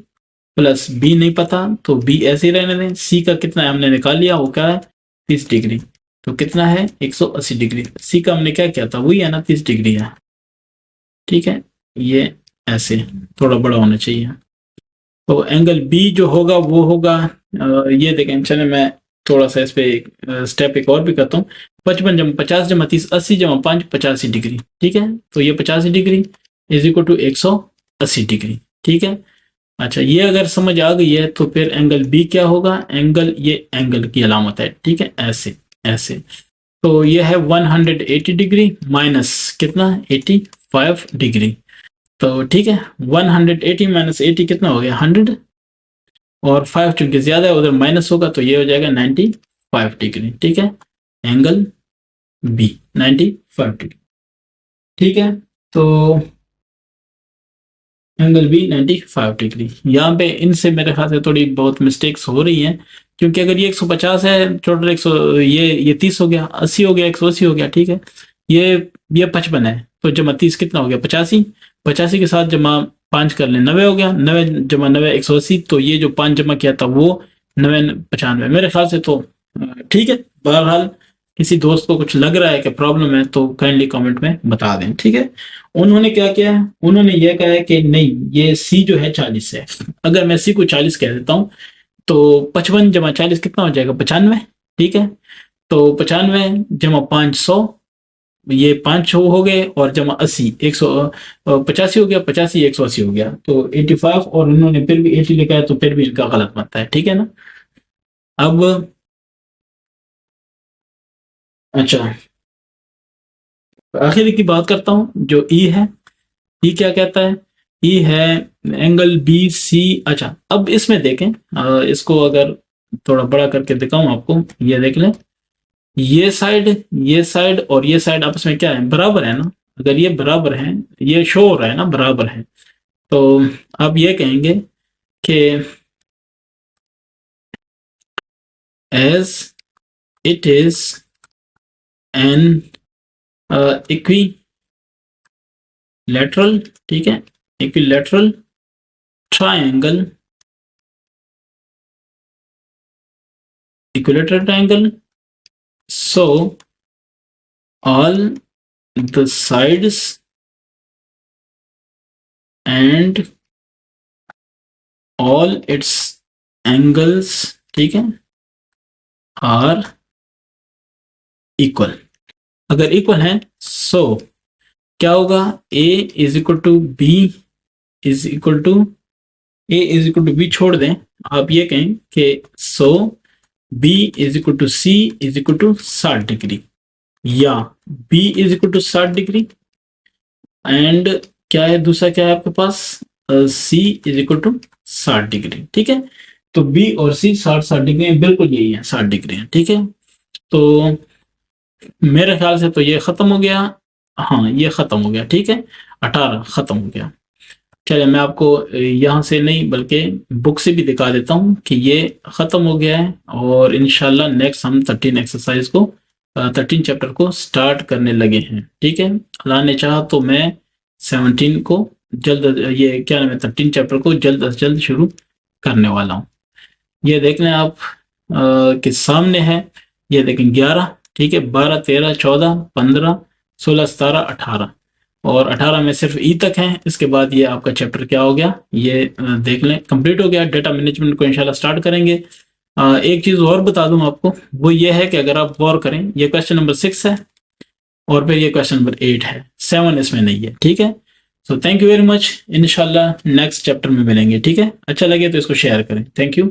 प्लस बी नहीं पता तो बी ऐसे ही रहने दें। सी का कितना है हमने निकाल लिया, वो क्या है? 30 डिग्री। तो कितना है? 180 डिग्री। सी का हमने क्या किया था? वही है ना, 30 डिग्री है। ठीक है, ये ऐसे थोड़ा बड़ा होना चाहिए। तो एंगल बी जो होगा वो होगा, ये देखें, चले मैं थोड़ा सा इस पे स्टेप एक और भी करता हूँ। 55 जमा 50 जमा 30 80 जमा 5 85 डिग्री। ठीक है, तो ये 85 degree is equal to 180 degree. ठीक है, अच्छा ये अगर समझ आ गई है तो फिर एंगल बी क्या होगा? एंगल, ये एंगल की अलामत है। ठीक है, ऐसे ऐसे। तो ये है 180 डिग्री माइनस कितना? 85 डिग्री। तो ठीक है, 180 माइनस 80 कितना हो गया? 100, और 5 चूंकि ज्यादा है उधर माइनस होगा तो ये हो जाएगा 95 डिग्री। ठीक है, एंगल बी 95 डिग्री। ठीक है, तो एंगल बी 95 डिग्री। यहाँ पे इनसे मेरे ख्याल से थोड़ी बहुत मिस्टेक्स हो रही हैं, क्योंकि अगर ये 150 है टोटल 100, ये 30 हो गया, 80 हो गया, 180 हो गया। ठीक है, ये ये 55 है तो जमा 30 कितना हो गया? 85। 85 के साथ जमा 5 कर लें, 90 हो गया। 90 जमा 90 180, तो ये जो 5 जमा किया था वो 90 95 मेरे ख्याल से। तो ठीक है, बहरहाल किसी दोस्त को कुछ लग रहा है कि प्रॉब्लम है तो काइंडली कमेंट में बता दें। ठीक है, उन्होंने क्या किया है? उन्होंने ये कहा है कि नहीं, ये सी जो है 40 है। अगर मैं सी को 40 कह देता हूँ तो 55 जमा 40 कितना हो जाएगा? 95। ठीक है, तो 95 जमा 500, ये 500 हो गए, और जमा 80 185 हो गया, 85 180 हो गया, तो 85। और उन्होंने फिर भी 80 लिखा है तो फिर भी इनका गलत बनता है। ठीक है ना? अब अच्छा, आखिरी की बात करता हूं जो ई है। ई क्या कहता है? ई है एंगल बी सी। अच्छा, अब इसमें देखें, इसको अगर थोड़ा बड़ा करके दिखाऊं आपको, ये देख लें, ये साइड और ये साइड आपस में क्या है? बराबर है ना। अगर ये बराबर है, ये शो हो रहा है ना बराबर है, तो आप ये कहेंगे कि as it is an equilateral, ठीक है, equilateral triangle, equilateral triangle, so all the sides and all its angles, ठीक है, are equal। अगर इक्वल है सो क्या होगा? a is equal to B is equal to A is equal to B छोड़ दें, आप ये कहें कि so b is equal to C is equal to 60 degree, या b is equal to 60 degree and क्या है दूसरा, क्या है आपके पास? C is equal to 60 degree, ठीक है। तो बी और सी 60-60 डिग्री बिल्कुल यही है, 60 डिग्री है, ठीक है। तो मेरे ख्याल से तो ये खत्म हो गया। हाँ, ये खत्म हो गया, ठीक है, 18 खत्म हो गया। चलिए मैं आपको यहाँ से नहीं बल्कि बुक से भी दिखा देता हूँ कि ये खत्म हो गया है, और इंशाल्लाह नेक्स्ट हम 13 एक्सरसाइज को 13 चैप्टर को स्टार्ट करने लगे हैं, ठीक है। अल्लाह ने चाहा तो मैं 17 को जल्द, ये क्या नाम है, 13 चैप्टर को जल्द अज जल्द शुरू करने वाला हूँ। ये देख लें आप के सामने है, ये देखें 11, ठीक है, 12, 13, 14, 15, 16, 17, 18, और 18 में सिर्फ ई तक है। इसके बाद ये आपका चैप्टर क्या हो गया, ये देख लें कंप्लीट हो गया। डेटा मैनेजमेंट को इंशाल्लाह स्टार्ट करेंगे। एक चीज और बता दूं आपको, वो ये है कि अगर आप गौर करें, ये क्वेश्चन नंबर 6 है और फिर ये क्वेश्चन नंबर 8 है, 7 इसमें नहीं है, ठीक है। So thank you very much, इंशाल्लाह नेक्स्ट चैप्टर में मिलेंगे, ठीक है। अच्छा लगे तो इसको शेयर करें। Thank you.